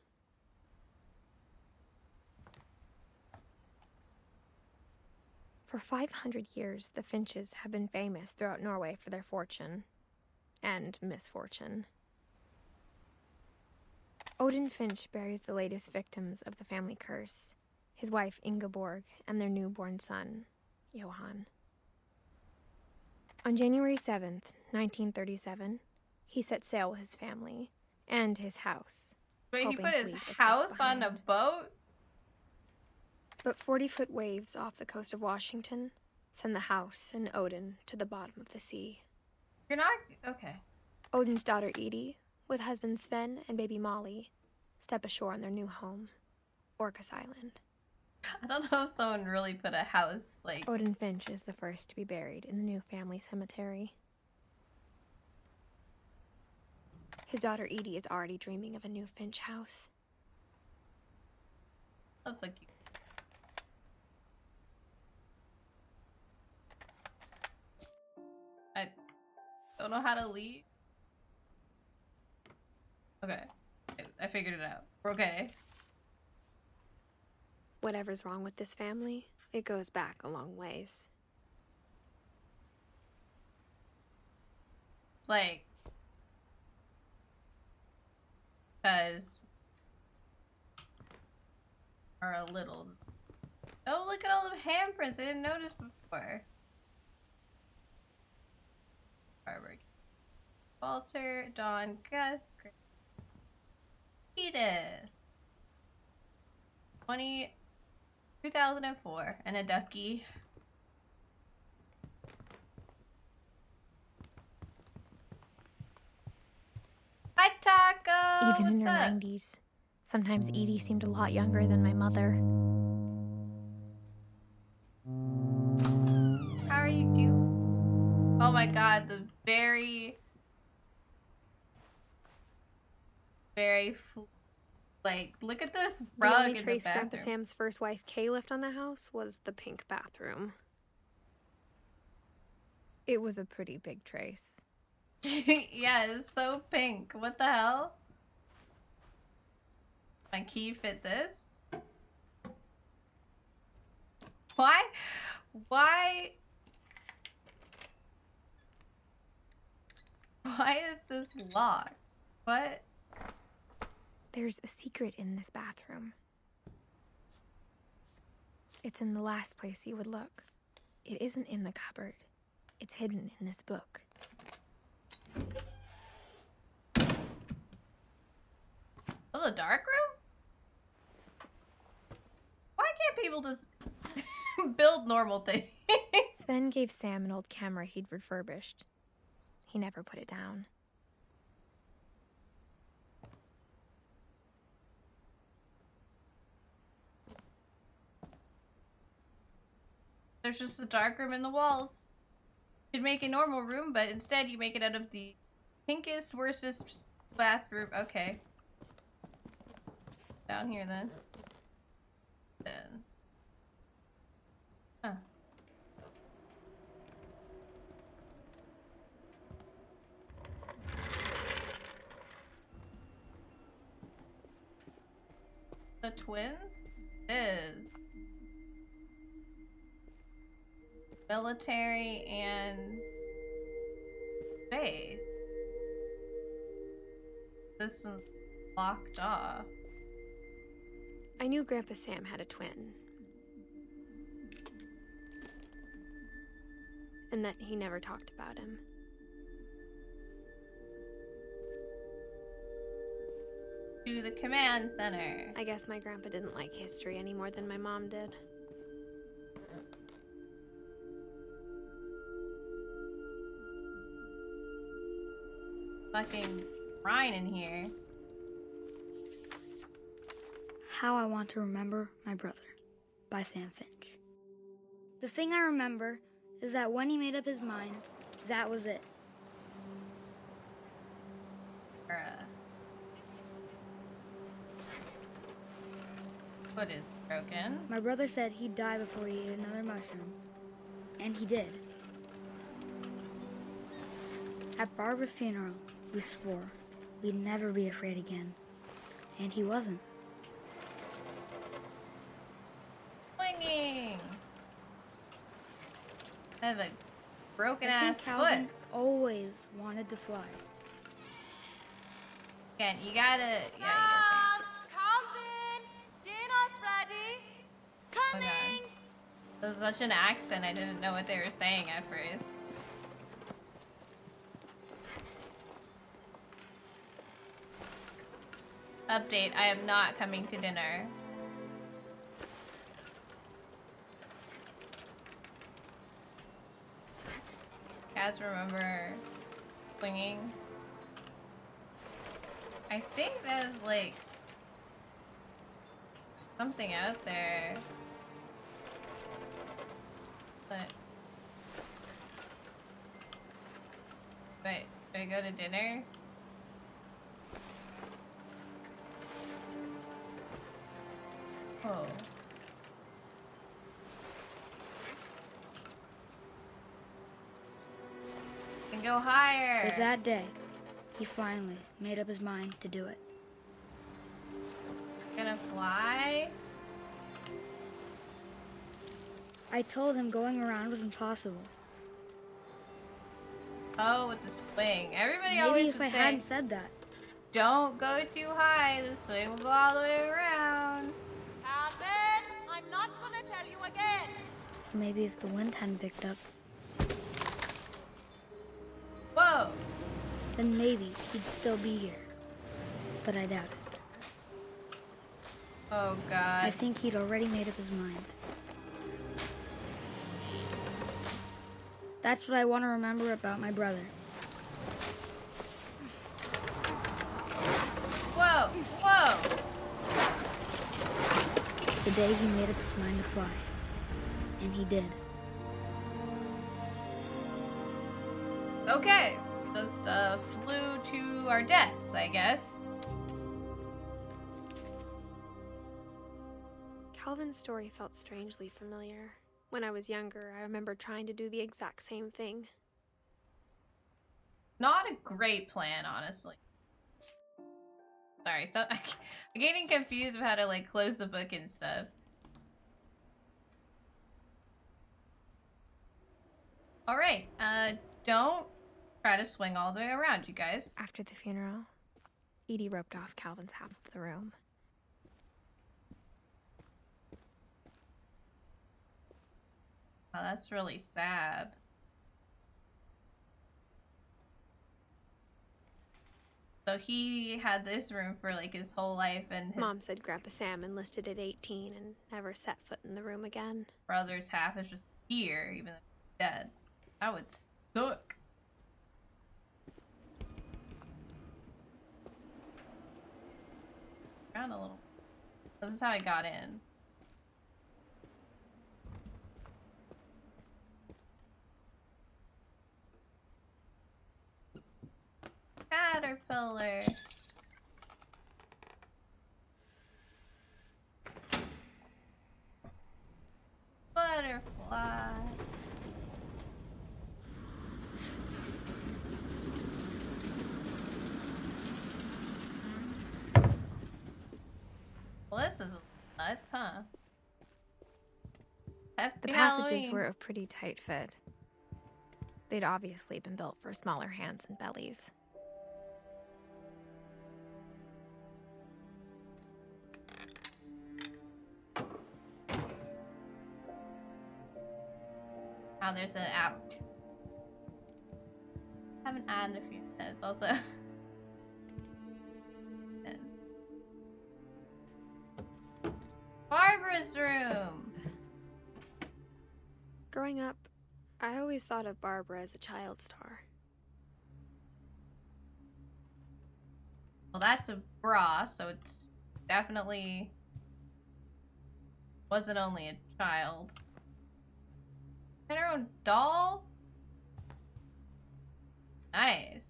For 500 years, the Finches have been famous throughout Norway for their fortune and misfortune. Odin Finch buries the latest victims of the family curse, his wife Ingeborg and their newborn son, Johan. On January 7th, 1937, he set sail with his family and his house. Wait, he hoping put to his leave the curse house on a behind. boat? But 40-foot waves off the coast of Washington send the house and Odin to the bottom of the sea. You're not... Okay. Odin's daughter Edie, with husband Sven and baby Molly, step ashore on their new home, Orcas Island. I don't know if someone really put a house, like... Odin Finch is the first to be buried in the new family cemetery. His daughter Edie is already dreaming of a new Finch house. That's like... I don't know how to leave. Okay. I figured it out. We're okay. Whatever's wrong with this family, it goes back a long ways. Like... Because... Are a little... Oh, look at all the handprints I didn't notice before. Barbara. Walter, Dawn, Gus, Edith. 2004, and a ducky. Hi, Taco! Even in What's her up? 90s, sometimes Edie seemed a lot younger than my mother. How are you doing? Oh my god, the very like, look at this The rug only in the trace Grandpa bathroom. Sam's first wife Kay left on the house was the pink bathroom. It was a pretty big trace. Yeah, it's so pink. What the hell? My key fit this? Why? Why? Why is this locked? What? There's a secret in this bathroom. It's in the last place you would look. It isn't in the cupboard. It's hidden in this book. Oh, the dark room? Why can't people just build normal things? Sven gave Sam an old camera he'd refurbished. He never put it down. There's just a dark room in the walls. You'd make a normal room, but instead you make it out of the pinkest, worstest bathroom. Okay. Down here then. Huh. The twins? Is military and faith. This is locked off. I knew Grandpa Sam had a twin. And that he never talked about him. To the command center. I guess my grandpa didn't like history any more than my mom did. Fucking Ryan in here. How I Want to Remember My Brother by Sam Finch. The thing I remember is that when he made up his mind, that was it. Foot is broken. My brother said he'd die before he ate another mushroom. And he did. At Barbara's funeral, we swore we'd never be afraid again. And he wasn't. Swinging! I have a broken I ass think Calvin foot. always wanted to fly. Again, you gotta. Calvin, dinner's ready. Coming! It was such an accent, I didn't know what they were saying at first. Update, I am not coming to dinner. Guys, remember swinging? I think there's like something out there. But wait, do I go to dinner? Oh. And go higher. But that day, he finally made up his mind to do it. Gonna fly? I told him going around was impossible. Oh, with the swing. Everybody Maybe always if would I say, hadn't said that. don't go too high, the swing will go all the way around. Calvin, I'm not gonna tell you again. Maybe if the wind hadn't picked up. Whoa! then maybe he'd still be here. But I doubt it. Oh, God. I think he'd already made up his mind. That's what I want to remember about my brother. Whoa! Whoa! The day he made up his mind to fly. And he did. Okay. We just flew to our deaths, I guess. Calvin's story felt strangely familiar. When I was younger, I remember trying to do the exact same thing. Not a great plan, honestly. Sorry, so I'm getting confused of how to like close the book and stuff. Alright, don't try to swing all the way around, you guys. After the funeral, Edie roped off Calvin's half of the room. Oh, that's really sad. So he had this room for like his whole life, and his Mom said Grandpa Sam enlisted at 18 and never set foot in the room again. brother's half is just here, even though he's dead. That would suck. Around a little. This is how I got in. Caterpillar. Butterfly. Well, this is nuts, huh? Happy The passages Halloween. were a pretty tight fit. They'd obviously been built for smaller hands and bellies. Oh, there's an out. Haven't added a few minutes also. Barbara's room. Growing up, I always thought of Barbara as a child star. Well, that's a bra, so it's definitely wasn't only a child. Had her own doll? Nice.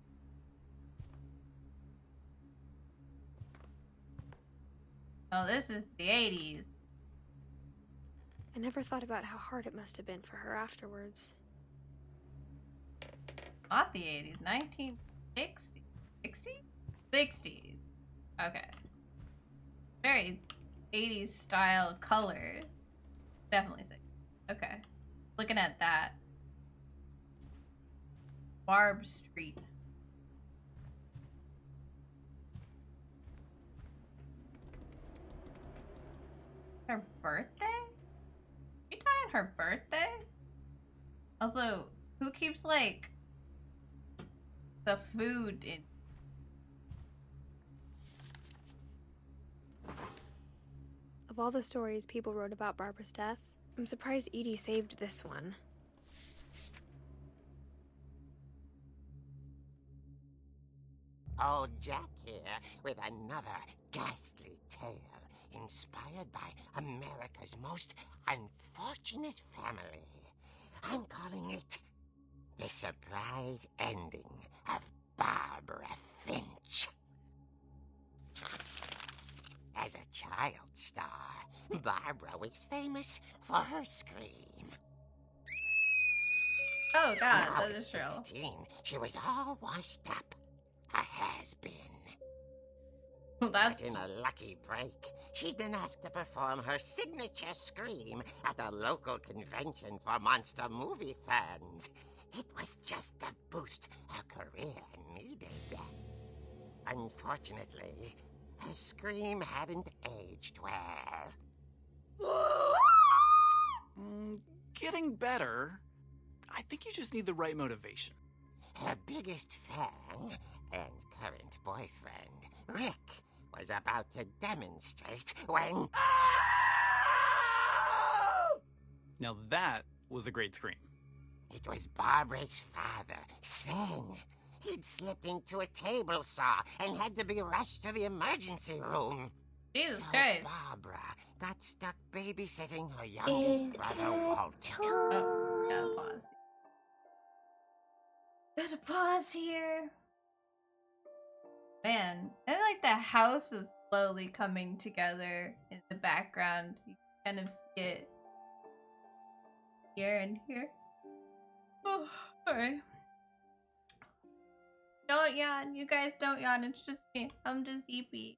Oh, this is the 80s. I never thought about how hard it must have been for her afterwards. Not the 80s. 1960? 60? 60s. Okay. Very 80s style colors. Definitely 60s. Okay. Looking at that. Barb Street. Her birthday? You dying her birthday? Also, who keeps like the food in? Of all the stories people wrote about Barbara's death, I'm surprised Edie saved this one. Old Jack here with another ghastly tale inspired by America's most unfortunate family. I'm calling it The Surprise Ending of Barbara Finch. As a child star, Barbara was famous for her scream. Oh god, Now that at is true. 16, she was all washed up. A has-been. That's But in a lucky break, she'd been asked to perform her signature scream at a local convention for monster movie fans. It was just the boost her career needed. Unfortunately, her scream hadn't aged well. Getting better. I think you just need the right motivation. Her biggest fan, and current boyfriend, Rick, was about to demonstrate when... Now that was a great scream. It was Barbara's father, Sven. He'd slipped into a table saw and had to be rushed to the emergency room. Jesus So Christ. Barbara got stuck babysitting her youngest brother, Walter. Oh, gotta pause. Gotta pause here. Man, I like the house is slowly coming together in the background. You can kind of see it here and here. Oh, alright. Don't yawn. You guys don't yawn. It's just me. I'm just EP.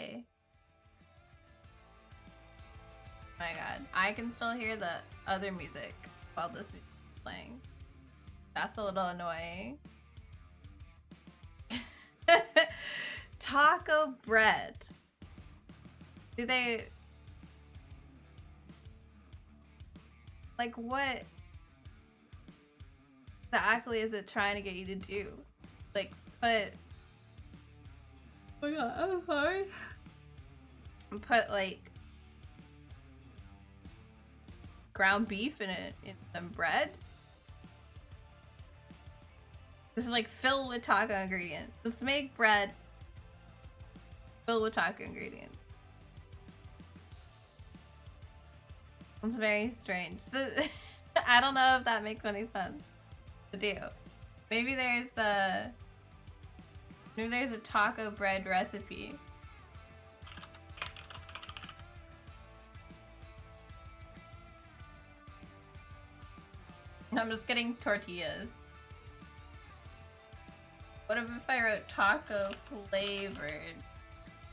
Okay. My god. I can still hear the other music while this music is playing. That's a little annoying. Taco bread. Do they... Like, what exactly is it trying to get you to do? Like, put... Oh my god, I'm sorry. Put, like, ground beef in it, in some bread? Just, like, filled with taco ingredients. Just make bread filled with taco ingredients. It's very strange. I don't know if that makes any sense to do. Maybe there's a taco bread recipe. I'm just getting tortillas. What if I wrote taco flavored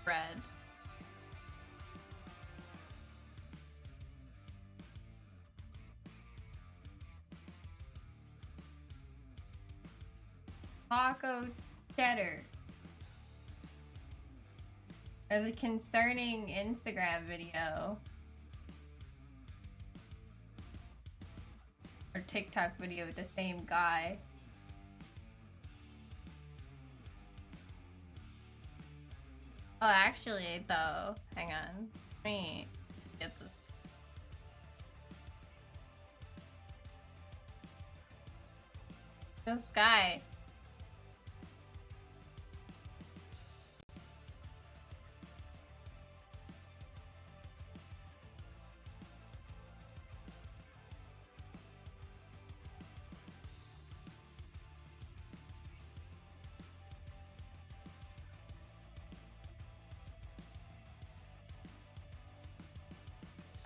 bread? Taco cheddar. There's a concerning Instagram video. Or TikTok video with the same guy. Oh, actually, though, hang on. Let me get this. This guy.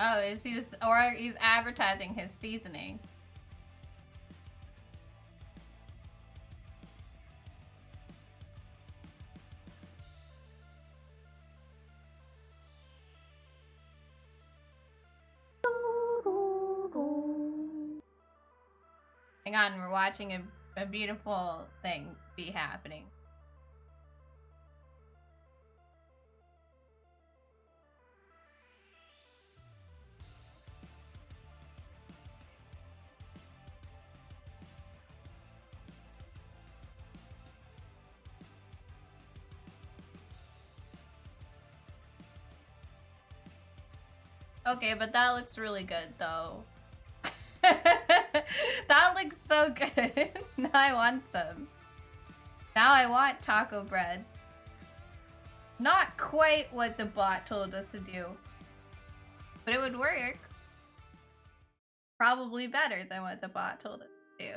Oh, is he's advertising his seasoning. Hang on, we're watching a beautiful thing be happening. Okay, but that looks really good, though. That looks so good. Now I want some. Now I want taco bread. Not quite what the bot told us to do. But it would work. Probably better than what the bot told us to do.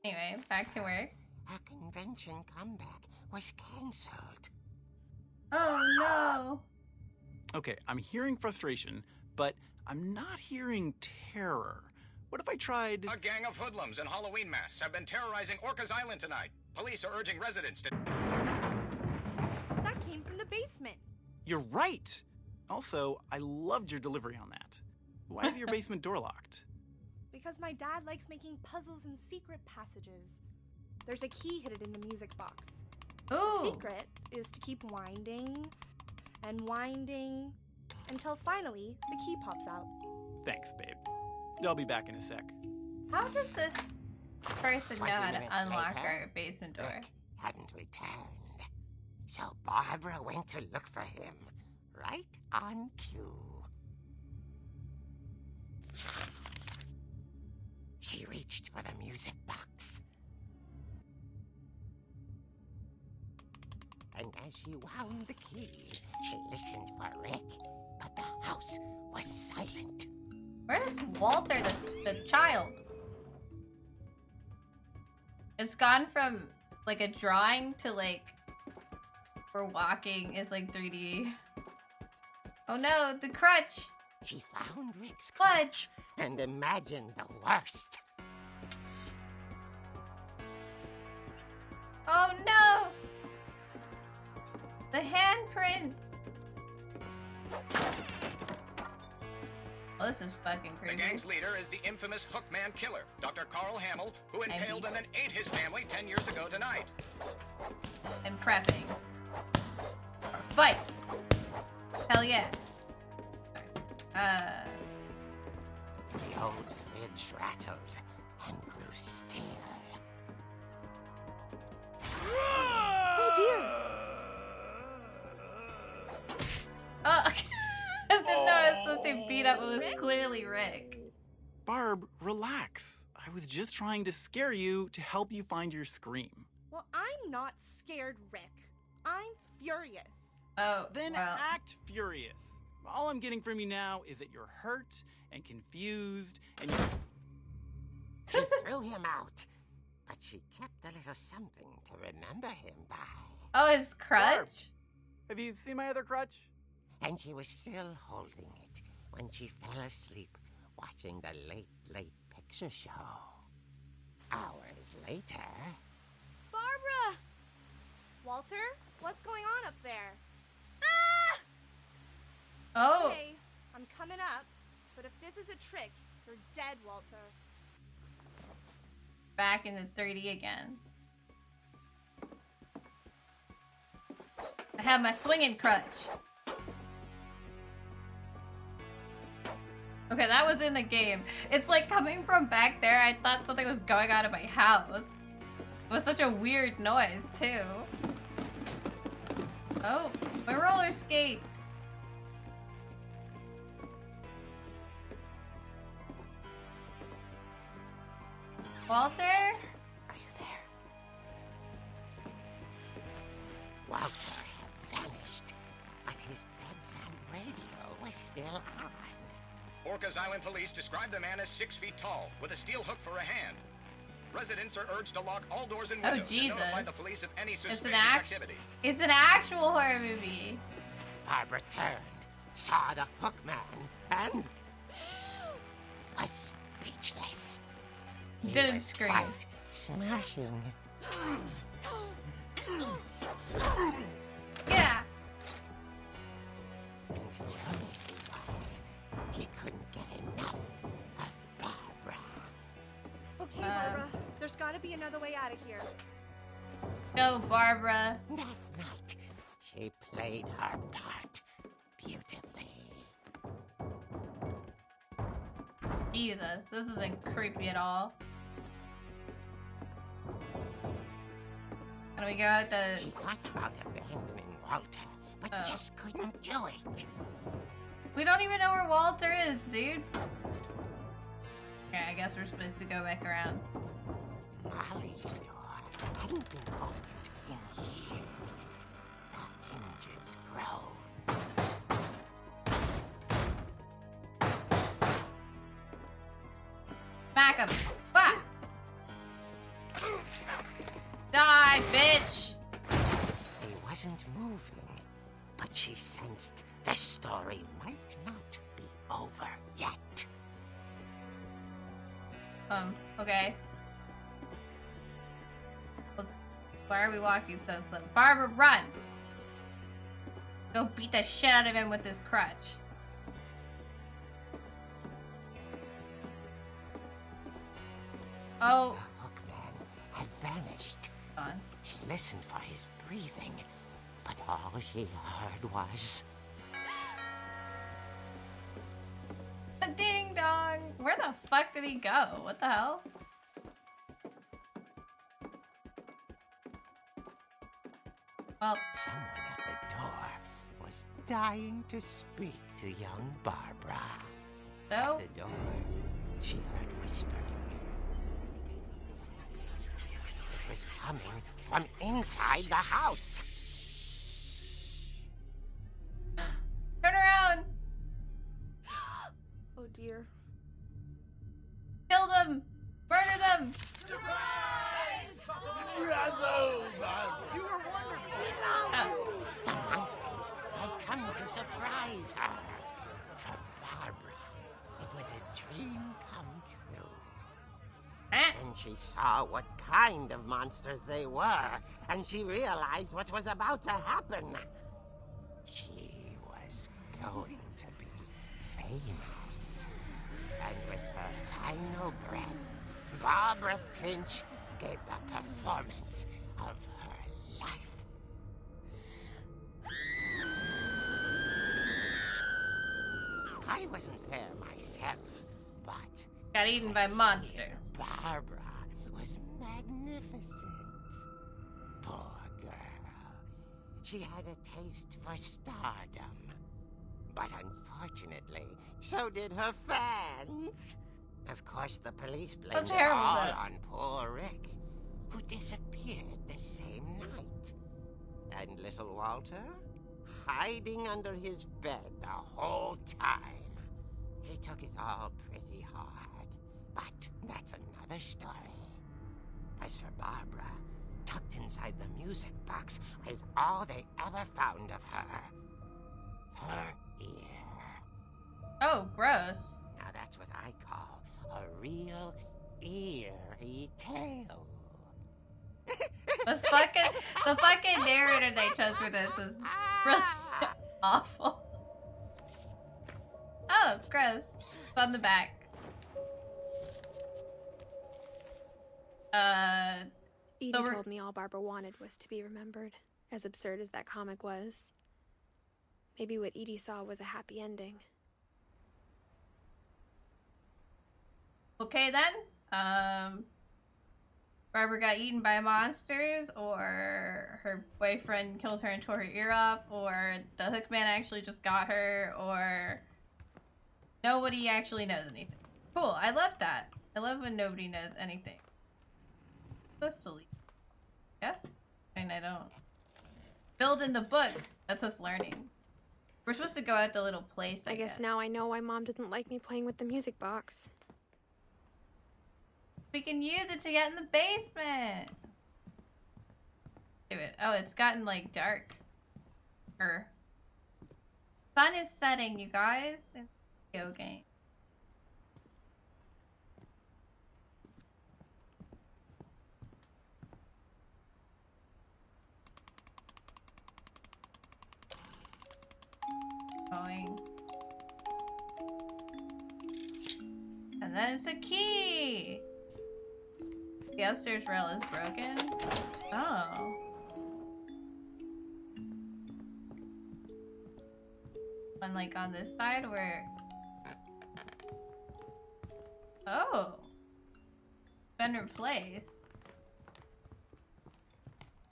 Anyway, back to work. Her convention comeback was cancelled. Oh no. Okay, I'm hearing frustration, but I'm not hearing terror. What if I tried... A gang of hoodlums in Halloween masks have been terrorizing Orcas Island tonight. Police are urging residents to... That came from the basement. You're right! Also, I loved your delivery on that. Why is your basement door locked? Because my dad likes making puzzles and secret passages. There's a key hidden in the music box. Ooh. The secret is to keep winding and winding until finally the key pops out. Thanks, babe. I'll be back in a sec. How does this person know 20 how to minutes unlock later, our basement door. Rick hadn't returned. So Barbara went to look for him, right on cue. She reached for the music box. And as she wound the key, she listened for Rick, but the house was silent. Where's Walter, the child? It's gone from like a drawing to like we're walking is like 3D. Oh no, the crutch! She found Rick's Clutch clutch and imagined the worst. Oh no! The handprint! Oh, this is fucking The crazy. gang's leader is the infamous Hookman killer, Dr. Carl Hamill, who impaled and then ate his family 10 years ago tonight. And prepping. Or fight! Hell yeah. The old fridge rattled and grew still. Oh dear! Oh, I didn't know I was supposed to beat up. It was clearly Rick. Barb, relax. I was just trying to scare you to help you find your scream. Well, I'm not scared, Rick. I'm furious. Oh, Then well. act furious. All I'm getting from you now is that you're hurt and confused and you... She threw him out, but she kept a little something to remember him by. Oh, his crutch? Have you seen my other crutch? And she was still holding it when she fell asleep watching the late picture show. Hours later... Barbara! Walter, what's going on up there? Oh. Okay, I'm coming up, but if this is a trick, you're dead, Walter. Back in the 3D again. I have my swinging crutch. Okay, that was in the game. It's like coming from back there, I thought something was going on in my house. It was such a weird noise, too. Oh, my roller skates. Walter? Are you there? Walter had vanished, but his bedside radio was still on. Orcas Island police describe the man as 6 feet tall, with a steel hook for a hand. Residents are urged to look all doors and windows and notify the police of any suspicious activity. It's an actual horror movie. Barbara turned, saw the hookman, and was speechless. He Didn't was scream. quite smashing. Yeah. And whoever he was, he couldn't get enough of Barbara. Okay, Barbara, there's gotta be another way out of here. Go, Barbara. That night, she played her part beautifully. Jesus, this isn't creepy at all. How do we go out the... She thought about abandoning Walter, but just couldn't do it. We don't even know where Walter is, dude. Okay, I guess we're supposed to go back around. Molly's door hadn't been opened in years. The hinges groaned. Back him. Back. Die, bitch. He wasn't moving, but she sensed the story might not be over yet. Okay. Why are we walking so slow? Barbara, run! Go beat the shit out of him with this crutch. Oh. The hookman had vanished. She listened for his breathing, but all she heard was... A ding dong! Where the fuck did he go? What the hell? Well, someone at the door was dying to speak to young Barbara. So? At the door, she heard whispering. It was coming from inside the house. Turn around! Oh dear. Kill them! Murder them! Bravo, Barbara! You were wonderful. The monsters had come to surprise her. For Barbara, it was a dream come true. Then she saw what kind of monsters they were, and she realized what was about to happen. She was going to be famous. And with her final breath, Barbara Finch gave the performance of her life. I wasn't there myself, but Got eaten by monsters. Barbara was magnificent. Poor girl. She had a taste for stardom. But unfortunately, so did her fans. Of course, the police blamed it all on poor Rick, who disappeared the same night. And little Walter, hiding under his bed the whole time. He took it all pretty hard, but that's another story. As for Barbara, tucked inside the music box was all they ever found of her. Her ear. Oh, gross. Now that's what I call a real eerie tale. The fucking narrator they chose for this is really awful. Oh, gross. It's on the back. Edie told me all Barbara wanted was to be remembered, as absurd as that comic was. Maybe what Edie saw was a happy ending. Okay then. Barbara got eaten by monsters, or her boyfriend killed her and tore her ear off, or the Hookman actually just got her, or nobody actually knows anything. Cool, I love that. I love when nobody knows anything. Supposed to leave. Yes? I mean, I don't. Build in the book. That's us learning. We're supposed to go out the little place, I guess. Now I know why Mom didn't like me playing with the music box. We can use it to get in the basement. Do it. Oh, it's gotten like dark. Sun is setting, you guys. In the video game. Going. And then it's a key. The upstairs rail is broken. Oh. One like on this side where... Oh. Been replaced.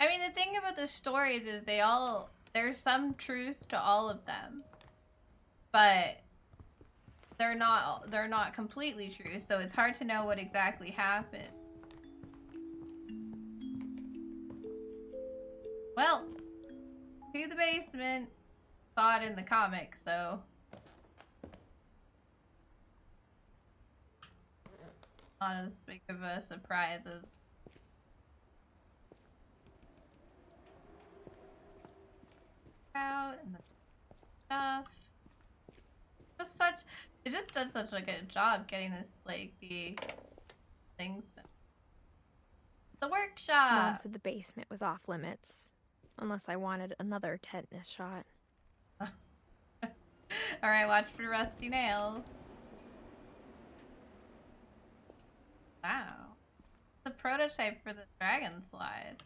I mean, the thing about the stories is there's some truth to all of them. But they're not completely true, so it's hard to know what exactly happened. Well, to the basement. Saw it in the comic, so not as big of a surprise as out and the stuff. It just done such a good job getting this, like, the things. The workshop! Mom said the basement was off limits, unless I wanted another tetanus shot. Alright, watch for rusty nails. Wow. The prototype for the dragon slide.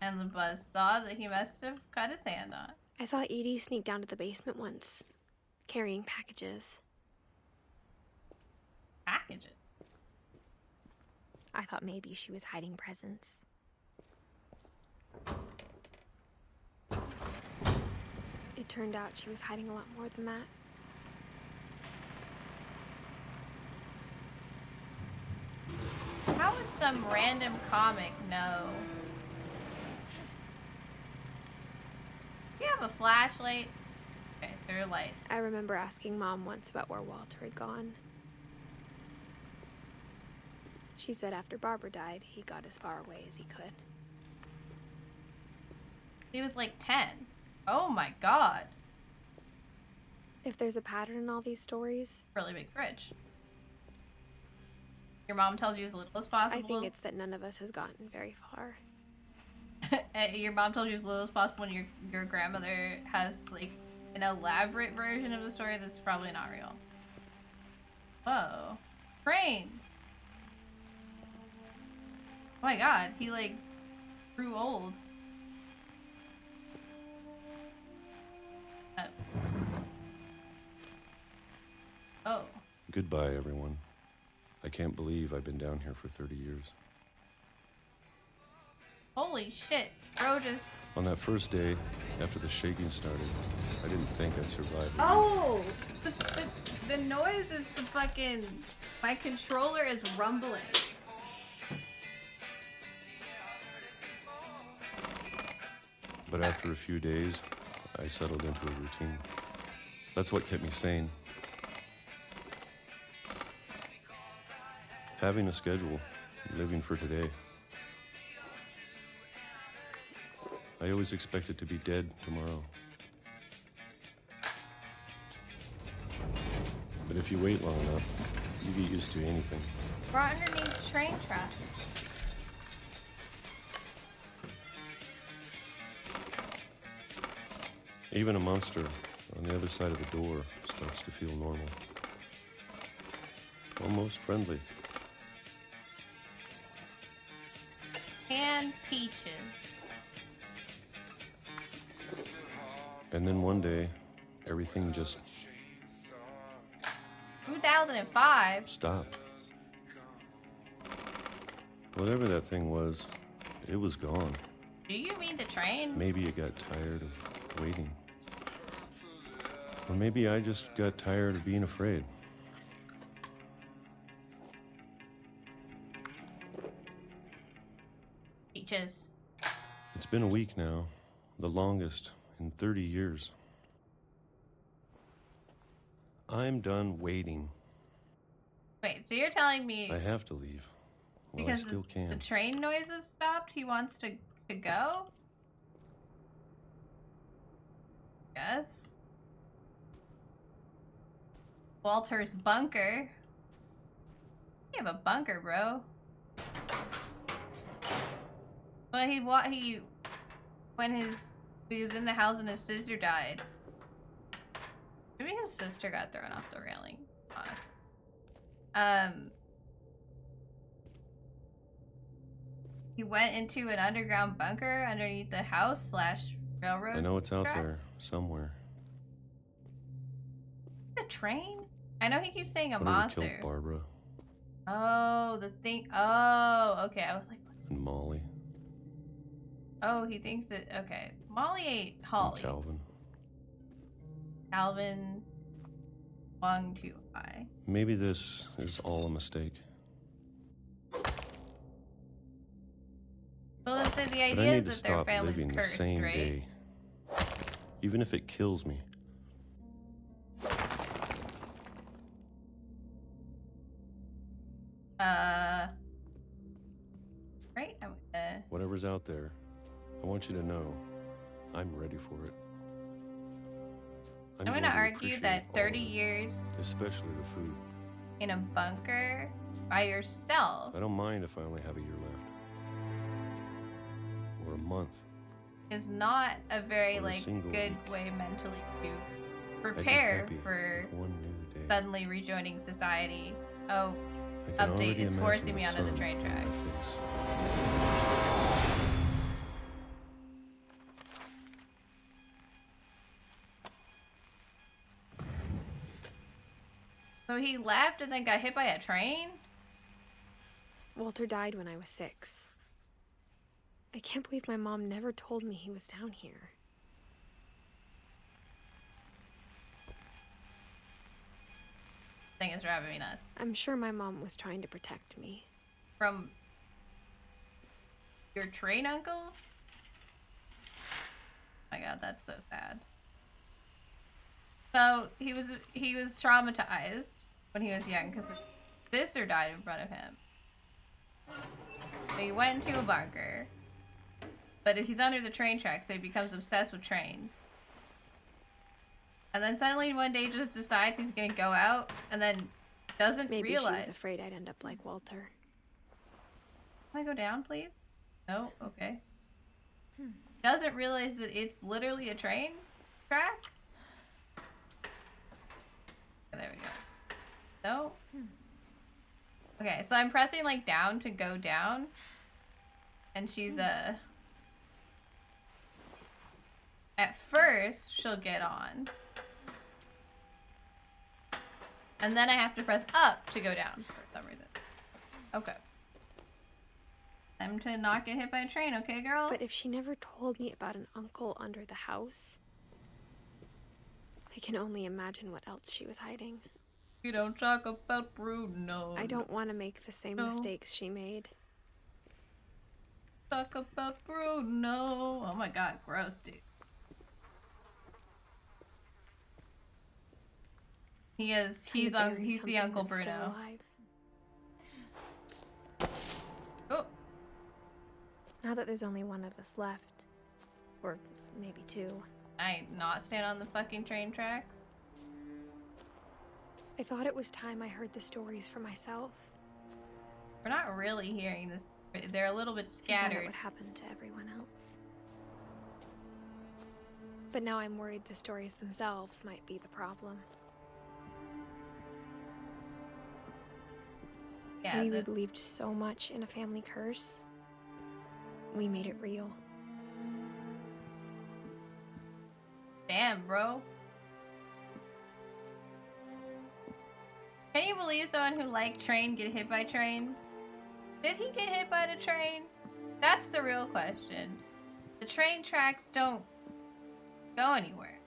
And the buzzsaw that he must have cut his hand on. I saw Edie sneak down to the basement once, carrying packages. Packages? I thought maybe she was hiding presents. It turned out she was hiding a lot more than that. How would some random comic know? Do you have a flashlight? Okay, there are lights. I remember asking Mom once about where Walter had gone. She said after Barbara died, he got as far away as he could. He was like 10. Oh my god. If there's a pattern in all these stories... Really big fridge. Your mom tells you as little as possible. I think it's that none of us has gotten very far. Your mom told you as little as possible, and your grandmother has like an elaborate version of the story that's probably not real. Whoa. Trains! Oh my god, he like grew old. Oh. Goodbye, everyone. I can't believe I've been down here for 30 years. Holy shit, bro just... On that first day, after the shaking started, I didn't think I'd survive it. Oh! The noise is the fucking... My controller is rumbling. But after a few days, I settled into a routine. That's what kept me sane. Having a schedule, living for today. I always expected to be dead tomorrow. But if you wait long enough, you get used to anything. We're underneath train tracks. Even a monster on the other side of the door starts to feel normal. Almost friendly. And peaches. And then one day, everything just 2005? stopped. Whatever that thing was, it was gone. Do you mean the train? Maybe it got tired of waiting. Or maybe I just got tired of being afraid. Peaches. It's been a week now, the longest in 30 years. I'm done waiting. Wait, so you're telling me I have to leave. Well, because I still can. the train noises stopped, he wants to go? Yes. Walter's bunker. You have a bunker, bro. But he when he was in the house and his sister died. Maybe his sister got thrown off the railing. Honestly. He went into an underground bunker underneath the house / railroad. I know it's out tracks. there somewhere. A train? I know he keeps saying a Whatever monster. killed Barbara Oh, the thing. Oh, okay. I was like, and Molly oh, he thinks that. Okay, Molly ate Holly. and Calvin. Calvin Wang Tu I. Maybe this is all a mistake. Well, the But I idea need to is that their stop family's living the cursed, same right? day. Even if it kills me. Right? I'm gonna... Whatever's out there, I want you to know I'm ready for it. I'm gonna going to argue appreciate that all 30 of it, years especially the food. in a bunker by yourself I don't mind if I only have a year left. Or a month. is not a very, Or a like, single good week. way mentally to I'd be prepare happy for with one new day. suddenly rejoining society. Oh, I can update, already it's imagine forcing me the onto the sun train on my tracks. face. So he left and then got hit by a train? Walter died when I was 6. I can't believe my mom never told me he was down here. Thing is driving me nuts. I'm sure my mom was trying to protect me. From your train uncle? Oh my god, that's so sad. So he was traumatized when he was young because his sister died in front of him. So he went into a bunker, but he's under the train track, so he becomes obsessed with trains. And then suddenly one day just decides he's gonna go out, and then doesn't Maybe realize. Maybe she was afraid I'd end up like Walter. Can I go down, please? No? Okay. Doesn't realize that it's literally a train track? There we go. No? Okay, so I'm pressing like down to go down. And she's at first she'll get on. And then I have to press up to go down for some reason. Okay. Time to not get hit by a train, okay, girl? But if she never told me about an uncle under the house, I can only imagine what else she was hiding. You don't talk about Bruno. I don't want to make the same mistakes she made. Talk about Bruno. Oh my god, gross, dude. He's the Uncle Bruno. Oh. Now that there's only one of us left, or maybe 2. I not stand on the fucking train tracks. I thought it was time I heard the stories for myself. We're not really hearing this. They're a little bit I scattered. what happened to everyone else. But now I'm worried the stories themselves might be the problem. Yeah, Maybe we believed so much in a family curse. We made it real. Damn, bro. Can you believe someone who liked train get hit by train? Did he get hit by the train? That's the real question. The train tracks don't go anywhere.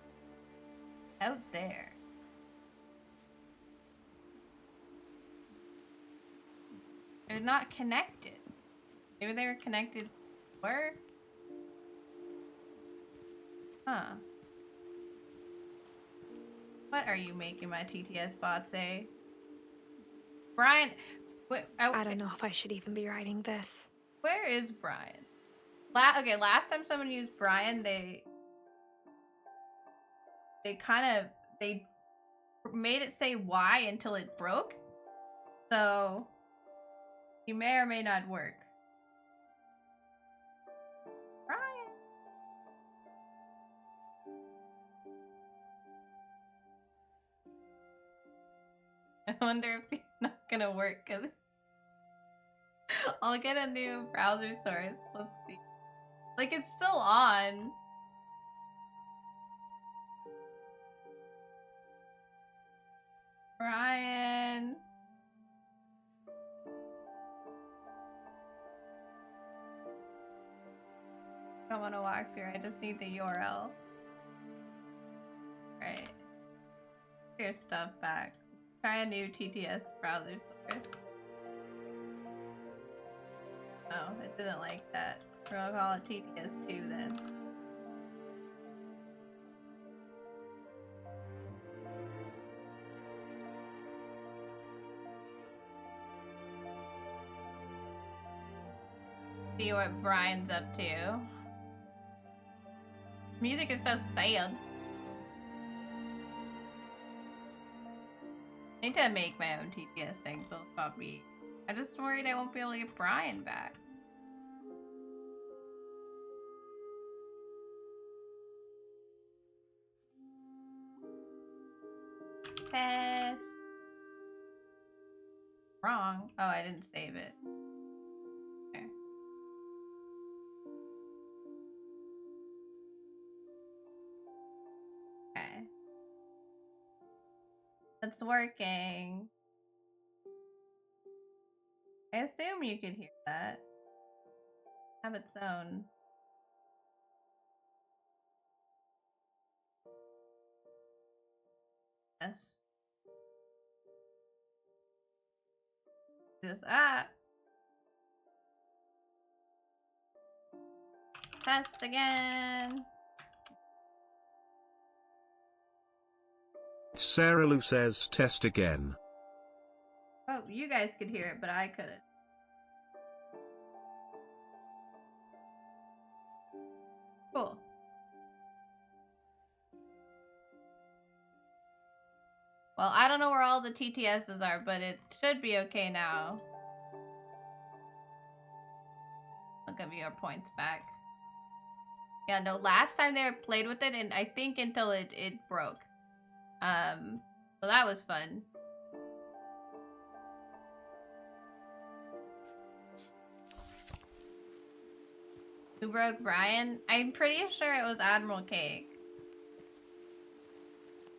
Out there. They're not connected. Maybe they were connected where? Huh. What are you making my TTS bot say? Brian, I don't know if I should even be writing this. Where is Brian? Okay, last time someone used Brian, they made it say why until it broke. So you may or may not work. Brian. I wonder if it's not gonna work because I'll get a new browser source. Let's see. Like, it's still on. Brian. I don't want to walk through. I just need the URL. Right. Get your stuff back. Try a new TTS browser source. Oh, it didn't like that. We're gonna call it TTS2 then. See what Brian's up to. Music is so sad. I need to make my own TTS thing, so it'll probably. I'm just worried I won't be able to get Brian back. Test. Wrong. Oh, I didn't save it. Okay. Okay. It's working. I assume you could hear that. Have its own. Yes. This Test again. Sarah Lou says test again. Oh, you guys could hear it, but I couldn't. Cool. Well, I don't know where all the TTSs are, but it should be okay now. I'll give you your points back. Yeah, no, last time they played with it, and I think until it broke. So that was fun. Who broke Brian? I'm pretty sure it was Admiral Cake.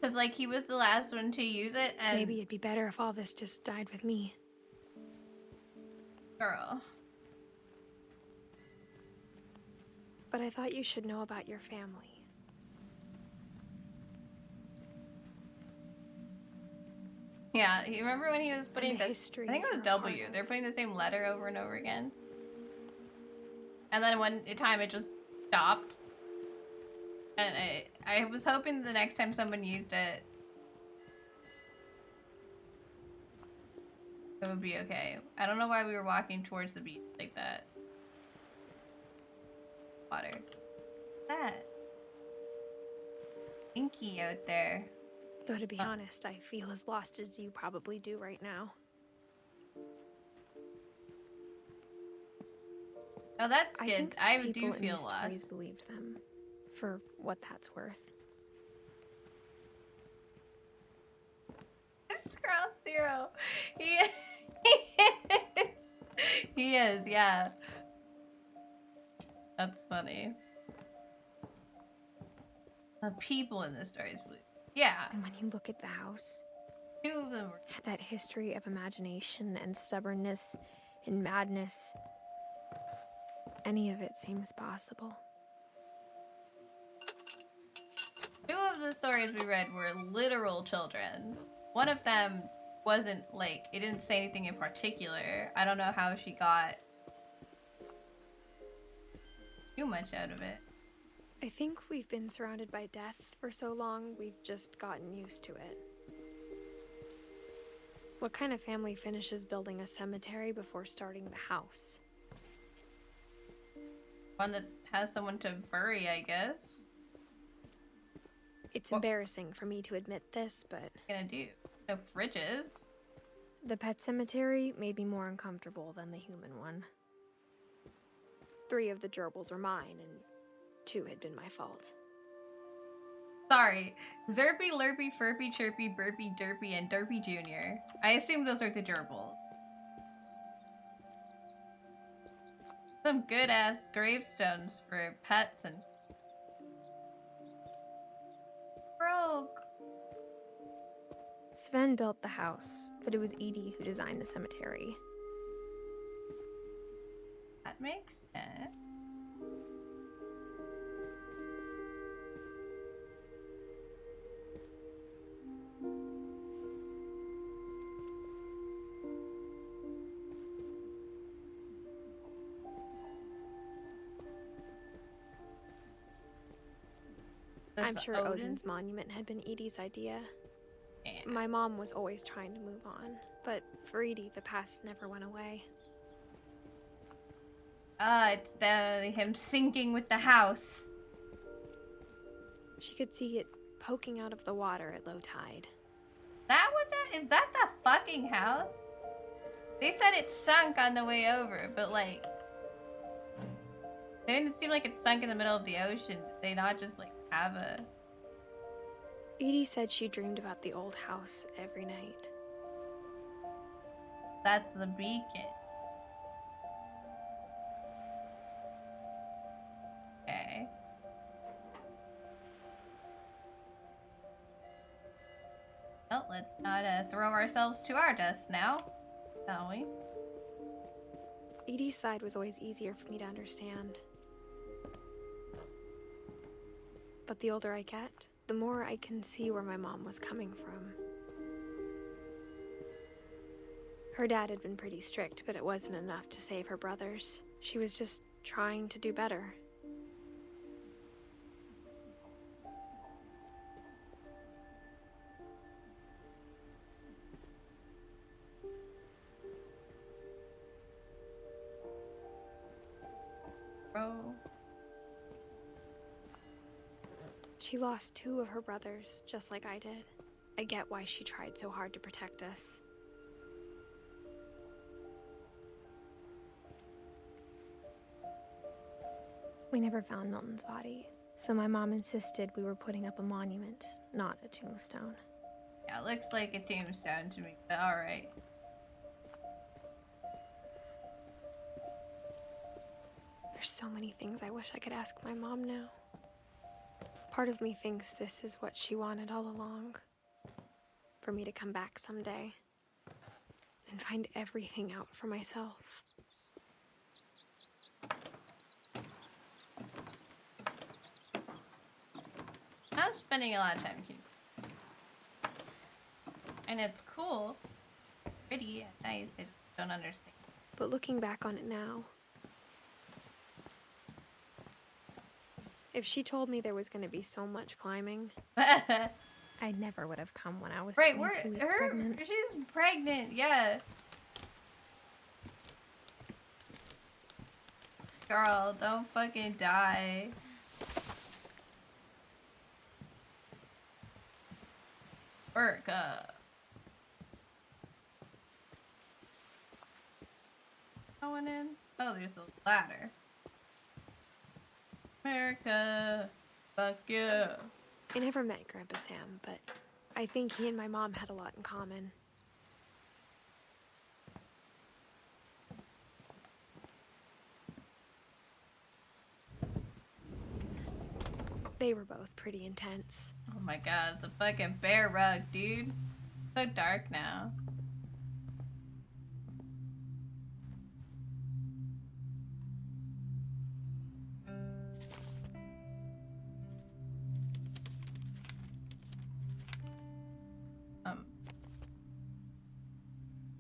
Because, like, he was the last one to use it, and... Maybe it'd be better if all this just died with me. Girl. But I thought you should know about your family. Yeah, you remember when he was putting the history I think it was W. They're putting the same letter over and over again. And then one time it just stopped. And I was hoping the next time someone used it, it would be okay. I don't know why we were walking towards the beach like that. Water. What's that? Inky out there. Though to be honest, I feel as lost as you probably do right now. Oh, that's good. I think I do people in feel these lost. stories believed them, for what that's worth. This Ground Zero. He is, yeah. That's funny. The people in this story is believe. Yeah. And when you look at the house, two of them had that history of imagination and stubbornness and madness. Any of it seems possible. Two of the stories we read were literal children. One of them wasn't, like, it didn't say anything in particular. I don't know how she got too much out of it. I think we've been surrounded by death for so long, we've just gotten used to it. What kind of family finishes building a cemetery before starting the house? One that has someone to bury, I guess. It's embarrassing for me to admit this, but... What are you gonna do? No fridges? The pet cemetery made me more uncomfortable than the human one. 3 of the gerbils were mine, and 2 had been my fault. Sorry. Zerpy, Lurpy, Furpy, Chirpy, Burpy, Derpy, and Derpy Jr. I assume those are the gerbils. Some good-ass gravestones for pets and... Broke! Sven built the house, but it was Edie who designed the cemetery. That makes sense. I'm sure Odin's monument had been Edie's idea. Yeah. My mom was always trying to move on, but for Edie, the past never went away. It's him sinking with the house. She could see it poking out of the water at low tide. Is that the fucking house? They said it sunk on the way over, but like... It didn't seem like it sunk in the middle of the ocean. Did they not just like have a... Edie said she dreamed about the old house every night. That's the beacon. Okay. Well, let's not throw ourselves to our deaths now, shall we? Edie's side was always easier for me to understand. But the older I get, the more I can see where my mom was coming from. Her dad had been pretty strict, but it wasn't enough to save her brothers. She was just trying to do better. Bro. She lost 2 of her brothers, just like I did. I get why she tried so hard to protect us. We never found Milton's body, so my mom insisted we were putting up a monument, not a tombstone. Yeah, it looks like a tombstone to me, but alright. There's so many things I wish I could ask my mom now. Part of me thinks this is what she wanted all along. For me to come back someday and find everything out for myself. I'm spending a lot of time here. And it's cool. Pretty and nice. I don't understand. But looking back on it now, if she told me there was going to be so much climbing, I never would have come when I was 22 weeks pregnant. She's pregnant, yeah. Girl, don't fucking die. Work up. Going in? Oh, there's a ladder. America, fuck you. I never met Grandpa Sam, but I think he and my mom had a lot in common. They were both pretty intense. Oh my god, it's a fucking bear rug, dude. So dark now.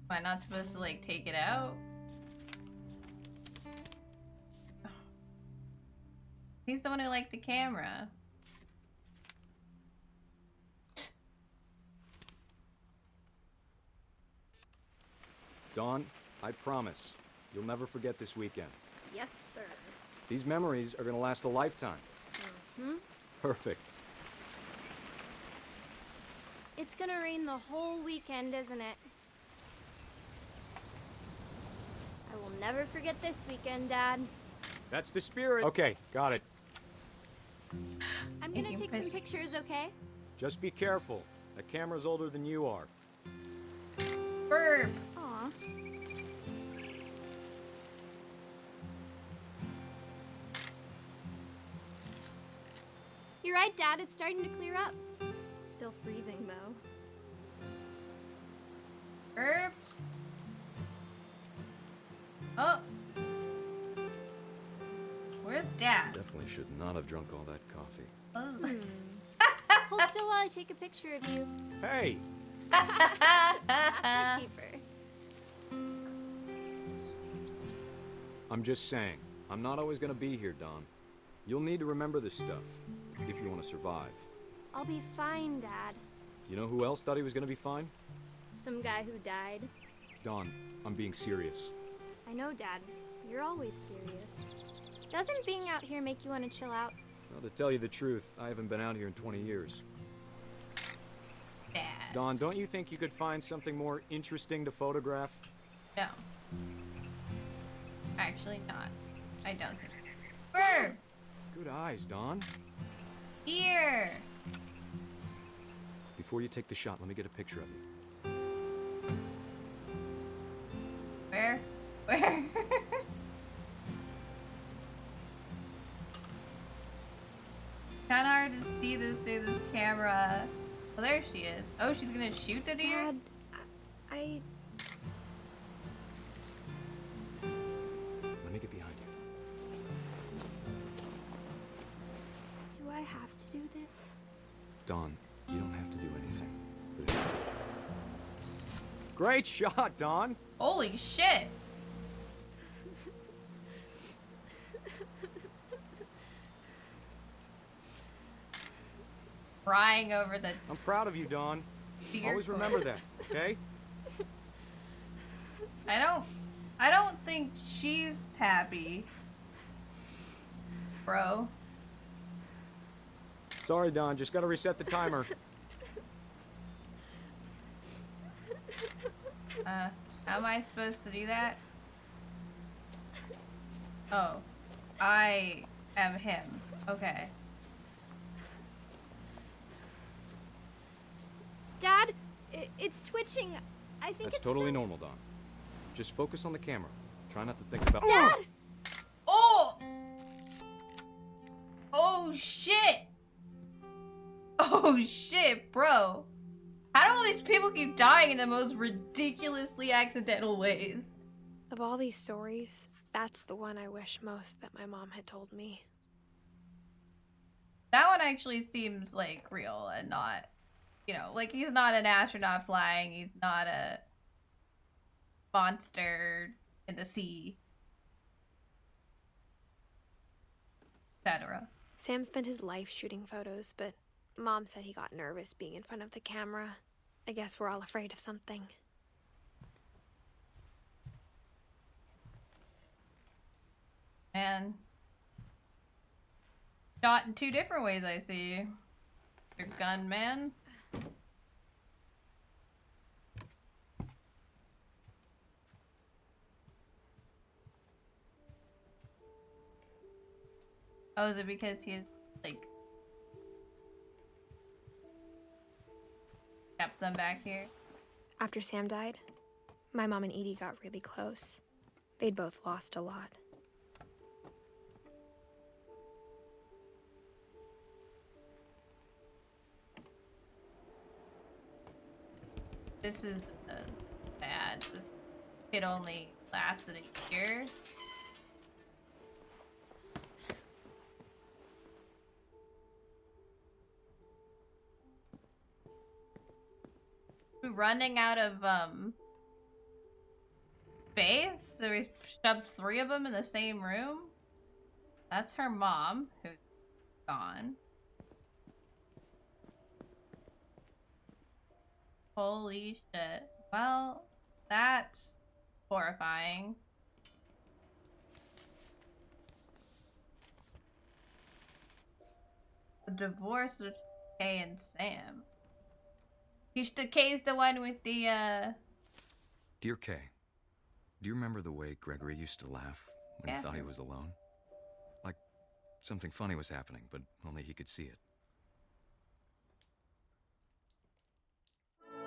Am I not supposed to, like, take it out? He's the one who liked the camera. Dawn, I promise, you'll never forget this weekend. Yes, sir. These memories are gonna last a lifetime. Mm-hmm. Perfect. It's gonna rain the whole weekend, isn't it? I will never forget this weekend, Dad. That's the spirit. Okay, got it. I'm gonna take some pictures, okay? Just be careful. That camera's older than you are. Burp. Aw. You're right, Dad. It's starting to clear up. Still freezing, though. Burps. Oh. Where's Dad? Definitely should not have drunk all that coffee. Oh. Hold still while I take a picture of you. Hey! That's a keeper. I'm just saying, I'm not always gonna be here, Dawn. You'll need to remember this stuff, if you want to survive. I'll be fine, Dad. You know who else thought he was gonna be fine? Some guy who died. Dawn, I'm being serious. I know, Dad. You're always serious. Doesn't being out here make you want to chill out? Well, to tell you the truth, I haven't been out here in 20 years. Dad. Dawn, don't you think you could find something more interesting to photograph? No. Actually not. I don't think. Burp! Good eyes, Dawn. Here! Before you take the shot, let me get a picture of you. Where? Where? Kinda hard to see this through this camera. Oh, there she is. Oh, she's gonna shoot the deer? Dad, I have to do this? Dawn, you don't have to do anything. Great shot, Dawn! Holy shit! Crying over the... I'm proud of you, Dawn. Always remember that, okay? I don't think she's happy. Bro. Sorry, Dawn, just gotta reset the timer. How am I supposed to do that? Oh. I am him. Okay. Dad, it's twitching. I think That's it's totally normal, Dawn. Just focus on the camera. Try not to think about... Dad! Oh! Oh shit! Oh shit, bro. How do all these people keep dying in the most ridiculously accidental ways? Of all these stories, that's the one I wish most that my mom had told me. That one actually seems like real and not, you know, like he's not an astronaut flying, he's not a monster in the sea, etc. Sam spent his life shooting photos, but Mom said he got nervous being in front of the camera. I guess we're all afraid of something. And shot in two different ways, I see. Your gunman. Oh, is it because he's like kept them back here? After Sam died, my mom and Edie got really close. They'd both lost a lot. This is bad. This kid only lasted a year. We're running out of space, so we shoved 3 of them in the same room. That's her mom, who's gone. Holy shit. Well, that's horrifying. The divorce with Kay and Sam. Kay's the one with the, Dear Kay, do you remember the way Gregory used to laugh when he thought he was alone? Like something funny was happening, but only he could see it.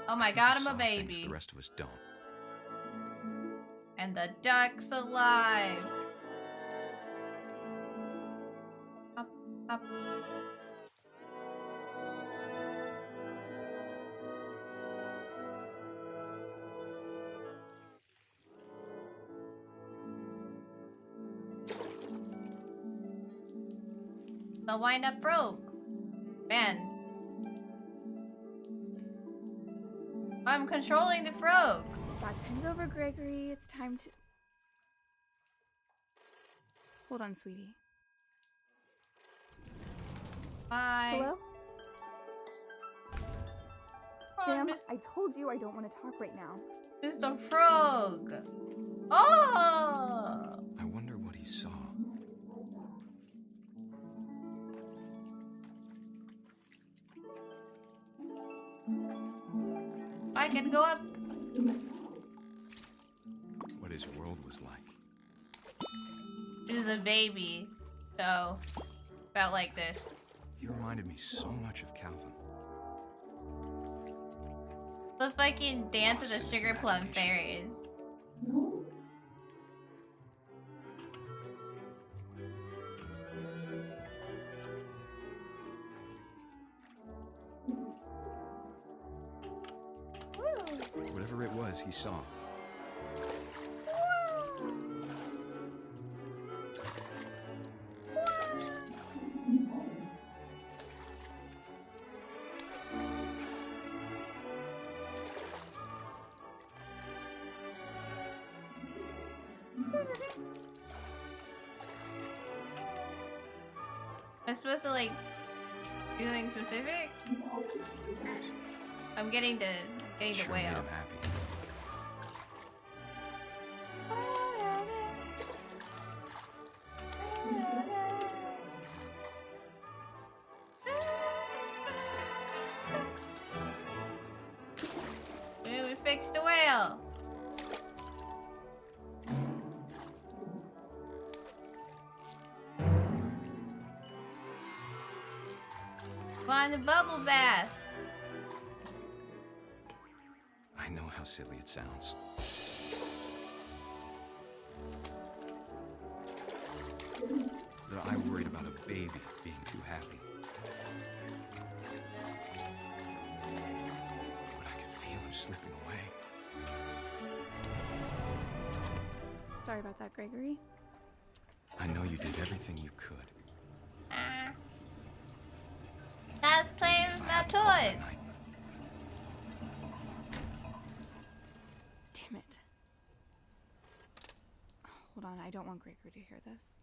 Oh my god, I'm a baby. Things the rest of us don't. And the duck's alive. Up, up. The wind-up broke. Man. I'm controlling the frog. That time's over, Gregory. It's time to... Hold on, sweetie. Bye. Hello? Oh, Sam, I told you I don't want to talk right now. Mr. Frog. Oh! I wonder what he saw. I can go up. What his world was like. It was a baby, so felt like this. He reminded me so much of Calvin. The fucking dance of the sugar plum fairies. Whatever it was, he saw. Am I supposed to like do something specific? I'm getting the Sure whale. made him happy. We fixed the whale. Find a bubble bath. I know how silly it sounds. But I worried about a baby being too happy. But I could feel him slipping away. Sorry about that, Gregory. I know you did everything you could. I was playing with my toys. Damn it. Hold on, I don't want Gregory to hear this.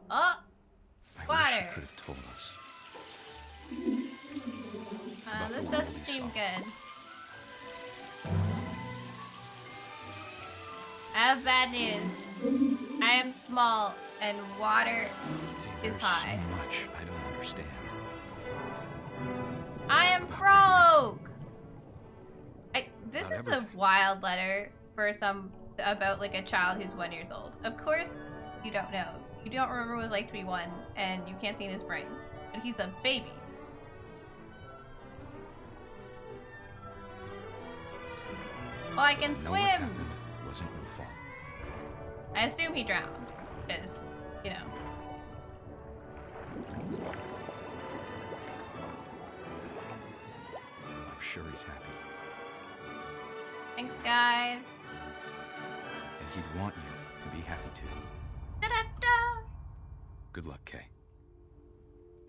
Oh, I water. wish you could have told us. This doesn't seem good. I have bad news. I am small and water is There's high. so much I don't understand. I am broke. This Not is a everything. wild letter for about like a child who's 1 year old. Of course, you don't know. You don't remember what it was like to be 1, and you can't see in his brain. But he's a baby. Oh, I can Know what swim. happened wasn't your fault. I assume he drowned, because, you know. I'm sure he's happy. Thanks, guys. And he'd want you to be happy too. Da-da-da. Good luck, Kay.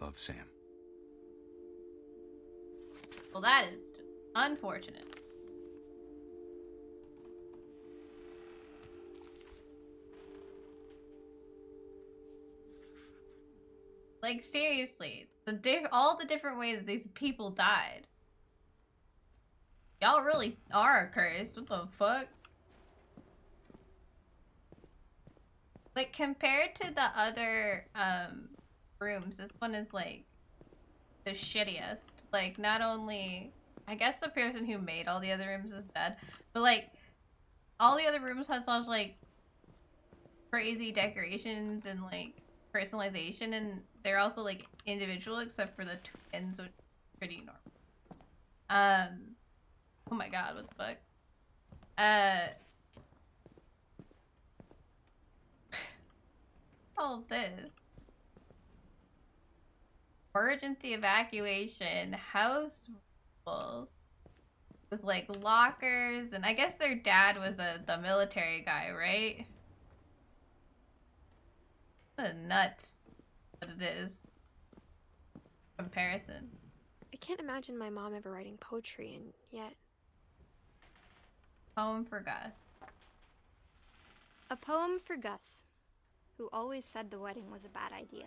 Love, Sam. Well, that is unfortunate. Like, seriously, all the different ways that these people died. Y'all really are cursed. What the fuck? Like, compared to the other, rooms, this one is, like, the shittiest. Like, not only... I guess the person who made all the other rooms is dead, but, like, all the other rooms had such, like, crazy decorations and, like, personalization, and they're also, like, individual, except for the twins, which is pretty normal. Oh my god, what the fuck? All of this. Emergency evacuation, house rules. With, like, lockers, and I guess their dad was the military guy, right? What a nuts that it is. Comparison. I can't imagine my mom ever writing poetry, and yet... Poem for Gus. A poem for Gus, who always said the wedding was a bad idea.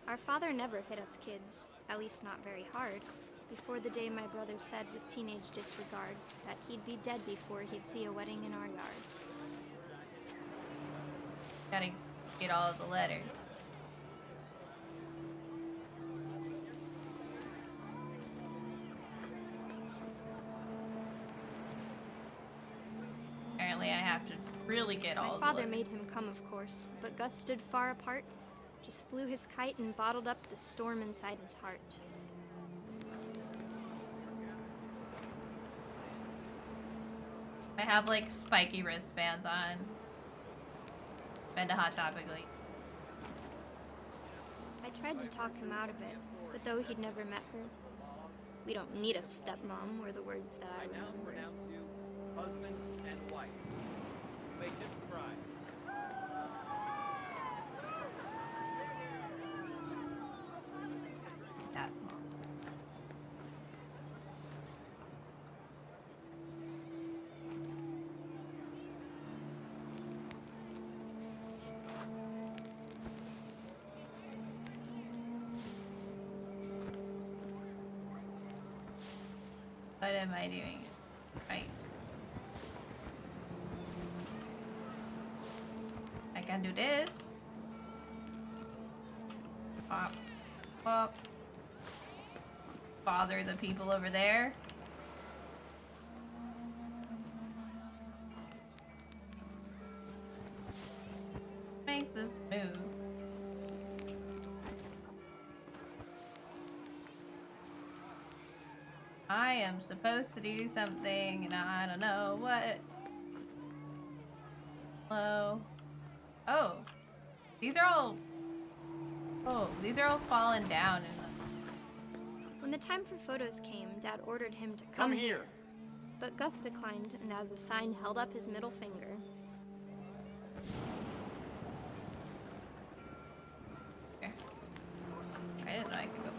Our father never hit us kids, at least not very hard, before the day my brother said with teenage disregard that he'd be dead before he'd see a wedding in our yard. Gotta get all of the letters. Apparently I have to really get all My of the father letters. made him come, of course, but Gus stood far apart, just flew his kite and bottled up the storm inside his heart. I have like spiky wristbands on. Been to Hot Topic like. I tried to talk him out of it, but though he'd never met her, we don't need a stepmom were the words that I remember. Husband and wife. You may describe. What am I doing? Right. I can do this. Pop. Pop. Bother the people over there. Makes this move. I am supposed to do something and I don't know what. Hello. Oh. These are all. Oh, these are all fallen down in the. When the time for photos came, Dad ordered him to come here. But Gus declined and as a sign held up his middle finger. Okay. I didn't know I could go.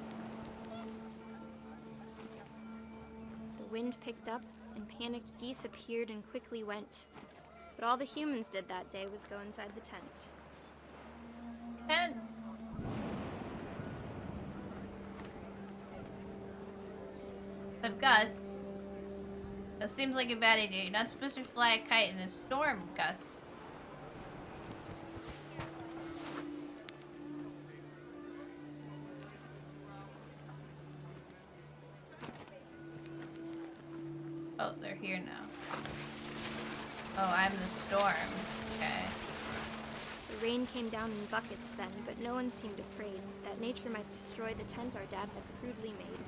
The wind picked up and panicked geese appeared and quickly went. But all the humans did that day was go inside the tent. And but Gus, that seems like a bad idea. You're not supposed to fly a kite in a storm, Gus. Oh, they're here now. Oh, I'm the storm. Okay. The rain came down in buckets then, but no one seemed afraid that nature might destroy the tent our dad had crudely made.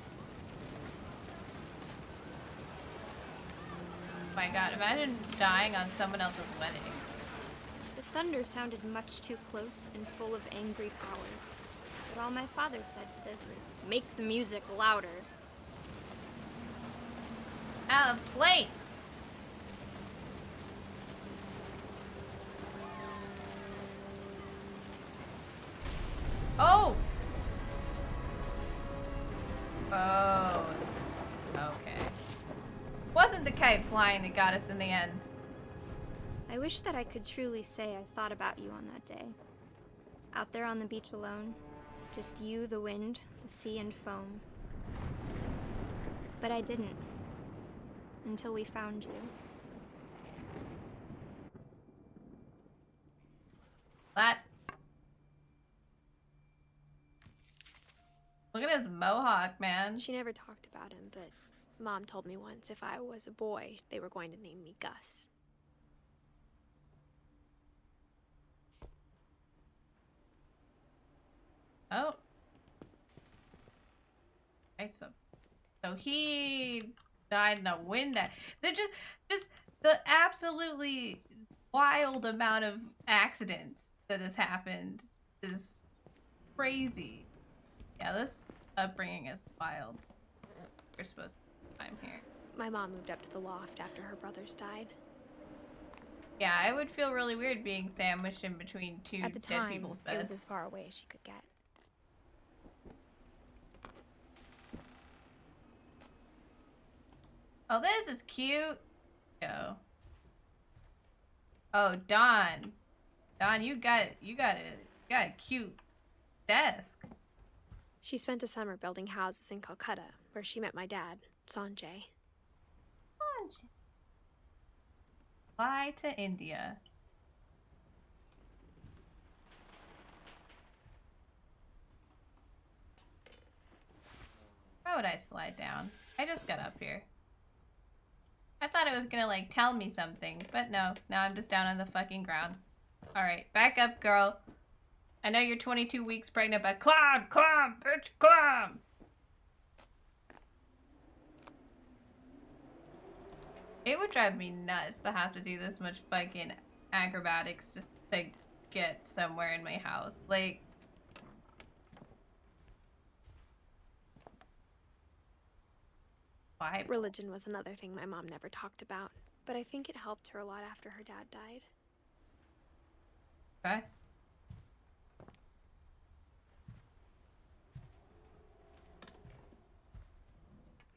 Oh my god, imagine dying on someone else's wedding. The thunder sounded much too close and full of angry power. But all my father said to this was, "Make the music louder." Out of plates! Oh! Oh. Okay. Wasn't the kite flying that got us in the end. I wish that I could truly say I thought about you on that day. Out there on the beach alone, just you, the wind, the sea, and foam. But I didn't. Until we found you. That. Look at his mohawk, man. She never talked about him, but Mom told me once if I was a boy, they were going to name me Gus. Oh. Right, so he died in a wind. They're just the absolutely wild amount of accidents that has happened is crazy. Yeah, this upbringing is wild. We're supposed to time here. My mom moved up to the loft after her brothers died. Yeah, I would feel really weird being sandwiched in between two At the dead time, people's it was beds. as far away as she could get. Oh, this is cute. Yo. Oh, Don. Don, you got a cute desk. She spent a summer building houses in Calcutta, where she met my dad, Sanjay. Fly to India. Why would I slide down? I just got up here. I thought it was gonna, like, tell me something, but no. Now I'm just down on the fucking ground. Alright, back up, girl. I know you're 22 weeks pregnant, but climb, bitch, climb! It would drive me nuts to have to do this much fucking acrobatics just to get somewhere in my house. Like... Why? Religion was another thing my mom never talked about, but I think it helped her a lot after her dad died. Okay.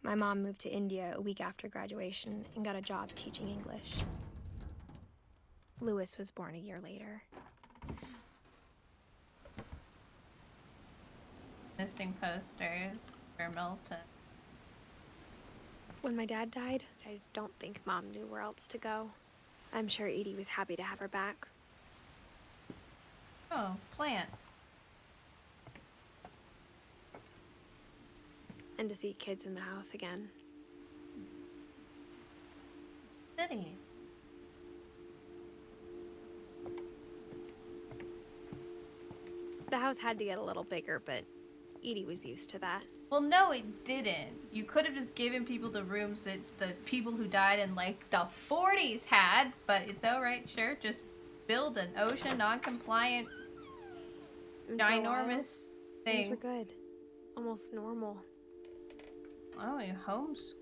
My mom moved to India a week after graduation and got a job teaching English. Lewis was born a year later. Missing posters for Milton. When my dad died, I don't think Mom knew where else to go. I'm sure Edie was happy to have her back. Oh, plants. And to see kids in the house again. City. The house had to get a little bigger, but Edie was used to that. Well, no, it didn't. You could have just given people the rooms that the people who died in, like, the 40s had, but it's alright, sure, just build an OSHA non-compliant, ginormous thing. Things were good. Almost normal. Oh, your homes.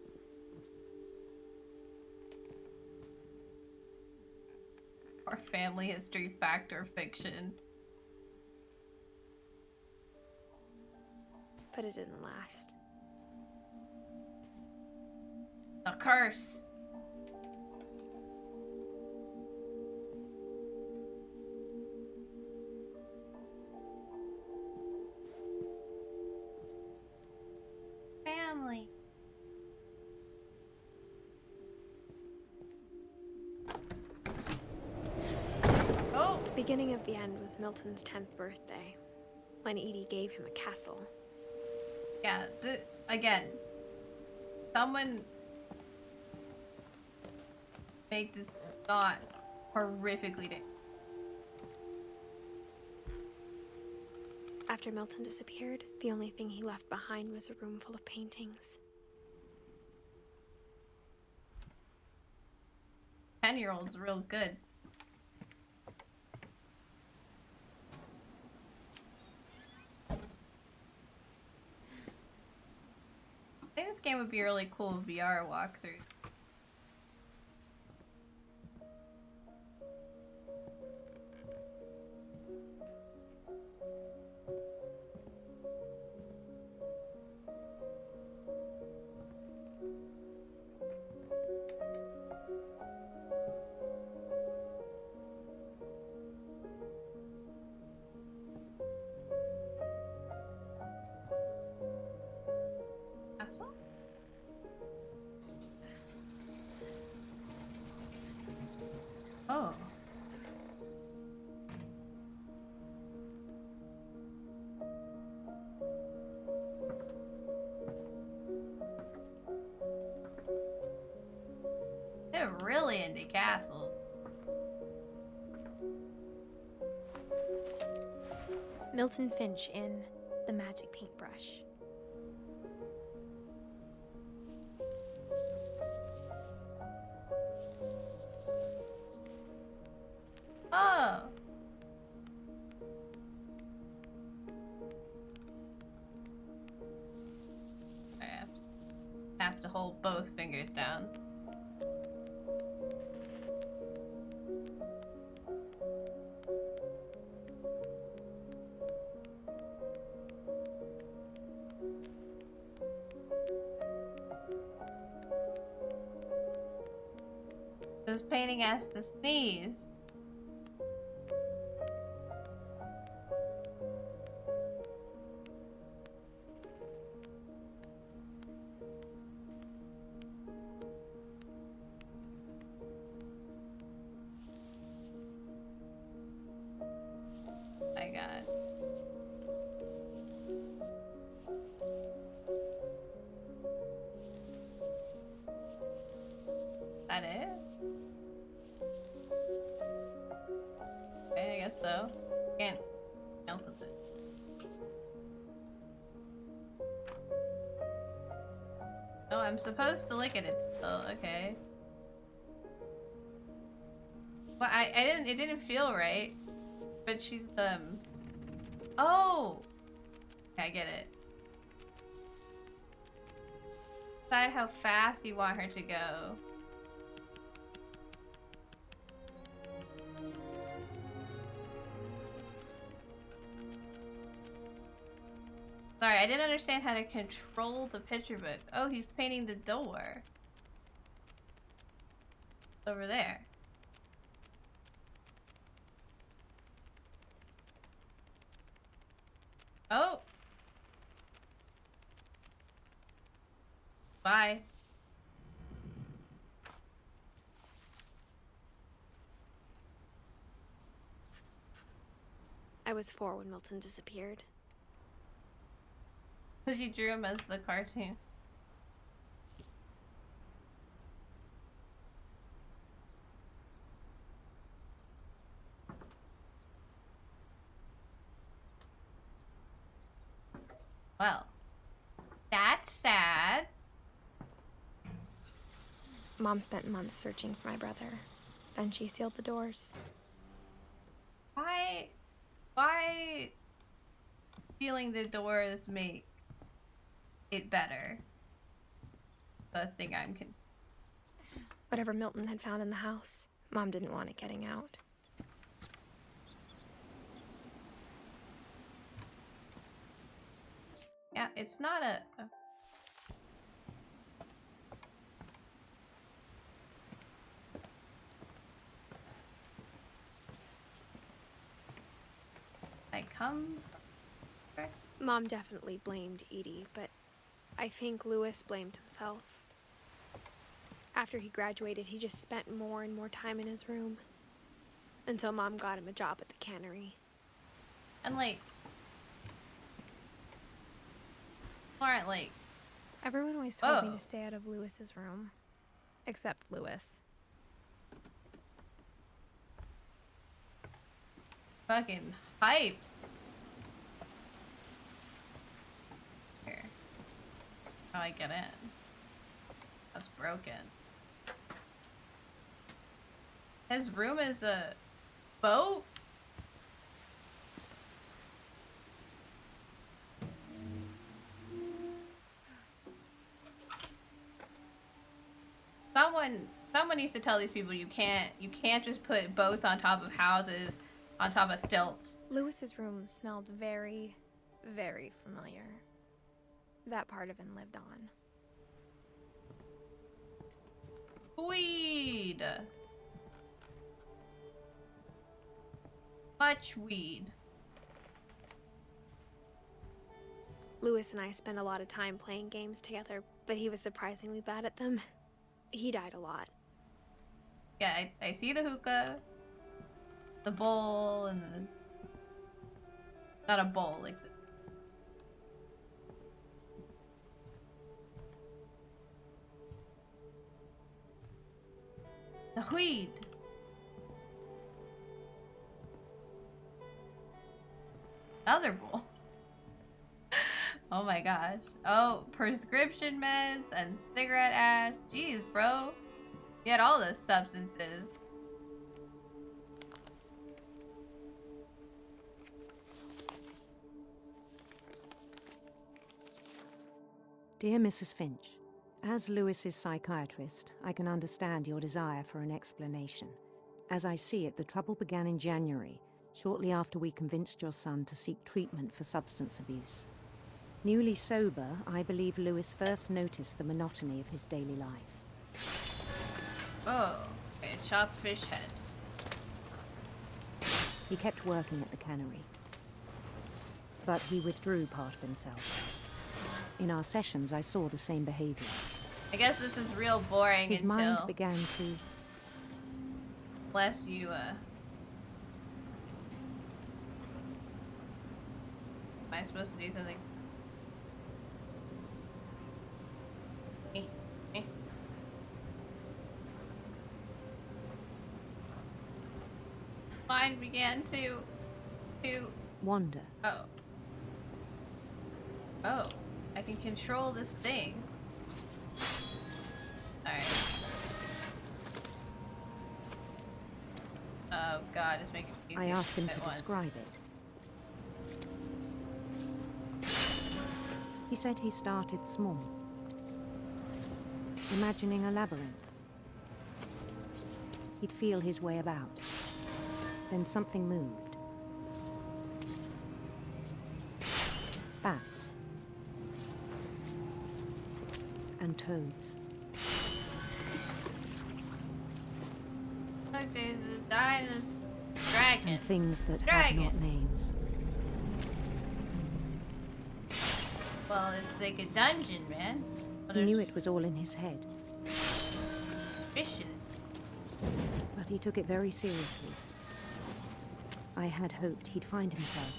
Or family history fact or fiction. But it didn't last. A curse. Family. Oh! The beginning of the end was Milton's 10th birthday, when Edie gave him a castle. Yeah, again, someone make this not horrifically dangerous. After Milton disappeared, the only thing he left behind was a room full of paintings. 10-year-old's real good. I think this game would be a really cool VR walkthrough. Castle? Oh. They're really into castles. Milton Finch in The Magic Paintbrush. Oh. I have to hold both fingers down. This painting has to sneeze. My God. That it? Okay, I guess so. Can't else with it. Oh, I'm supposed to look at it still. Okay. Well, it didn't feel right. But she's oh! Okay, I get it. Decide how fast you want her to go. Sorry, I didn't understand how to control the picture book. Oh, he's painting the door. Over there. Oh! Bye. I was 4 when Milton disappeared. Because you drew him as the cartoon. Well, that's sad. Mom spent months searching for my brother. Then she sealed the doors. Why sealing the doors make it better? The thing I'm Whatever Milton had found in the house, Mom didn't want it getting out. Yeah, it's not a I come. Mom definitely blamed Edie, but I think Louis blamed himself. After he graduated, he just spent more and more time in his room. Until Mom got him a job at the cannery. And like, aren't like, everyone always told me to stay out of Louis's room. Except Louis. Fucking hype. Here. How I get in? That's broken. His room is a boat? Someone needs to tell these people you can't just put boats on top of houses, on top of stilts. Louis's room smelled very, very familiar. That part of him lived on. Weed. Much weed. Louis and I spent a lot of time playing games together, but he was surprisingly bad at them. He died a lot. Yeah, I see the hookah, the bowl, and the... Not a bowl, like the weed. Another bowl. Oh my gosh. Oh, prescription meds and cigarette ash. Jeez, bro. You had all the substances. Dear Mrs. Finch, as Louis's psychiatrist, I can understand your desire for an explanation. As I see it, the trouble began in January, shortly after we convinced your son to seek treatment for substance abuse. Newly sober, I believe Louis first noticed the monotony of his daily life. Oh, a chopped fish head. He kept working at the cannery, but he withdrew part of himself. In our sessions, I saw the same behavior. I guess this is real boring his until... mind began to... Unless you, Am I supposed to do something? Mind began to wander. Oh. Oh. I can control this thing. Alright. Oh god, it's making me I asked him to describe it. He said he started small, imagining a labyrinth. He'd feel his way about. Then something moved. Bats. And toads. Look, there's a dinosaur. Dragon. And things that have not names. Well, it's like a dungeon, man. But He knew it was all in his head. Fish in it. But he took it very seriously. I had hoped he'd find himself.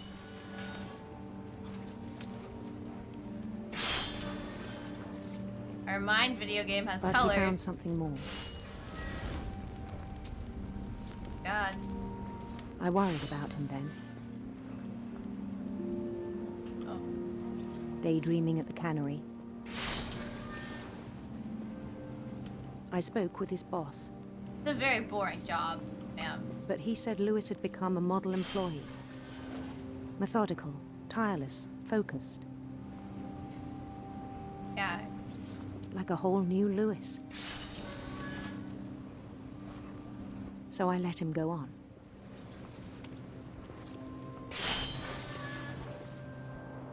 Our Mind video game has But colors. he found something more. God. I worried about him then. Oh. Daydreaming at the cannery. I spoke with his boss. It's a very boring job, ma'am. But he said Lewis had become a model employee. Methodical, tireless, focused. Yeah. Like a whole new Lewis. So I let him go on.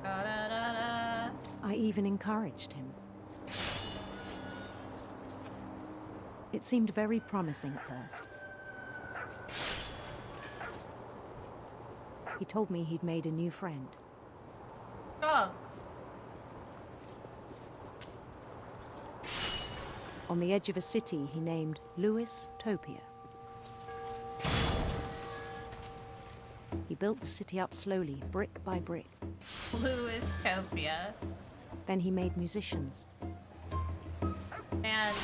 Da-da-da-da. I even encouraged him. It seemed very promising at first. He told me he'd made a new friend. Dog. On the edge of a city he named Lewis Topia. He built the city up slowly, brick by brick. Lewistopia. Then he made musicians. And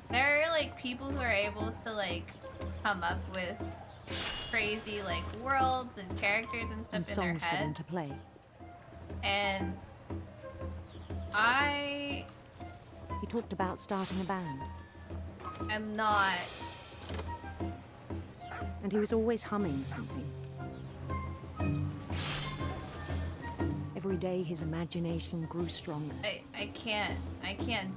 there are like people who are able to like come up with crazy like worlds and characters and stuff And in songs their for them heads. to play. And He talked about starting a band. am not. And he was always humming something. Every day his imagination grew stronger. I can't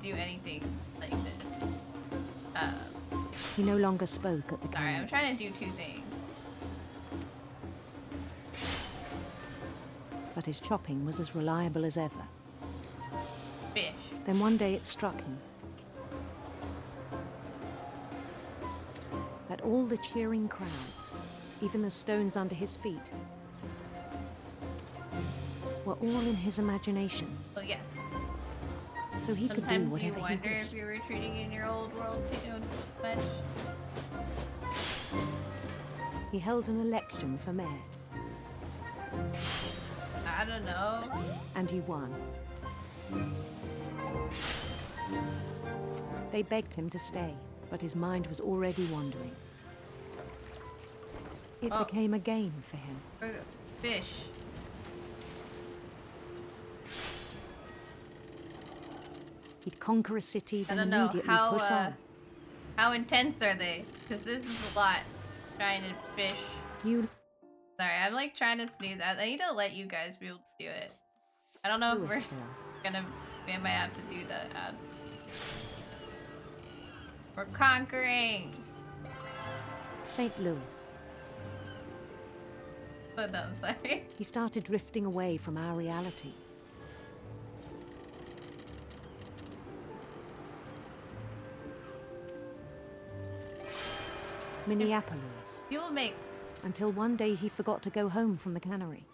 do anything like this. He no longer spoke at the Sorry, I'm cannery. trying to do two things. But his chopping was as reliable as ever. Fish. Then one day it struck him that all the cheering crowds, even the stones under his feet, were all in his imagination. Well, yeah. So he could do Sometimes you whatever he wonder wished. if you're retreating in your old world too much. He held an election for mayor, I don't know. and he won. They begged him to stay, but his mind was already wandering. It Oh. became a game for him. Fish. He'd conquer a city, I then don't know immediately how push on. how intense are they? Because this is a lot. Trying to fish. You Sorry, I'm like trying to snooze. I need to let you guys be able to do it. I don't know if Louisville. we might have to do the we're conquering. St. Louis. So dumb, sorry. He started drifting away from our reality. Minneapolis. People make Until one day he forgot to go home from the cannery.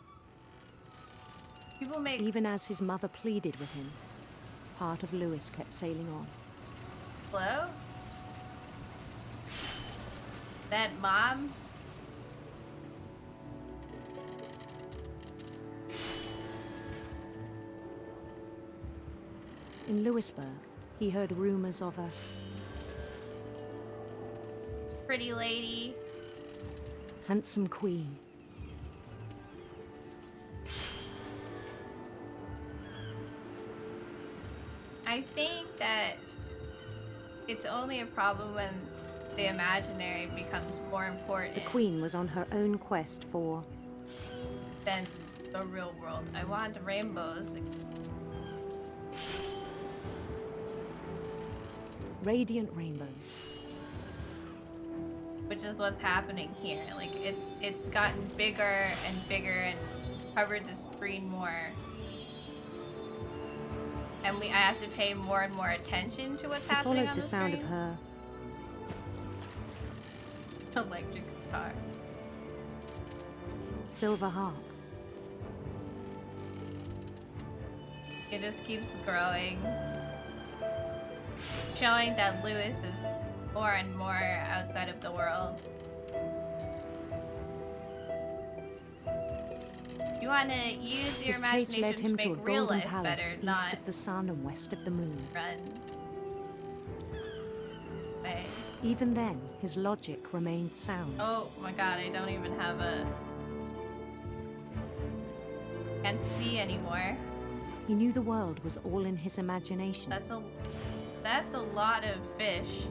Even as his mother pleaded with him, part of Lewis kept sailing on. Hello? That mom? In Lewisburg, he heard rumors of a Pretty lady. handsome queen. I think that it's only a problem when the imaginary becomes more important The queen was on her own quest for than the real world. I want rainbows. radiant rainbows. Which is what's happening here. Like it's gotten bigger and bigger and covered the screen more. And I have to pay more and more attention to what's He happening followed on the sound screen. of her Electric guitar. silver harp. It just keeps growing. Showing that Lewis is more and more outside of the world. You want to use your His chase imagination led him to to a make real golden life palace better, east not of the sun and west of the moon. run. Okay. Even then, his logic remained sound. Oh my god, I don't even have a... Can't see anymore. He knew the world was all in his imagination. That's a lot of fish.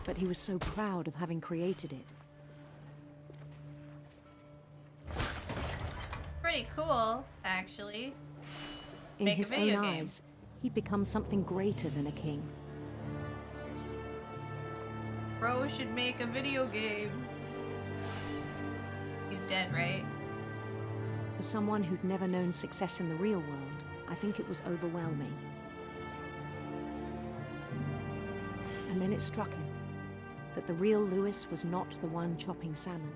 But he was so proud of having created it. Pretty cool, actually. In Make his a video own game. eyes, he'd become something greater than a king. Bro should make a video game. He's dead, right? For someone who'd never known success in the real world, I think it was overwhelming. And then it struck him that the real Lewis was not the one chopping salmon,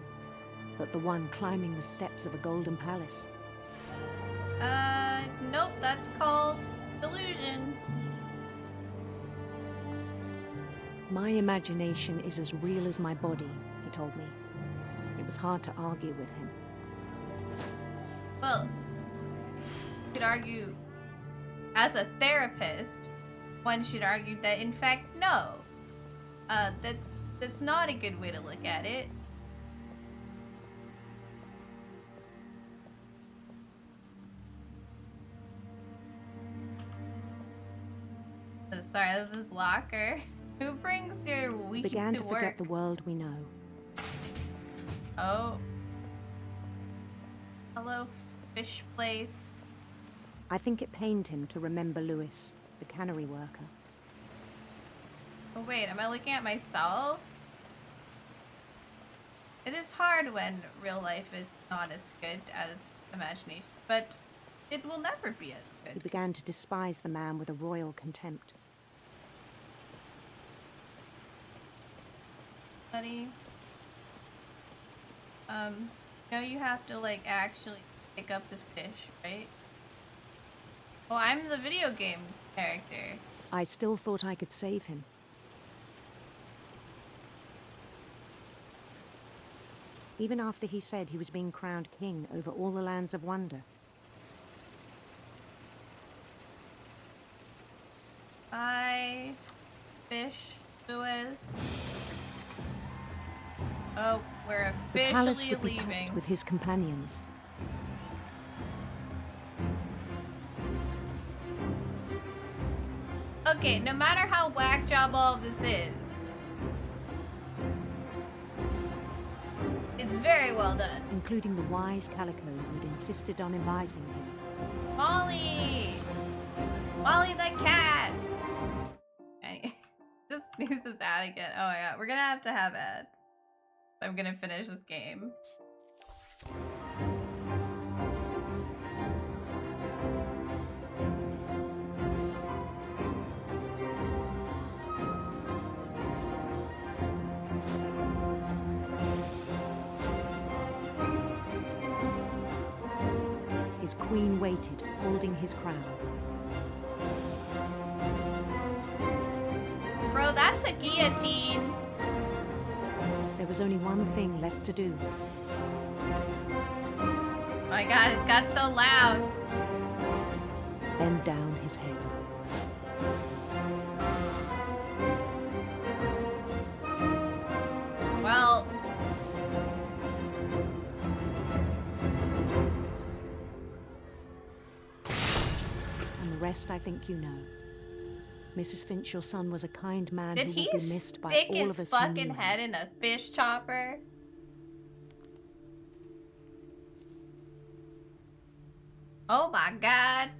but the one climbing the steps of a golden palace. Nope, that's called delusion. My imagination is as real as my body, he told me. It was hard to argue with him. Well, you could argue, as a therapist, one should argue that in fact, no. That's not a good way to look at it. Oh, sorry, this is Locker. Who brings your weed Began to work? forget the world we know. Oh. Hello, fish place. I think it pained him to remember Lewis, the cannery worker. Oh wait, am I looking at myself? It is hard when real life is not as good as imagination, but it will never be as He good. began to despise the man with a royal contempt. Buddy. No, you have to like actually pick up the fish, right? Oh, I'm the video game character. I still thought I could save him. Even after he said he was being crowned king over all the lands of wonder. Bye, fish, Lewis. Oh, we're The palace officially would be leaving. packed with his companions. Okay, no matter how whack job all of this is, it's very well done. Including the wise Calico who'd insisted on advising him. Molly! Molly the cat! Anyway, this sneezes out again. Oh my god, we're gonna have to have ads. I'm gonna finish this game. His queen waited, holding his crown. Bro, that's a guillotine. There was only one thing left to do. Oh my god, it's got so loud. Bend down his head. Well, And the rest I think you know. Mrs. Finch, your son was a kind man did who he will be missed by stick all his of us who fucking knew him. head in a fish chopper? Oh my god.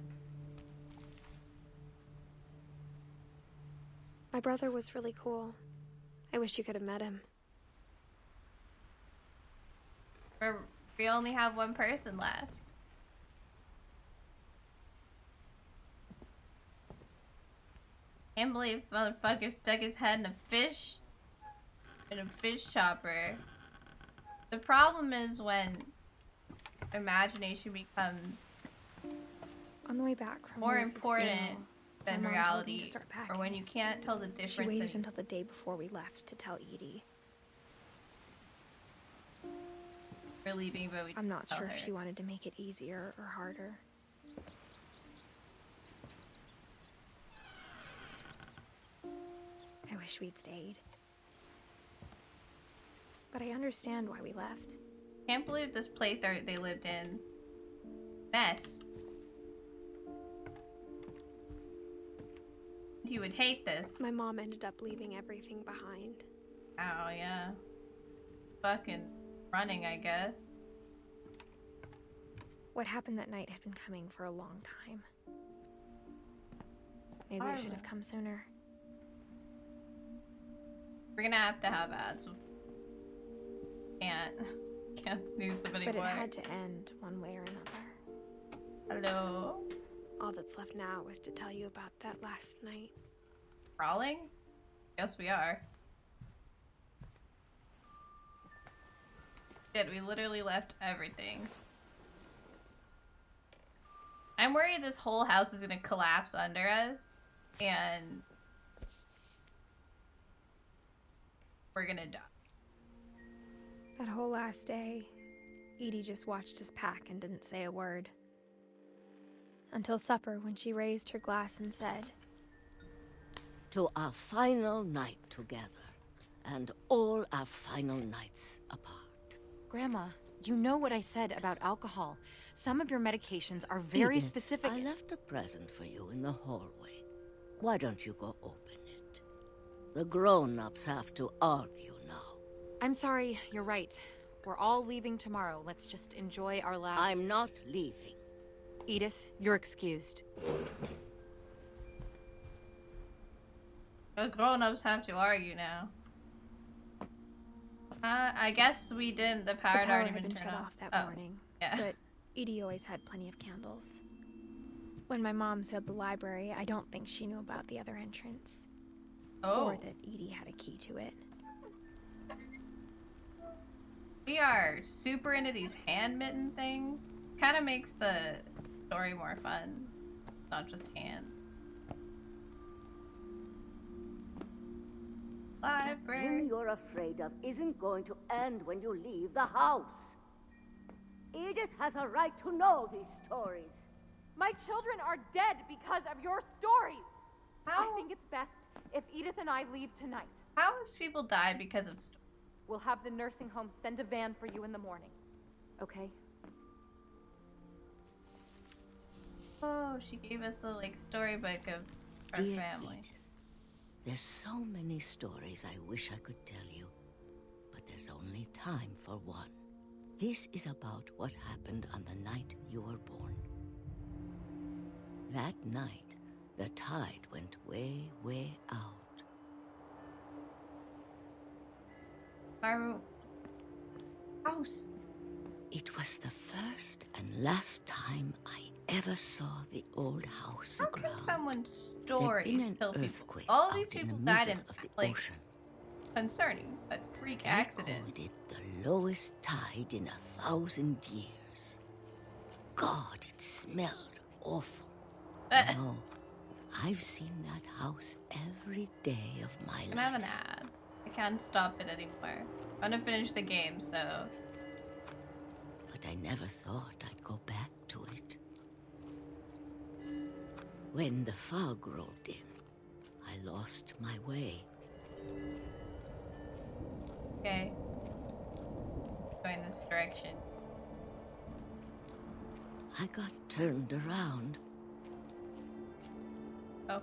My brother was really cool. I wish you could have met him. We only have one person left. Can't believe motherfucker stuck his head in a fish chopper. The problem is when imagination becomes On the way back from more Lewis's important funeral, than My mom told me reality, to start or packing. when you can't tell the difference. She waited until the day before we left to tell Edie. We're leaving, but we I'm not tell sure her. if she wanted to make it easier or harder. I wish we'd stayed. But I understand why we left. Can't believe this place they lived in. Mess. You would hate this. My mom ended up leaving everything behind. Oh, yeah. Fucking running, I guess. What happened that night had been coming for a long time. Maybe I should have come sooner. We're gonna have to have ads. Can't snooze them anymore. But it had to end one way or another. Hello? All that's left now is to tell you about that last night. Crawling? Yes, we are. Shit, we literally left everything. I'm worried this whole house is gonna collapse under us, and we're gonna die. That whole last day, Edie just watched us pack and didn't say a word. Until supper, when she raised her glass and said, "To our final night together, and all our final nights apart." Grandma, you know what I said about alcohol. Some of your medications are very Edith, specific. I left a present for you in the hallway. Why don't you go open it? The grown-ups have to argue now. I'm sorry, you're right. We're all leaving tomorrow. Let's just enjoy our last... I'm not leaving. Edith, you're excused. The grown-ups have to argue now. I guess we didn't. The power had already been shut turned off that morning. Yeah. But Edie always had plenty of candles. When my mom sealed the library, I don't think she knew about the other entrance. Oh. Or that Edie had a key to it. We are super into these hand mitten things. Kind of makes the story more fun. Not just hand. Library. The thing you're afraid of isn't going to end when you leave the house. Edith has a right to know these stories. My children are dead because of your stories. How? I think it's best if Edith and I leave tonight. How has people died because of stories? We'll have the nursing home send a van for you in the morning. Okay? Oh, she gave us a storybook of our Dear family. Edith, there's so many stories I wish I could tell you, but there's only time for one. This is about what happened on the night you were born. That night, the tide went way, way out. Our house. It was the first and last time I ever saw the old house How aground. can someone's There'd stories been an kill people? earthquake All these out in people the died in middle of the ocean. Concerning a freak accident. They called it the lowest tide in 1,000 years. God, it smelled awful. No, I've seen that house every day of my life. Can I have an ad? I can't stop it anymore. I'm gonna finish the game, so. But I never thought I'd go back to it. When the fog rolled in, I lost my way. Okay. Going this direction. I got turned around. Oh.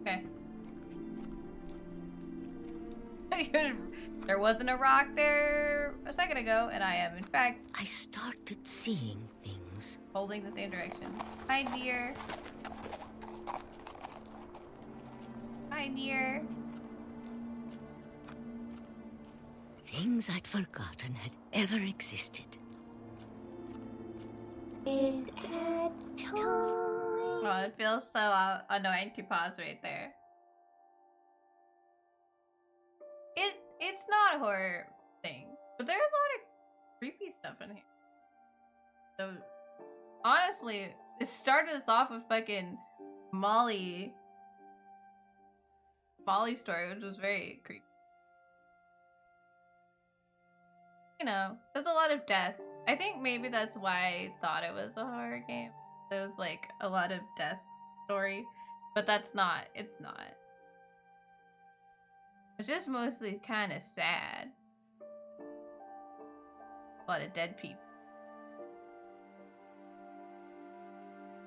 Okay. There wasn't a rock there a second ago, and I am, in fact, I started seeing things. Holding the same direction. Hi, dear. Hi, dear. Things I'd forgotten had ever existed. It's that time. Oh, it feels so annoying to pause right there. It's not a horror thing, but there's a lot of creepy stuff in here. So, honestly, it started us off with fucking Molly's story, which was very creepy. You know, there's a lot of death. I think maybe that's why I thought it was a horror game. There was like a lot of death story, but that's not. It's not. It's just mostly kind of sad. A lot of dead people.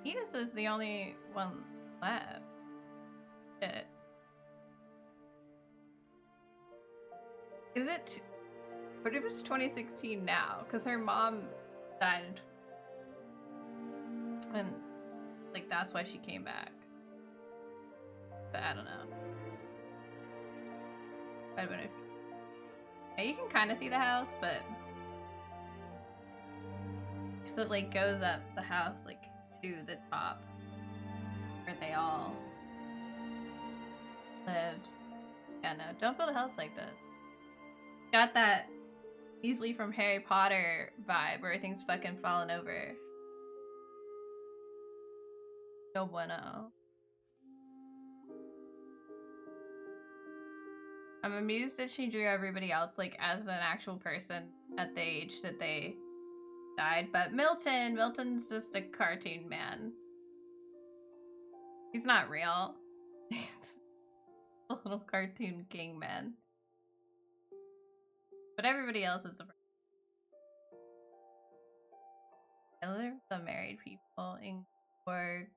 Edith is the only one left. Shit. Is it? But it was 2016 now, because her mom died and like that's why she came back. But I don't know. I don't know. Yeah, you can kind of see the house, but because it like goes up the house like to the top where they all lived. Yeah, no, don't build a house like this. Got that easily from Harry Potter vibe where everything's fucking falling over. No bueno. I'm amused that she drew everybody else like as an actual person at the age that they died, but Milton's just a cartoon man. He's not real. He's a little cartoon king man. But everybody else is a They're the married people, Ingeborg,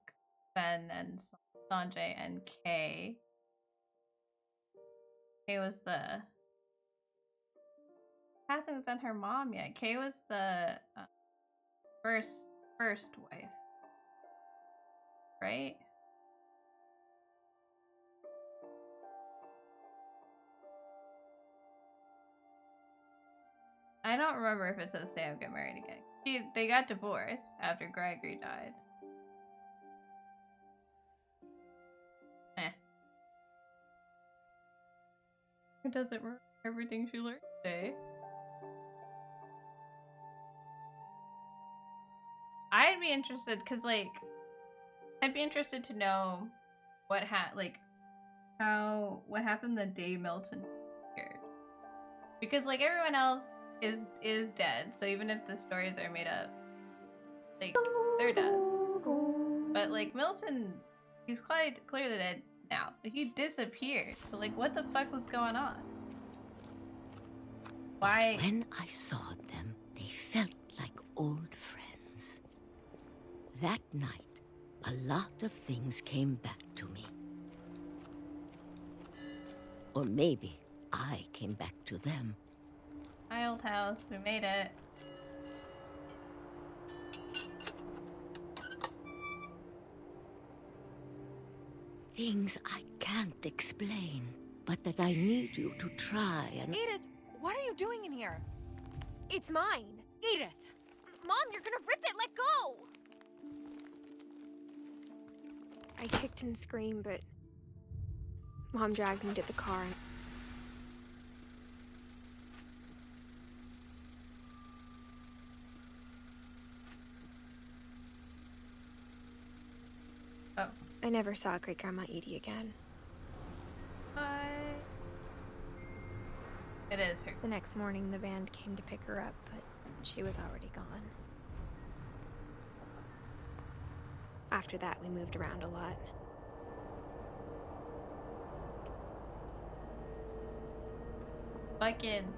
Ben, and Sanjay, and Kay. Kay was the... hasn't done her mom yet. Kay was the first wife. Right? I don't remember if it says Sam got married again. They got divorced after Gregory died. It doesn't remember everything she learned today. I'd be interested, cause like, I'd be interested to know what what happened the day Milton appeared. Because like everyone else is dead, so even if the stories are made up, like they're dead. But like Milton, he's quite clearly dead now. He disappeared. So like what the fuck was going on? Why? When I saw them, they felt like old friends. That night, a lot of things came back to me. Or maybe I came back to them. Hi, old house. We made it. Things I can't explain, but that I need you to try and... Edith, what are you doing in here? It's mine. Edith! Mom, you're gonna rip it! Let go! I kicked and screamed, but Mom dragged me to the car. Oh. I never saw Great Grandma Edie again. It is her. The next morning, the band came to pick her up, but she was already gone. After that, we moved around a lot. Fucking.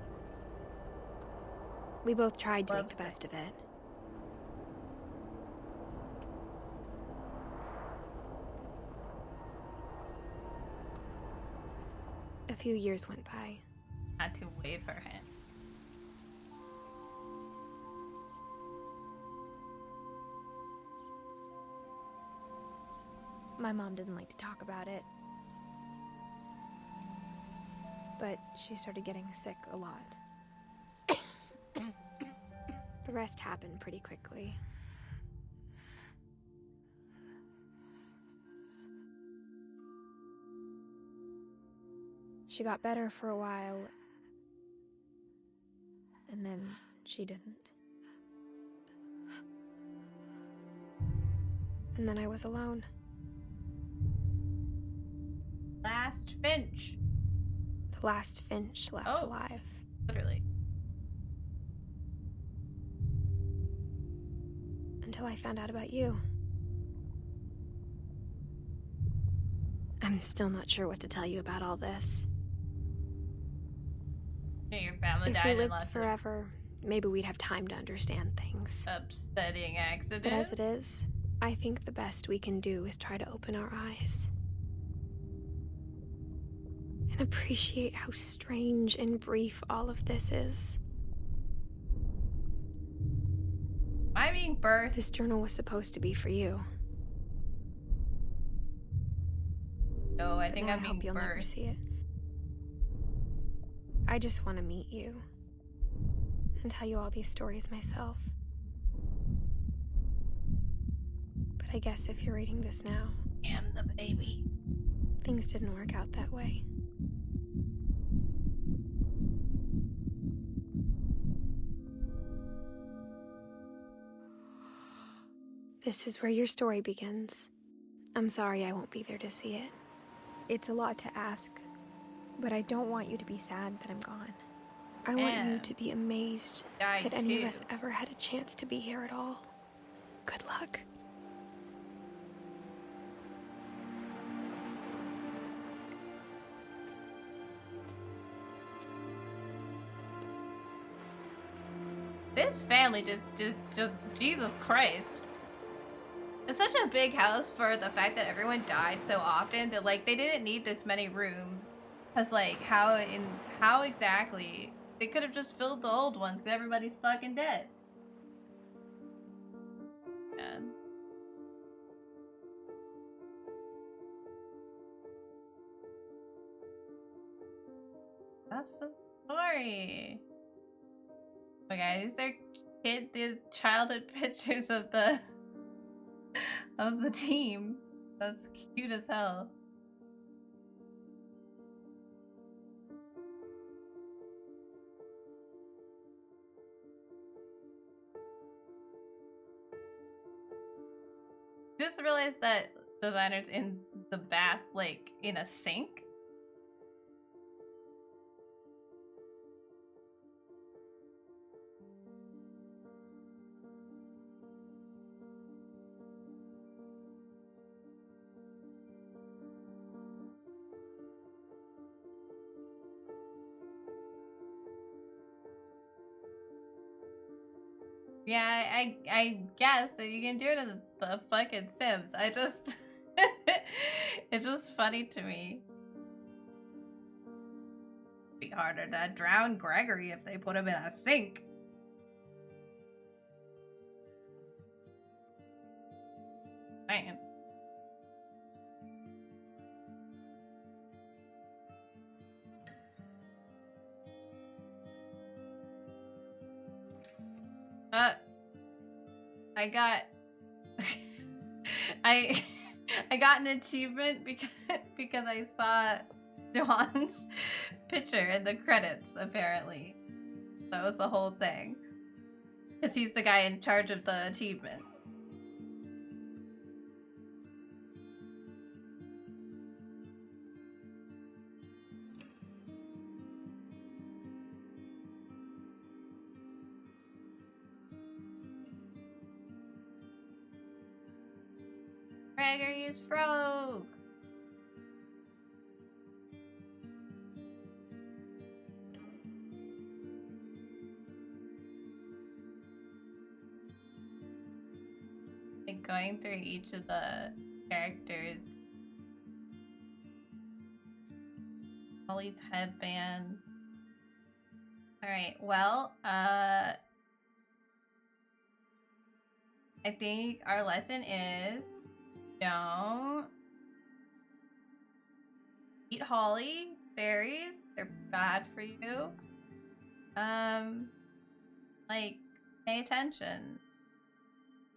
We both tried to make the best of it. A few years went by. Had to wave her hand. My mom didn't like to talk about it. But she started getting sick a lot. The rest happened pretty quickly. She got better for a while, and then she didn't. And then I was alone. last Finch. The last Finch left alive. Literally. Until I found out about you. I'm still not sure what to tell you about all this. Your family If died we in lived lots forever, maybe we'd have time to understand things. Upsetting accident. But as it is, I think the best we can do is try to open our eyes. And appreciate how strange and brief all of this is. Am I being birthed? This journal was supposed to be for you. No, I think now I'm I being hope you'll never birthed. see it. I just want to meet you and tell you all these stories myself. But I guess if you're reading this now, I am the baby. Things didn't work out that way. This is where your story begins. I'm sorry I won't be there to see it. It's a lot to ask, but I don't want you to be sad that I'm gone. I want you to be amazed that any of us ever had a chance to be here at all. Good luck. This family just Jesus Christ. It's such a big house for the fact that everyone died so often that like they didn't need this many rooms. Cause like how exactly they could have just filled the old ones because everybody's fucking dead. Yeah. That's the story. Okay, these are childhood pictures of the team. That's cute as hell. Just realized that designer's in the bath, like in a sink. Yeah, I guess that you can do it in the fucking Sims. I just it's just funny to me. Be harder to drown Gregory if they put him in a sink. Man. I got I got an achievement because I saw John's picture in the credits, apparently. That was the whole thing. Because he's the guy in charge of the achievement. Gregory is Frog! Like going through each of the characters. Holly's headband. Alright, well, I think our lesson is don't eat holly berries. They're bad for you. Like, pay attention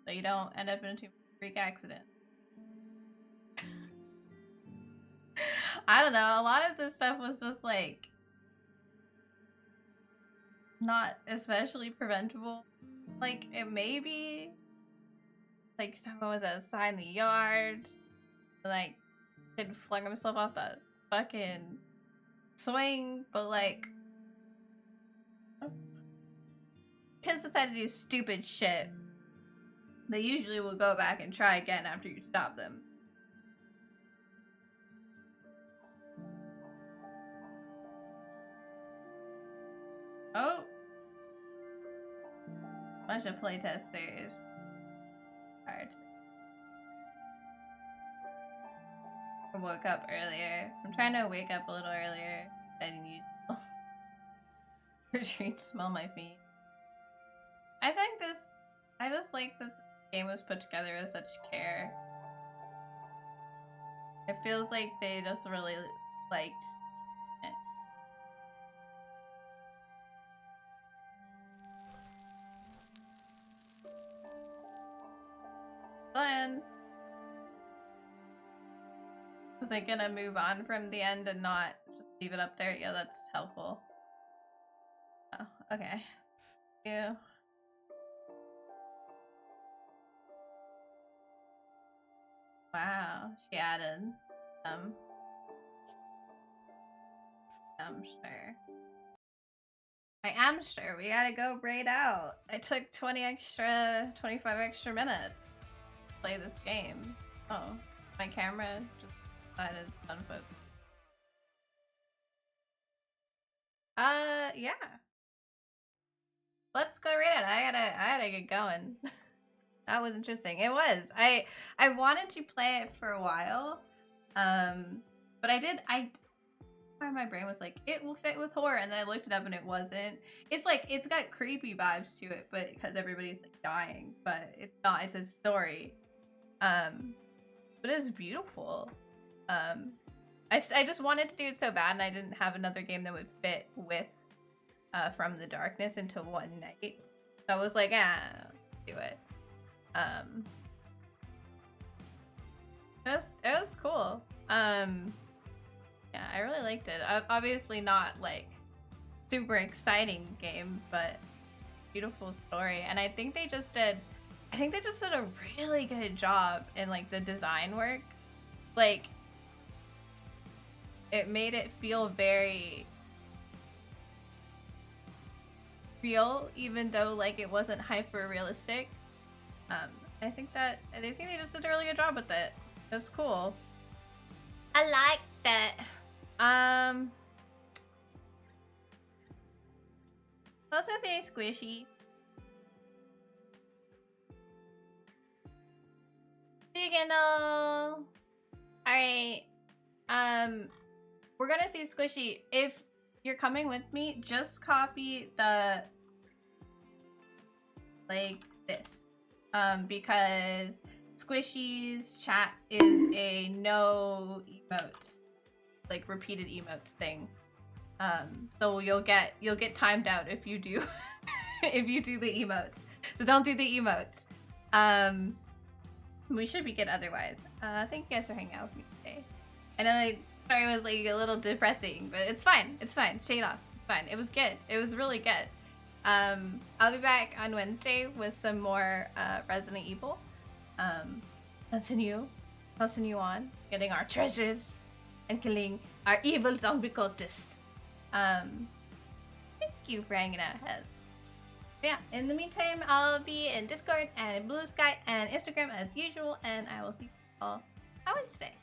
so you don't end up in a freak accident. I don't know. A lot of this stuff was just like not especially preventable. Like, it may be like someone was outside in the yard, like, didn't flung himself off the fucking swing, but like kids decide to do stupid shit, they usually will go back and try again after you stop them. Oh. Bunch of playtesters. Hard. I woke up earlier. I'm trying to wake up a little earlier. I didn't use retreat to smell my feet. I just like that the game was put together with such care. It feels like they just really liked it. Then was I gonna move on from the end and not just leave it up there? Yeah, that's helpful. Oh, okay. Yeah. Wow, she added I'm sure. I am sure we gotta go braid out. I took 25 extra minutes to play this game. Oh, my camera just decided it's unfocused. Yeah. Let's go read it. I gotta get going. That was interesting. It was. I wanted to play it for a while. But my brain was like, it will fit with horror, and then I looked it up and it wasn't. It's like, it's got creepy vibes to it, but because everybody's like dying, but it's not, it's a story. But it's beautiful. I just wanted to do it so bad, and I didn't have another game that would fit with From the Darkness into one night. So I was like, do it. It was cool. Yeah, I really liked it. Obviously not like super exciting game, but beautiful story. And I think they just did a really good job in like the design work. Like it made it feel very real, even though like it wasn't hyper realistic. I think they just did a really good job with it. It was cool. I liked it. Let's just say squishy. See you, Kendall. Alright. We're gonna see squishy. If you're coming with me, just copy the like this. Because Squishy's chat is a no emotes, like repeated emotes thing. So you'll get timed out if you do if you do the emotes. So don't do the emotes. We should be good otherwise. Thank you guys for hanging out with me today. I know I started with like a little depressing, but it's fine. It's fine. Shake it off. It's fine. It was good. It was really good. I'll be back on Wednesday with some more Resident Evil. Continue on getting our treasures and killing our evil zombie cultists. Thank you for hanging out, Heath. Yeah, in the meantime, I'll be in Discord and in Blue Sky and Instagram as usual, and I will see you all on Wednesday.